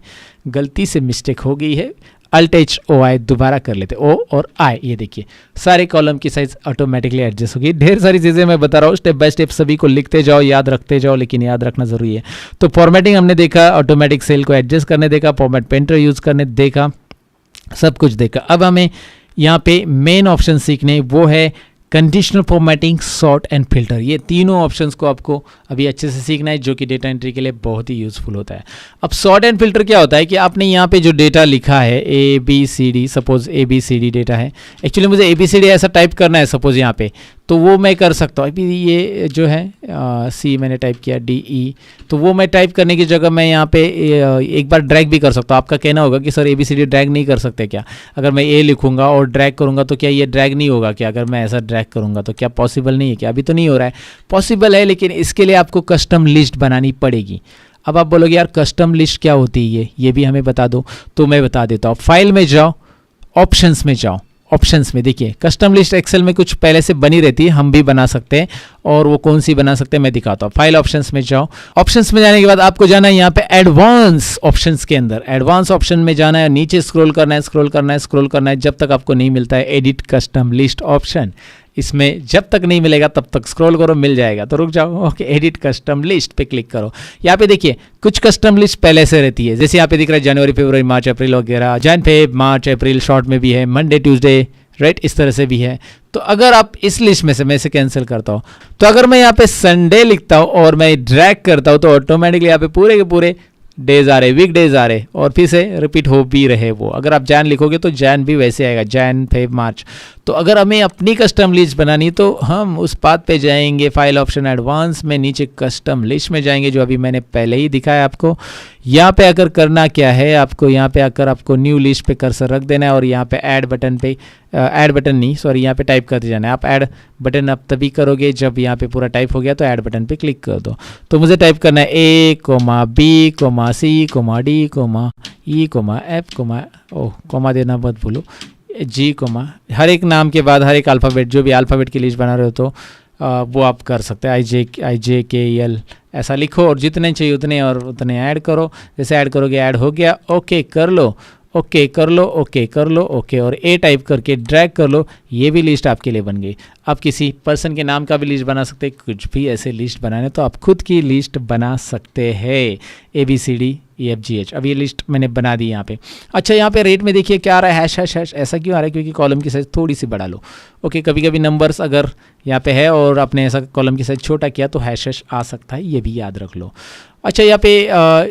गलती से मिस्टेक हो गई है। Alt+H+O+I दोबारा कर लेते, ओ और आई। ये देखिए सारे कॉलम की साइज ऑटोमेटिकली एडजस्ट होगी। ढेर सारी चीज़ें मैं बता रहा हूँ, स्टेप बाय स्टेप सभी को लिखते जाओ, याद रखते जाओ, लेकिन याद रखना जरूरी है। तो फॉर्मेटिंग हमने देखा, ऑटोमेटिक सेल को एडजस्ट करने देखा, फॉर्मेट पेंटर यूज करने देखा, सब कुछ देखा। अब हमें यहाँ पे मेन ऑप्शन सीखने, वो है conditional formatting, sort and filter. ये तीनों ऑप्शंस को आपको अभी अच्छे से सीखना है, जो कि डेटा एंट्री के लिए बहुत ही यूज़फुल होता है। अब सॉर्ट एंड फिल्टर क्या होता है कि आपने यहाँ पे जो डेटा लिखा है ABCD, सपोज ABCD डेटा है, एक्चुअली मुझे ABCD ऐसा टाइप करना है सपोज यहाँ पे, तो वो मैं कर सकता हूँ। अभी ये जो है C मैंने टाइप किया, DE, तो वो मैं टाइप करने की जगह मैं यहाँ पे एक बार ड्रैग भी कर सकता हूँ। आपका कहना होगा कि सर ABCD ड्रैग नहीं कर सकते क्या? अगर मैं A लिखूंगा और ड्रैग करूंगा तो क्या ये ड्रैग नहीं होगा क्या? अगर मैं ऐसा ड्रैग करूंगा तो क्या पॉसिबल नहीं है क्या? अभी तो नहीं हो रहा है, पॉसिबल है, लेकिन इसके लिए आपको कस्टम लिस्ट बनानी पड़ेगी। अब आप बोलोगे यार कस्टम लिस्ट क्या होती है, ये भी हमें बता दो, तो मैं बता देता हूँ। फाइल में जाओ, ऑप्शंस में जाओ, ऑप्शंस में देखिए कस्टम लिस्ट एक्सेल में कुछ पहले से बनी रहती है, हम भी बना सकते हैं, और वो कौन सी बना सकते हैं मैं दिखाता हूँ। फाइल ऑप्शंस में जाओ, ऑप्शंस में जाने के बाद आपको जाना है यहाँ पे एडवांस ऑप्शंस के अंदर, एडवांस ऑप्शन में जाना है, नीचे स्क्रॉल करना है, स्क्रॉल करना है, स्क्रॉल करना है, जब तक आपको नहीं मिलता है एडिट कस्टम लिस्ट ऑप्शन। इसमें जब तक नहीं मिलेगा तब तक स्क्रॉल करो, मिल जाएगा तो रुक जाओ। ओके, एडिट कस्टम लिस्ट पे क्लिक करो। यहाँ पे देखिए कुछ कस्टम लिस्ट पहले से रहती है, जैसे यहाँ पे दिख रहा है जनवरी, फरवरी, मार्च, अप्रैल वगैरह, जन, फेब, मार्च, अप्रैल शॉर्ट में भी है, मंडे, ट्यूसडे, राइट, इस तरह से भी है। तो अगर आप इस लिस्ट में से, मैं इसे कैंसिल करता हूँ, तो अगर मैं यहाँ पे संडे लिखता हूँ और मैं ड्रैग करता हूँ तो ऑटोमेटिकली यहाँ पे पूरे के पूरे डेज आ रहे, वीक डेज आ रहे, और फिर से रिपीट हो भी रहे वो। अगर आप जैन लिखोगे तो जैन भी वैसे आएगा, जैन, फेब, मार्च। तो अगर हमें अपनी कस्टम लिस्ट बनानी तो हम उस बात पे जाएंगे, फाइल ऑप्शन एडवांस में, नीचे कस्टम लिस्ट में जाएंगे, जो अभी मैंने पहले ही दिखाया आपको। यहाँ पे आकर करना क्या है, आपको यहाँ पे आकर आपको न्यू लिस्ट पे कर्सर रख देना है, और यहाँ पे ऐड बटन पे, ऐड बटन नहीं सॉरी, यहाँ पे टाइप करते जाना है। आप ऐड बटन अब तभी करोगे जब यहाँ पे पूरा टाइप हो गया, तो ऐड बटन पे क्लिक कर दो। तो मुझे टाइप करना है A, B, C, D, E, F, comma देना मत भूलो, G, हर एक नाम के बाद हर एक अल्फ़ाबेट, जो भी अल्फ़ाबेट की लिस्ट बना रहे हो तो वो आप कर सकते हैं। IJKL ऐसा लिखो, और जितने चाहिए उतने और उतने ऐड करो। जैसे ऐड करोगे ऐड हो गया, ओके कर लो, ओके कर लो, ओके कर लो, ओके, और A टाइप करके ड्रैग कर लो, ये भी लिस्ट आपके लिए बन गई। आप किसी पर्सन के नाम का भी लिस्ट बना सकते हैं, कुछ भी ऐसे लिस्ट बनाने तो आप खुद की लिस्ट बना सकते हैं, ABCDEFGH। अब ये लिस्ट मैंने बना दी यहाँ पे। अच्छा, यहाँ पे रेट में देखिए क्या आ रहा है, हैश हैश हैश। ऐसा क्यों आ रहा है? क्योंकि कॉलम की साइज़ थोड़ी सी बढ़ा लो। ओके, कभी कभी नंबर्स अगर यहाँ पे है और आपने ऐसा कॉलम की साइज़ छोटा किया तो हैश हैश आ सकता है, ये भी याद रख लो। अच्छा, यहाँ पे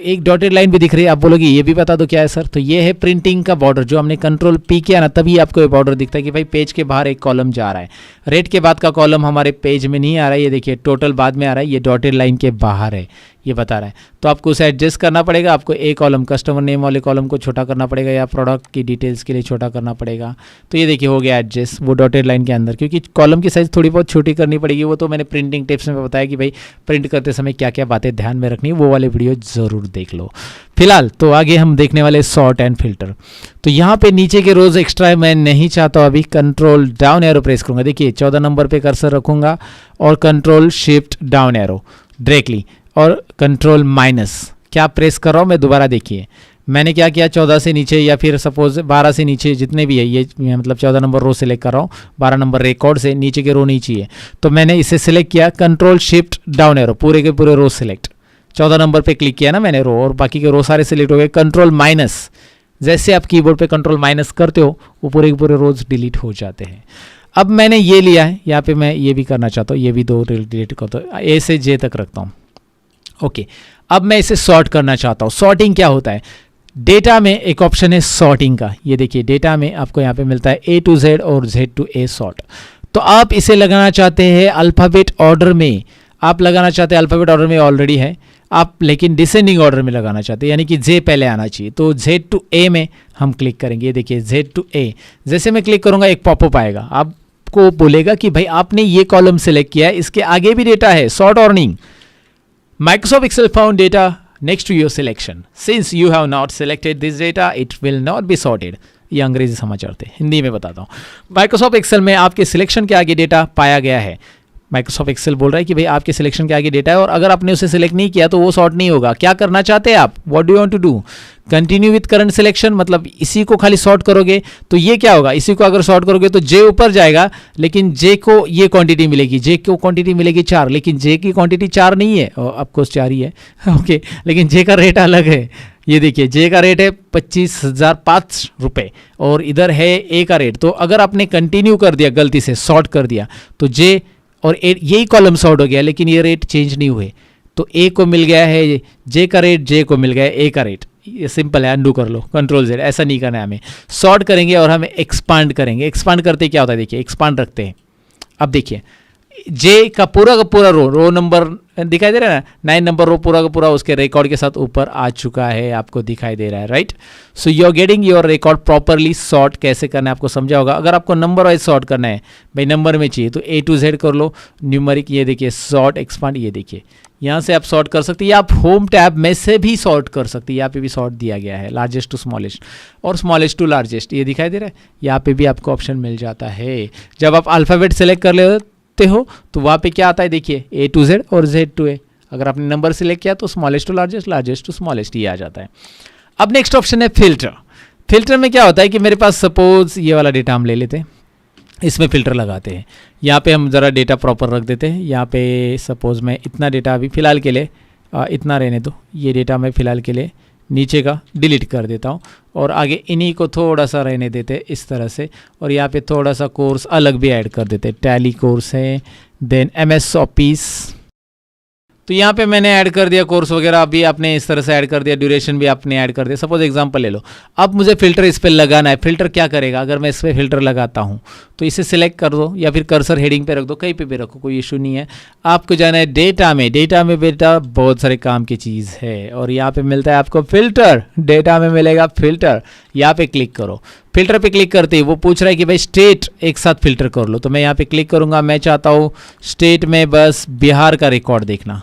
एक डॉटेड लाइन भी दिख रही है, आप बोलोगे ये भी बता दो क्या है सर? तो ये है प्रिंटिंग का बॉर्डर, जो हमने कंट्रोल P किया ना तभी आपको ये बॉर्डर दिखता है कि भाई पेज के बाहर एक कॉलम जा रहा है। रेट के बाद का कॉलम हमारे पेज में नहीं आ रहा है, ये देखिए टोटल बाद में आ रहा है, ये डॉटेड लाइन के बाहर है, ये बता रहा है। तो आपको उसे एडजस्ट करना पड़ेगा, आपको एक कॉलम कस्टमर नेम वाले कॉलम को छोटा करना पड़ेगा, या प्रोडक्ट की डिटेल्स के लिए छोटा करना पड़ेगा। तो ये देखिए हो गया एडजस्ट वो डॉटेड लाइन के अंदर, क्योंकि कॉलम की साइज़ थोड़ी बहुत छोटी करनी पड़ेगी। वो तो मैंने प्रिंटिंग टिप्स में बताया कि भाई प्रिंट करते समय क्या क्या बातें ध्यान में रखनी, वो वाले वीडियो ज़रूर देख लो। फिलहाल तो आगे हम देखने वाले सॉर्ट एंड फिल्टर। तो यहाँ पे नीचे के रोज एक्स्ट्रा मैं नहीं चाहता हूँ, अभी कंट्रोल डाउन एरो प्रेस करूँगा। देखिए 14 नंबर पे कर्सर रखूँगा और control shift down arrow directly, और कंट्रोल माइनस क्या प्रेस कर रहा हूँ मैं दोबारा। देखिए मैंने क्या किया, 14 से नीचे या फिर सपोज 12 से नीचे जितने भी है, ये मतलब 14 नंबर रो सेलेक्ट कर रहा हूँ, 12 नंबर रिकॉर्ड से नीचे के रो नहीं चाहिए, तो मैंने इसे सिलेक्ट किया, कंट्रोल शिफ्ट डाउन एरो, पूरे के पूरे रो सिलेक्ट। 14 नंबर पे क्लिक किया ना मैंने रो, और बाकी के रो सारे सिलेक्ट हो गए। कंट्रोल माइनस, जैसे आप कीबोर्ड पे कंट्रोल माइनस करते हो वो पूरे के पूरे रोज डिलीट हो जाते हैं। अब मैंने ये लिया है, यहाँ पे मैं ये भी करना चाहता हूँ, ये भी 2 डिलीट करता हूँ, A से J तक रखता हूँ। ओके, अब मैं इसे सॉर्ट करना चाहता हूँ। सॉर्टिंग क्या होता है? डेटा में एक ऑप्शन है सॉर्टिंग का, ये देखिए डेटा में आपको यहाँ पे मिलता है A to Z और Z to A सॉर्ट। तो आप इसे लगाना चाहते हैं अल्फ़ाबेट ऑर्डर में, आप लगाना चाहते हैं अल्फ़ाबेट ऑर्डर में ऑलरेडी है आप, लेकिन डिसेंडिंग ऑर्डर में लगाना चाहते हैं, यानी कि J पहले आना चाहिए। तो Z to A में हम क्लिक करेंगे, ये देखिए Z to A। जैसे मैं क्लिक करूँगा एक पॉपअप आएगा, आपको बोलेगा कि भाई आपने ये कॉलम सेलेक्ट किया है, इसके आगे भी डेटा है, sort ordering. Microsoft Excel found data next to your selection. Since you have not selected this data, it will not be sorted. ये अंग्रेजी समझ आते, हिंदी में बताता हूँ। माइक्रोसॉफ्ट एक्सेल में आपके सिलेक्शन के आगे डेटा पाया गया है। माइक्रोसॉफ्ट एक्सेल बोल रहा है कि भाई आपके सिलेक्शन के आगे डेटा है, और अगर आपने उसे सिलेक्ट नहीं किया तो वो सॉर्ट नहीं होगा। क्या करना चाहते हैं आप? What do you want to do? Continue with current selection, मतलब इसी को खाली सॉर्ट करोगे तो ये क्या होगा, इसी को अगर सॉर्ट करोगे तो J ऊपर जाएगा, लेकिन J को ये क्वांटिटी मिलेगी, J को क्वांटिटी मिलेगी 4, लेकिन J की क्वांटिटी 4 नहीं है, ऑफकोर्स 4 ही है ओके, लेकिन J का रेट अलग है। ये देखिए जे का रेट है 25,005 रुपये और इधर है ए का रेट। तो अगर आपने कंटिन्यू कर दिया, गलती से शॉर्ट कर दिया, तो जे और ए यही कॉलम शॉर्ट हो गया, लेकिन ये रेट चेंज नहीं हुए। तो ए को मिल गया है जे का रेट, जे को मिल गया है ए का रेट। ये सिंपल है, अंडू कर लो, कंट्रोल Z। ऐसा नहीं करना है हमें। शॉर्ट करेंगे और हमें एक्सपांड करेंगे। एक्सपांड करते क्या होता है, देखिए एक्सपांड रखते हैं। अब देखिए जे का पूरा रो नंबर दिखाई दे रहा है ना, 9 नंबर रो पूरा का पूरा उसके रिकॉर्ड के साथ ऊपर आ चुका है, आपको दिखाई दे रहा है, right. So you are getting your record properly. Sort कैसे करना है आपको समझा होगा। अगर आपको नंबर वाइज सॉर्ट करना है, भाई नंबर में चाहिए, तो A to Z कर लो, न्यूमेरिक, ये देखिए सॉर्ट एक्सपांड, ये देखिए यहाँ से आप सॉर्ट कर सकते हैं, या आप होम टैब में से भी सॉर्ट कर सकते हैं। यहाँ पे भी सॉर्ट दिया गया है, लार्जेस्ट टू स्मॉलेस्ट और स्मॉलेस्ट टू लार्जेस्ट, ये दिखाई दे रहा है। यहाँ पे भी आपको ऑप्शन मिल जाता है। जब आप अल्फ़ाबेट सेलेक्ट कर लेते हो तो वहाँ पे क्या आता है, देखिए A to Z और Z to A। अगर आपने नंबर सिलेक्ट किया तो smallest to largest, largest to smallest, ये आ जाता है। अब नेक्स्ट ऑप्शन है फिल्टर। फिल्टर में क्या होता है कि मेरे पास सपोज ये वाला डेटा हम ले लेते हैं, इसमें फ़िल्टर लगाते हैं। यहाँ पे हम ज़रा डेटा प्रॉपर रख देते हैं। यहाँ पे सपोज़ मैं इतना डेटा अभी फ़िलहाल के लिए इतना रहने दो, ये डेटा मैं फ़िलहाल के लिए नीचे का डिलीट कर देता हूँ और आगे इन्हीं को थोड़ा सा रहने देते हैं इस तरह से। और यहाँ पे थोड़ा सा कोर्स अलग भी ऐड कर देते हैं, टैली कोर्स है, देन MS ऑफिस। तो यहाँ पे मैंने ऐड कर दिया कोर्स वगैरह, अभी आपने इस तरह से ऐड कर दिया, ड्यूरेशन भी आपने ऐड कर दिया। सपोज एग्जांपल ले लो, अब मुझे फिल्टर इस पर लगाना है। फिल्टर क्या करेगा, अगर मैं इस पर फिल्टर लगाता हूँ तो इसे सिलेक्ट कर दो या फिर कर्सर हेडिंग पे रख दो, कहीं पे भी रखो, कोई इशू नहीं है। आपको जाना है डेटा में। डेटा में बेटा बहुत सारे काम की चीज़ है और यहाँ पे मिलता है आपको फिल्टर। डेटा में मिलेगा फिल्टर, यहाँ पे क्लिक करो। फिल्टर पे क्लिक करते ही वो पूछ रहा है कि भाई स्टेट एक साथ फिल्टर कर लो, तो मैं यहाँ पे क्लिक करूँगा। मैं चाहता हूँ स्टेट में बस बिहार का रिकॉर्ड देखना।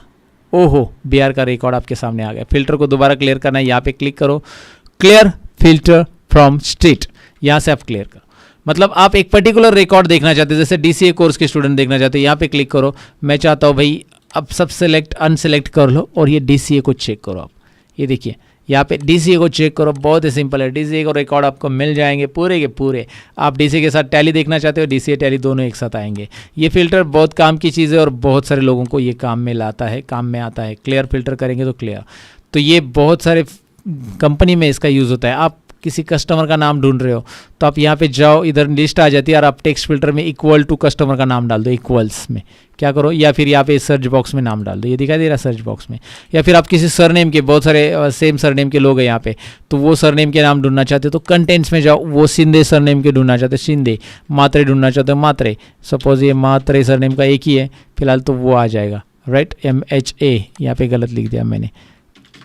ओहो, बिहार का रिकॉर्ड आपके सामने आ गया। फिल्टर को दोबारा क्लियर करना है, यहाँ पे क्लिक करो, क्लियर फिल्टर फ्रॉम स्टेट, यहाँ से आप क्लियर करो। मतलब आप एक पर्टिकुलर रिकॉर्ड देखना चाहते हैं, जैसे DCA कोर्स के स्टूडेंट देखना चाहते हैं, यहाँ पे क्लिक करो। मैं चाहता हूँ भाई अब सब सेलेक्ट अनसेलेक्ट कर लो और ये DCA को चेक करो। आप ये देखिए यहाँ पे DCA को चेक करो, बहुत ही सिंपल है। DCA को रिकॉर्ड आपको मिल जाएंगे पूरे के पूरे। आप DCA के साथ टैली देखना चाहते हो, DCA टैली दोनों एक साथ आएंगे। ये फिल्टर बहुत काम की चीज़ है और बहुत सारे लोगों को ये काम में लाता है, काम में आता है। क्लियर फिल्टर करेंगे तो क्लियर, तो ये बहुत सारे कंपनी में इसका यूज़ होता है। आप किसी कस्टमर का नाम ढूंढ रहे हो तो आप यहाँ पे जाओ, इधर लिस्ट आ जाती है और आप टेक्स्ट फिल्टर में इक्वल टू कस्टमर का नाम डाल दो, इक्वल्स में क्या करो, या फिर यहाँ पे सर्च बॉक्स में नाम डाल दो, ये दिखाई दे रहा है सर्च बॉक्स में। या फिर आप किसी सरनेम के, बहुत सारे सेम सरनेम के लोग हैं यहाँ पे, तो वो सरनेम के नाम ढूंढना चाहते हो तो कंटेंट्स में जाओ, वो शिंदे सरनेम के ढूंढना चाहते हो शिंदे, मात्रे ढूंढना चाहते हो मात्रे, सपोज ये मात्रे सरनेम का एक ही है फिलहाल तो वो आ जाएगा, राइट। MHA यहाँ पे गलत लिख दिया मैंने,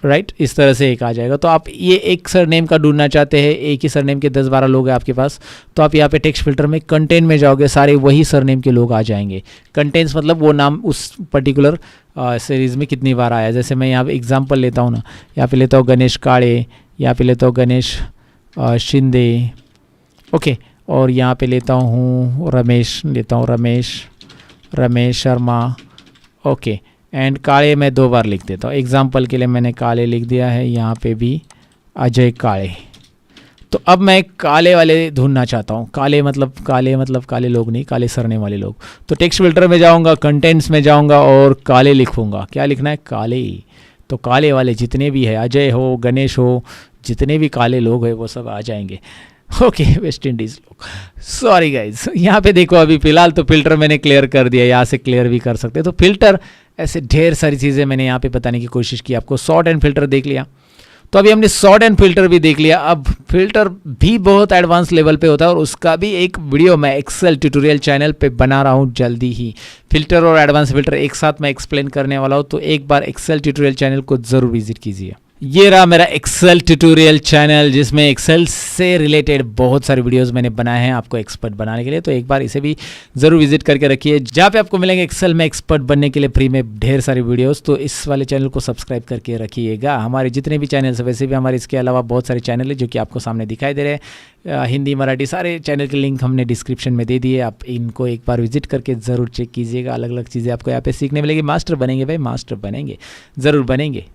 राइट। इस तरह से एक आ जाएगा। तो आप ये एक सरनेम का ढूंढना चाहते हैं, एक ही सरनेम के 10-12 लोग हैं आपके पास, तो आप यहाँ पे टेक्स्ट फिल्टर में कंटेंट में जाओगे, सारे वही सरनेम के लोग आ जाएंगे। कंटेंट्स मतलब वो नाम उस पर्टिकुलर सीरीज़ में कितनी बार आया। जैसे मैं यहाँ पे एग्जांपल लेता हूँ ना, यहाँ पे लेता हूँ गणेश काळे, यहाँ पे लेता हूँ गणेश शिंदे, ओके, और यहाँ पे लेता हूँ रमेश, रमेश शर्मा, ओके, एंड काळे मैं 2 बार लिख देता हूँ। एग्जाम्पल के लिए मैंने काळे लिख दिया है, यहाँ पे भी अजय काळे। तो अब मैं काले वाले ढूंढना चाहता हूँ। काले मतलब काले लोग नहीं, काले सरनेम वाले लोग। तो टेक्स्ट फिल्टर में जाऊँगा, कंटेंट्स में जाऊँगा और काले लिखूँगा। क्या लिखना है, काले। तो काले वाले जितने भी है, अजय हो, गणेश हो, जितने भी काले लोग हैं वो सब आ जाएंगे। ओके, वेस्ट इंडीज़ लोग, सॉरी गाइज। यहाँ पे देखो अभी फ़िलहाल तो फ़िल्टर मैंने क्लियर कर दिया, यहाँ से क्लियर भी कर सकते हैं। तो फ़िल्टर ऐसे ढेर सारी चीज़ें मैंने यहाँ पे बताने की कोशिश की आपको। सॉर्ट एंड फिल्टर देख लिया, तो अभी हमने सॉर्ट एंड फिल्टर भी देख लिया। अब फिल्टर भी बहुत एडवांस लेवल पे होता है और उसका भी एक वीडियो मैं एक्सेल ट्यूटोरियल चैनल पे बना रहा हूँ जल्दी ही। फिल्टर और एडवांस फिल्टर एक साथ मैं एक्सप्लेन करने वाला हूँ, तो एक बार एक्सेल ट्यूटोरियल चैनल को ज़रूर विजिट कीजिए। ये रहा मेरा एक्सेल ट्यूटोरियल चैनल, जिसमें एक्सेल से रिलेटेड बहुत सारे वीडियोस मैंने बनाए हैं आपको एक्सपर्ट बनाने के लिए। तो एक बार इसे भी ज़रूर विजिट करके रखिए, जहाँ पे आपको मिलेंगे एक्सेल में एक्सपर्ट बनने के लिए फ्री में ढेर सारे वीडियोस। तो इस वाले चैनल को सब्सक्राइब करके रखिएगा। हमारे जितने भी चैनल्स हैं, वैसे भी हमारे इसके अलावा बहुत सारे चैनल हैं जो कि आपको सामने दिखाई दे रहे हैं। हिंदी, मराठी, सारे चैनल के लिंक हमने डिस्क्रिप्शन में दे दिए। आप इनको एक बार विजिट करके ज़रूर चेक कीजिएगा। अलग अलग चीज़ें आपको यहाँ पे सीखने मिलेगी। मास्टर बनेंगे भाई, मास्टर बनेंगे, ज़रूर बनेंगे।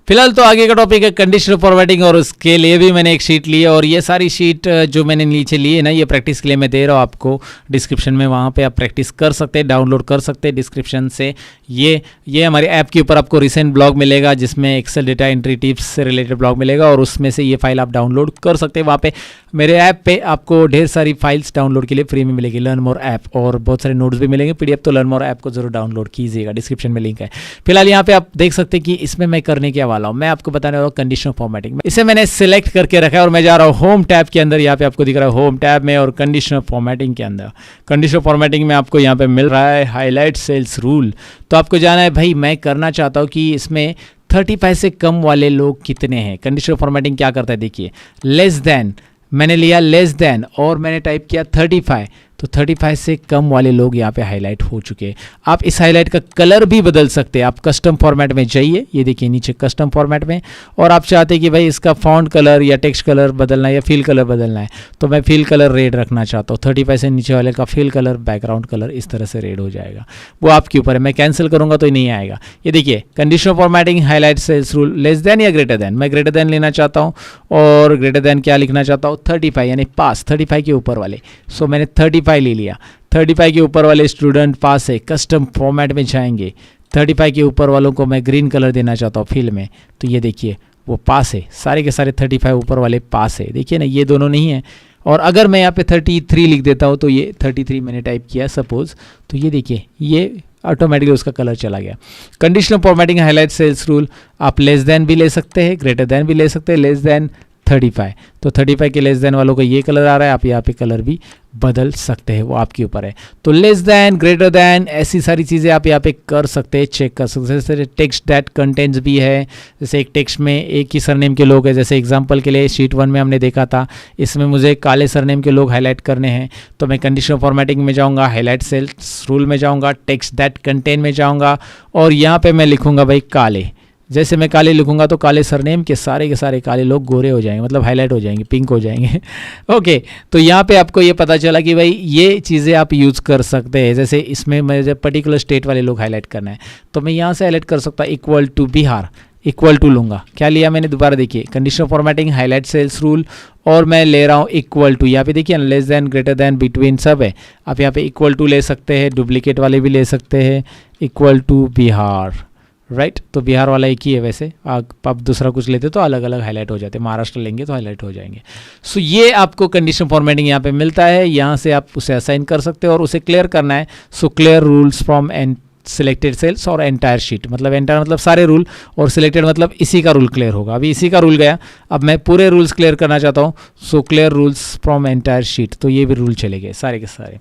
फिलहाल तो आगे का टॉपिक है कंडीशनल फॉर्मेटिंग, और उसके लिए भी मैंने एक शीट ली है, और ये सारी शीट जो मैंने नीचे ली है ना, ये प्रैक्टिस के लिए मैं दे रहा हूँ आपको डिस्क्रिप्शन में, वहाँ पे आप प्रैक्टिस कर सकते हैं, डाउनलोड कर सकते हैं डिस्क्रिप्शन से। ये हमारे ऐप के ऊपर आपको रिसेंट ब्लॉग मिलेगा जिसमें एक्सेल डेटा एंट्री टिप्स से रिलेटेड ब्लॉग मिलेगा, और उसमें से ये फाइल आप डाउनलोड कर सकते हैं। वहाँ पे मेरे ऐप पे आपको ढेर सारी फाइल्स डाउनलोड के लिए फ्री में मिलेगी, लर्न मोर ऐप, और बहुत सारे नोट्स भी मिलेंगे PDF। तो लर्न मोर ऐप को जरूर डाउनलोड कीजिएगा, डिस्क्रिप्शन में लिंक है। फिलहाल यहाँ पे आप देख सकते हैं कि इसमें मैं करने क्या वाला हूँ, मैं आपको बताने वाला हूँ कंडीशनल फॉर्मेटिंग। इसे मैंने सिलेक्ट करके रखा है और मैं जा रहा हूँ होम टैब के अंदर। यहाँ पे आपको दिख रहा है होम टैब में, और कंडीशनल फॉर्मेटिंग के अंदर, कंडीशनल फॉर्मेटिंग में आपको यहाँ पे मिल रहा है हाईलाइट सेल्स रूल। तो आपको जाना है, भाई मैं करना चाहता हूँ कि इसमें 35 से कम वाले लोग कितने हैं। कंडीशनल फॉर्मेटिंग क्या करता है, देखिए, लेस देन, मैंने लिया लेस देन और मैंने टाइप किया 35, तो 35 से कम वाले लोग यहाँ पे हाईलाइट हो चुके हैं। आप इस हाईलाइट का कलर भी बदल सकते हैं। आप कस्टम फॉर्मेट में जाइए, ये देखिए नीचे कस्टम फॉर्मेट में, और आप चाहते हैं कि भाई इसका फॉन्ट कलर या टेक्स्ट कलर बदलना है या फिल कलर बदलना है, तो मैं फिल कलर रेड रखना चाहता हूँ। 35 से नीचे वाले का फिल कलर, बैकग्राउंड कलर इस तरह से रेड हो जाएगा, वो आपके ऊपर है। मैं कैंसिल करूँगा तो ये नहीं आएगा। ये देखिए conditional formatting highlight cells rule, less than या ग्रेटर देन, मैं ग्रेटर देन लेना चाहता हूँ, और ग्रेटर देन क्या लिखना चाहता हूँ, 35, यानी पास, 35 के ऊपर वाले। सो मैंने 35 ले लिया। 35 के ऊपर वाले स्टूडेंट पास है, कस्टम फॉर्मेट में जाएंगे। 35 के ऊपर वालों को मैं ग्रीन कलर देना चाहता हूँ फिल में, तो ये देखिए वो पास है, सारे के सारे 35 ऊपर वाले पास है। देखिए ना, ये दोनों नहीं है। और अगर मैं यहाँ पे 33 लिख देता हूँ, तो ये 33 मैंने टाइप किया सपोज, तो ये देखिए ये ऑटोमेटिकली उसका कलर चला गया। Conditional formatting highlight cells rule, आप लेस देन भी ले सकते हैं, ग्रेटर देन भी ले सकते हैं, लेस देन 35, तो 35 के लेस देन वालों का ये कलर आ रहा है, आप यहाँ पे कलर भी बदल सकते हैं, वो आपके ऊपर है। तो लेस देन, ग्रेटर देन, ऐसी सारी चीज़ें आप यहाँ पे कर सकते हैं, चेक कर सकते हैं। जैसे टेक्स्ट दैट कंटेंट्स भी है, जैसे एक टेक्स्ट में एक ही सरनेम के लोग हैं, जैसे एग्जांपल के लिए शीट 1 में हमने देखा था, इसमें मुझे काले सरनेम के लोग हाईलाइट करने हैं, तो मैं कंडीशनल फॉर्मेटिंग में जाऊँगा, हाईलाइट सेल्स रूल में जाऊँगा, टेक्स्ट दैट कंटेंट में जाऊँगा, और यहाँ पर मैं लिखूँगा भाई काले। जैसे मैं काले लिखूंगा तो काले सरनेम के सारे काले लोग गोरे हो जाएंगे, मतलब हाईलाइट हो जाएंगे, पिंक हो जाएंगे। ओके, तो यहाँ पे आपको ये पता चला कि भाई ये चीज़ें आप यूज़ कर सकते हैं। जैसे इसमें मुझे पर्टिकुलर स्टेट वाले लोग हाईलाइट करना है, तो मैं यहाँ से हाईलाइट कर सकता हूँ, equal to Bihar, equal to लूँगा। क्या लिया मैंने, दोबारा देखिए, conditional formatting highlight cells rule, और मैं ले रहा हूँ इक्वल टू। यहाँ पे देखिए less than, greater than, between सब है। आप यहाँ पे इक्वल टू ले सकते हैं, डुप्लीकेट वाले भी ले सकते हैं, इक्वल टू बिहार, राइट। तो बिहार वाला एक ही है वैसे, आप दूसरा कुछ लेते तो अलग अलग हाईलाइट हो जाते, महाराष्ट्र लेंगे तो हाईलाइट हो जाएंगे। सो ये आपको कंडीशनल फॉर्मेटिंग यहाँ पे मिलता है, यहाँ से आप उसे असाइन कर सकते हो और उसे क्लियर करना है। So clear rules from and selected cells और एंटायर शीट, मतलब एंटायर मतलब सारे रूल, और सिलेक्टेड मतलब इसी का रूल क्लियर होगा। अभी इसी का रूल गया, अब मैं पूरे रूल्स क्लियर करना चाहता हूँ। सो clear rules from entire sheet, तो ये भी रूल चले गए सारे के सारे।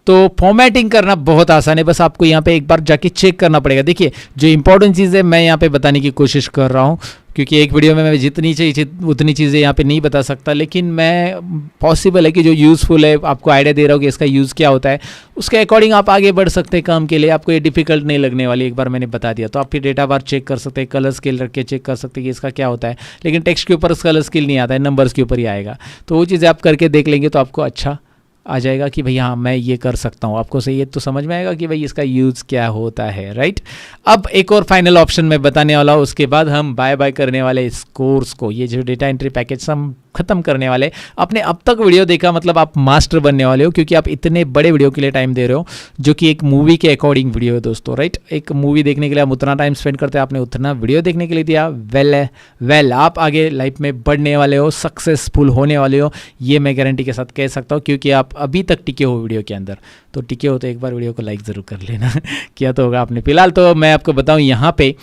तो फॉर्मेटिंग करना बहुत आसान है, बस आपको यहाँ पे एक बार जाके चेक करना पड़ेगा। देखिए जो इंपॉर्टेंट चीज़ है मैं यहाँ पे बताने की कोशिश कर रहा हूँ, क्योंकि एक वीडियो में मैं जितनी चाहिए उतनी चीज़ें यहाँ पे नहीं बता सकता, लेकिन मैं पॉसिबल है कि जो यूज़फुल है आपको आइडिया दे रहा हूँ कि इसका यूज़ क्या होता है, उसके अकॉर्डिंग आप आगे बढ़ सकते हैं काम के लिए। आपको ये डिफिकल्ट नहीं लगने वाली, एक बार मैंने बता दिया। तो आप फिर डेटा बार चेक कर सकते हैं, कलर स्केल रख के चेक कर सकते हैं कि इसका क्या होता है, लेकिन टेक्स्ट के ऊपर कलर स्केल नहीं आता है, नंबर्स के ऊपर ही आएगा। तो वो चीज़ें आप करके देख लेंगे तो आपको अच्छा आ जाएगा कि भाई हाँ मैं ये कर सकता हूँ। आपको सही है तो समझ में आएगा कि भाई इसका यूज़ क्या होता है, राइट। अब एक और फाइनल ऑप्शन मैं बताने वाला हूँ, उसके बाद हम बाय बाय करने वाले इस कोर्स को। ये जो डेटा एंट्री पैकेज हम ख़त्म करने वाले। आपने अब तक वीडियो देखा मतलब आप मास्टर बनने वाले हो, क्योंकि आप इतने बड़े वीडियो के लिए टाइम दे रहे हो, जो कि एक मूवी के अकॉर्डिंग वीडियो है दोस्तों, राइट। एक मूवी देखने के लिए आप उतना टाइम स्पेंड करते हैं, आपने उतना वीडियो देखने के लिए दिया। वेल आप आगे लाइफ में बढ़ने वाले हो, सक्सेसफुल होने वाले हो, ये मैं गारंटी के साथ कह सकता हूँ, क्योंकि आप अभी तक टिके हो वीडियो के अंदर। तो टिके हो तो एक बार वीडियो को लाइक ज़रूर कर लेना किया तो होगा आपने। फिलहाल तो मैं आपको बताऊँ यहाँ पे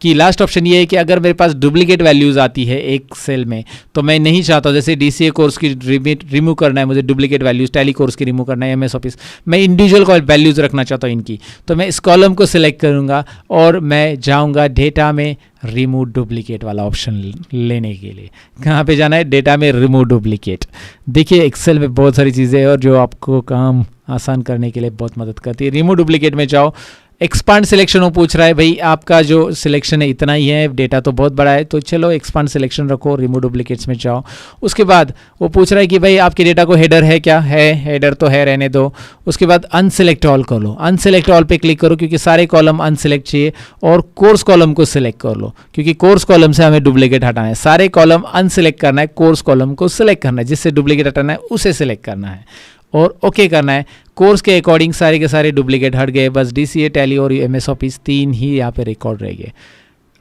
कि लास्ट ऑप्शन ये है कि अगर मेरे पास डुप्लीकेट वैल्यूज़ आती है एक सेल में, तो मैं नहीं चाहता हूँ, जैसे DCA कोर्स की रिमूव करना है मुझे, डुप्लीकेट वैल्यूज़ टैली कोर्स की रिमूव करना है, MS ऑफिस, मैं इंडिविजुअल वैल्यूज़ रखना चाहता हूँ इनकी, तो मैं इस कॉलम को सिलेक्ट करूँगा और मैं जाऊँगा डेटा में रिमूव डुप्लीकेट वाला ऑप्शन लेने के लिए। कहाँ पे जाना है, डेटा में रिमूव डुप्लीकेट। देखिए एक्सेल में बहुत सारी चीज़ें हैं और जो आपको काम आसान करने के लिए बहुत मदद करती है। रिमूव डुप्लीकेट में जाओ, एक्सपांड सिलेक्शन वो पूछ रहा है, भाई आपका जो सिलेक्शन है इतना ही है, डेटा तो बहुत बड़ा है, तो चलो एक्सपांड सिलेक्शन रखो, रिमूव डुप्लीकेट्स में जाओ। उसके बाद वो पूछ रहा है कि भाई आपके डेटा को हेडर है क्या, है हेडर तो है, रहने दो। उसके बाद अनसेलेक्ट ऑल कर लो, अनसेलेक्ट ऑल पे क्लिक करो क्योंकि सारे कॉलम अनसेलेक्ट चाहिए, और कोर्स कॉलम को सिलेक्ट कर लो क्योंकि कोर्स कॉलम से हमें डुप्लीकेट हटाना है। सारे कॉलम अनसेलेक्ट करना है, कोर्स कॉलम को सिलेक्ट करना है, जिससे डुप्लीकेट हटाना है उसे सिलेक्ट करना है और ओके करना है। कोर्स के अकॉर्डिंग सारे के सारे डुप्लीकेट हट गए, बस DCA, टैली और MS ऑफिस 3 ही यहाँ पे रिकॉर्ड रह गए।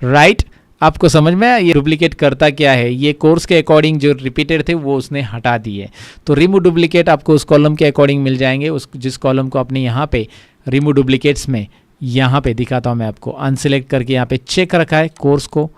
राइट, आपको समझ में आया ये डुप्लीकेट करता क्या है? ये कोर्स के अकॉर्डिंग जो रिपीटेड थे वो उसने हटा दिए। तो रिमूव डुप्लीकेट आपको उस कॉलम के अकॉर्डिंग मिल जाएंगे, उस जिस कॉलम को आपने यहाँ पे रिमूव डुप्लीकेट्स में यहाँ पे दिखाता हूँ मैं आपको, अनसेलेक्ट करके यहाँ पे चेक रखा है कोर्स को,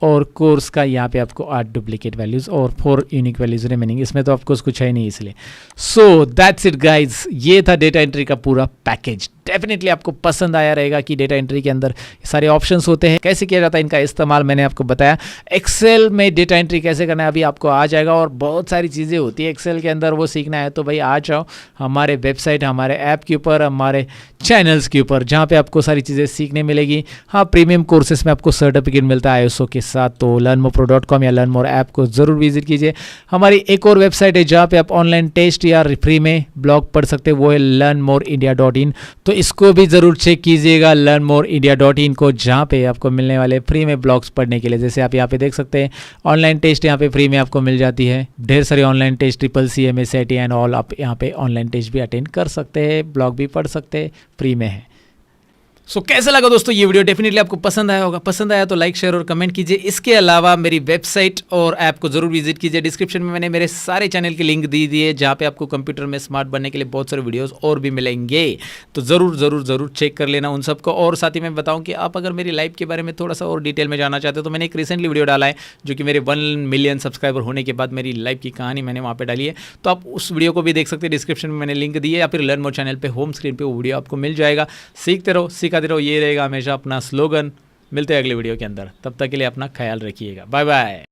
और कोर्स का यहाँ पे आपको 8 डुप्लीकेट वैल्यूज़ और 4 यूनिक वैल्यूज़ रिमेनिंग, इसमें तो आपको कुछ है नहीं इसलिए। सो दैट्स इट गाइज, ये था डेटा एंट्री का पूरा पैकेज। डेफिनेटली आपको पसंद आया रहेगा कि डेटा एंट्री के अंदर सारे ऑप्शंस होते हैं, कैसे किया जाता है इनका इस्तेमाल मैंने आपको बताया। एक्सेल में डेटा एंट्री कैसे करना है अभी आपको आ जाएगा, और बहुत सारी चीज़ें होती है एक्सेल के अंदर, वो सीखना है तो भाई आ जाओ हमारे वेबसाइट, हमारे ऐप के ऊपर, हमारे चैनल्स के ऊपर, जहाँ पे आपको सारी चीज़ें सीखने मिलेगी। हाँ, प्रीमियम कोर्सेज में आपको सर्टिफिकेट मिलता है ISO के साथ, तो learnmore.com या learnmore ऐप को ज़रूर विजिट कीजिए। हमारी एक और वेबसाइट है जहाँ पे आप ऑनलाइन टेस्ट या फ्री में ब्लॉग पढ़ सकते हैं, वो है learnmoreindia.in, तो इसको भी ज़रूर चेक कीजिएगा learnmoreindia.in को, जहाँ पे आपको मिलने वाले फ्री में ब्लॉग्स पढ़ने के लिए। जैसे आप यहाँ पे देख सकते हैं ऑनलाइन टेस्ट यहाँ पे फ्री में आपको मिल जाती है, ढेर सारे online test, CCC, MS, CIT and all, आप यहाँ पे ऑनलाइन टेस्ट भी अटेंड कर सकते हैं, ब्लॉग भी पढ़ सकते हैं, फ्री में है। सो कैसा लगा दोस्तों ये वीडियो? डेफिनेटली आपको पसंद आया होगा, पसंद आया तो लाइक, शेयर और कमेंट कीजिए। इसके अलावा मेरी वेबसाइट और ऐप को जरूर विजिट कीजिए। डिस्क्रिप्शन में मैंने मेरे सारे चैनल की लिंक दी है, जहाँ पे आपको कंप्यूटर में स्मार्ट बनने के लिए बहुत सारे वीडियोस और भी मिलेंगे, तो ज़रूर ज़रूर ज़रूर चेक कर लेना उन सबको। और साथ ही मैं बताऊँ कि आप अगर मेरी लाइफ के बारे में थोड़ा सा और डिटेल में जानना चाहते हो तो मैंने एक रिसेंटली वीडियो डाला है, जो कि मेरे 1 मिलियन सब्सक्राइबर होने के बाद मेरी लाइफ की कहानी मैंने वहाँ पर डाली है, तो आप उस वीडियो को भी देख सकते हैं। डिस्क्रिप्शन में मैंने लिंक दी है, या फिर लर्न मोर चैनल पर होम स्क्रीन पर वो वीडियो आपको मिल जाएगा। सीखते रहो, सिखाते रहो, ये रहेगा हमेशा अपना स्लोगन। मिलते हैं अगले वीडियो के अंदर, तब तक के लिए अपना ख्याल रखिएगा। Bye bye.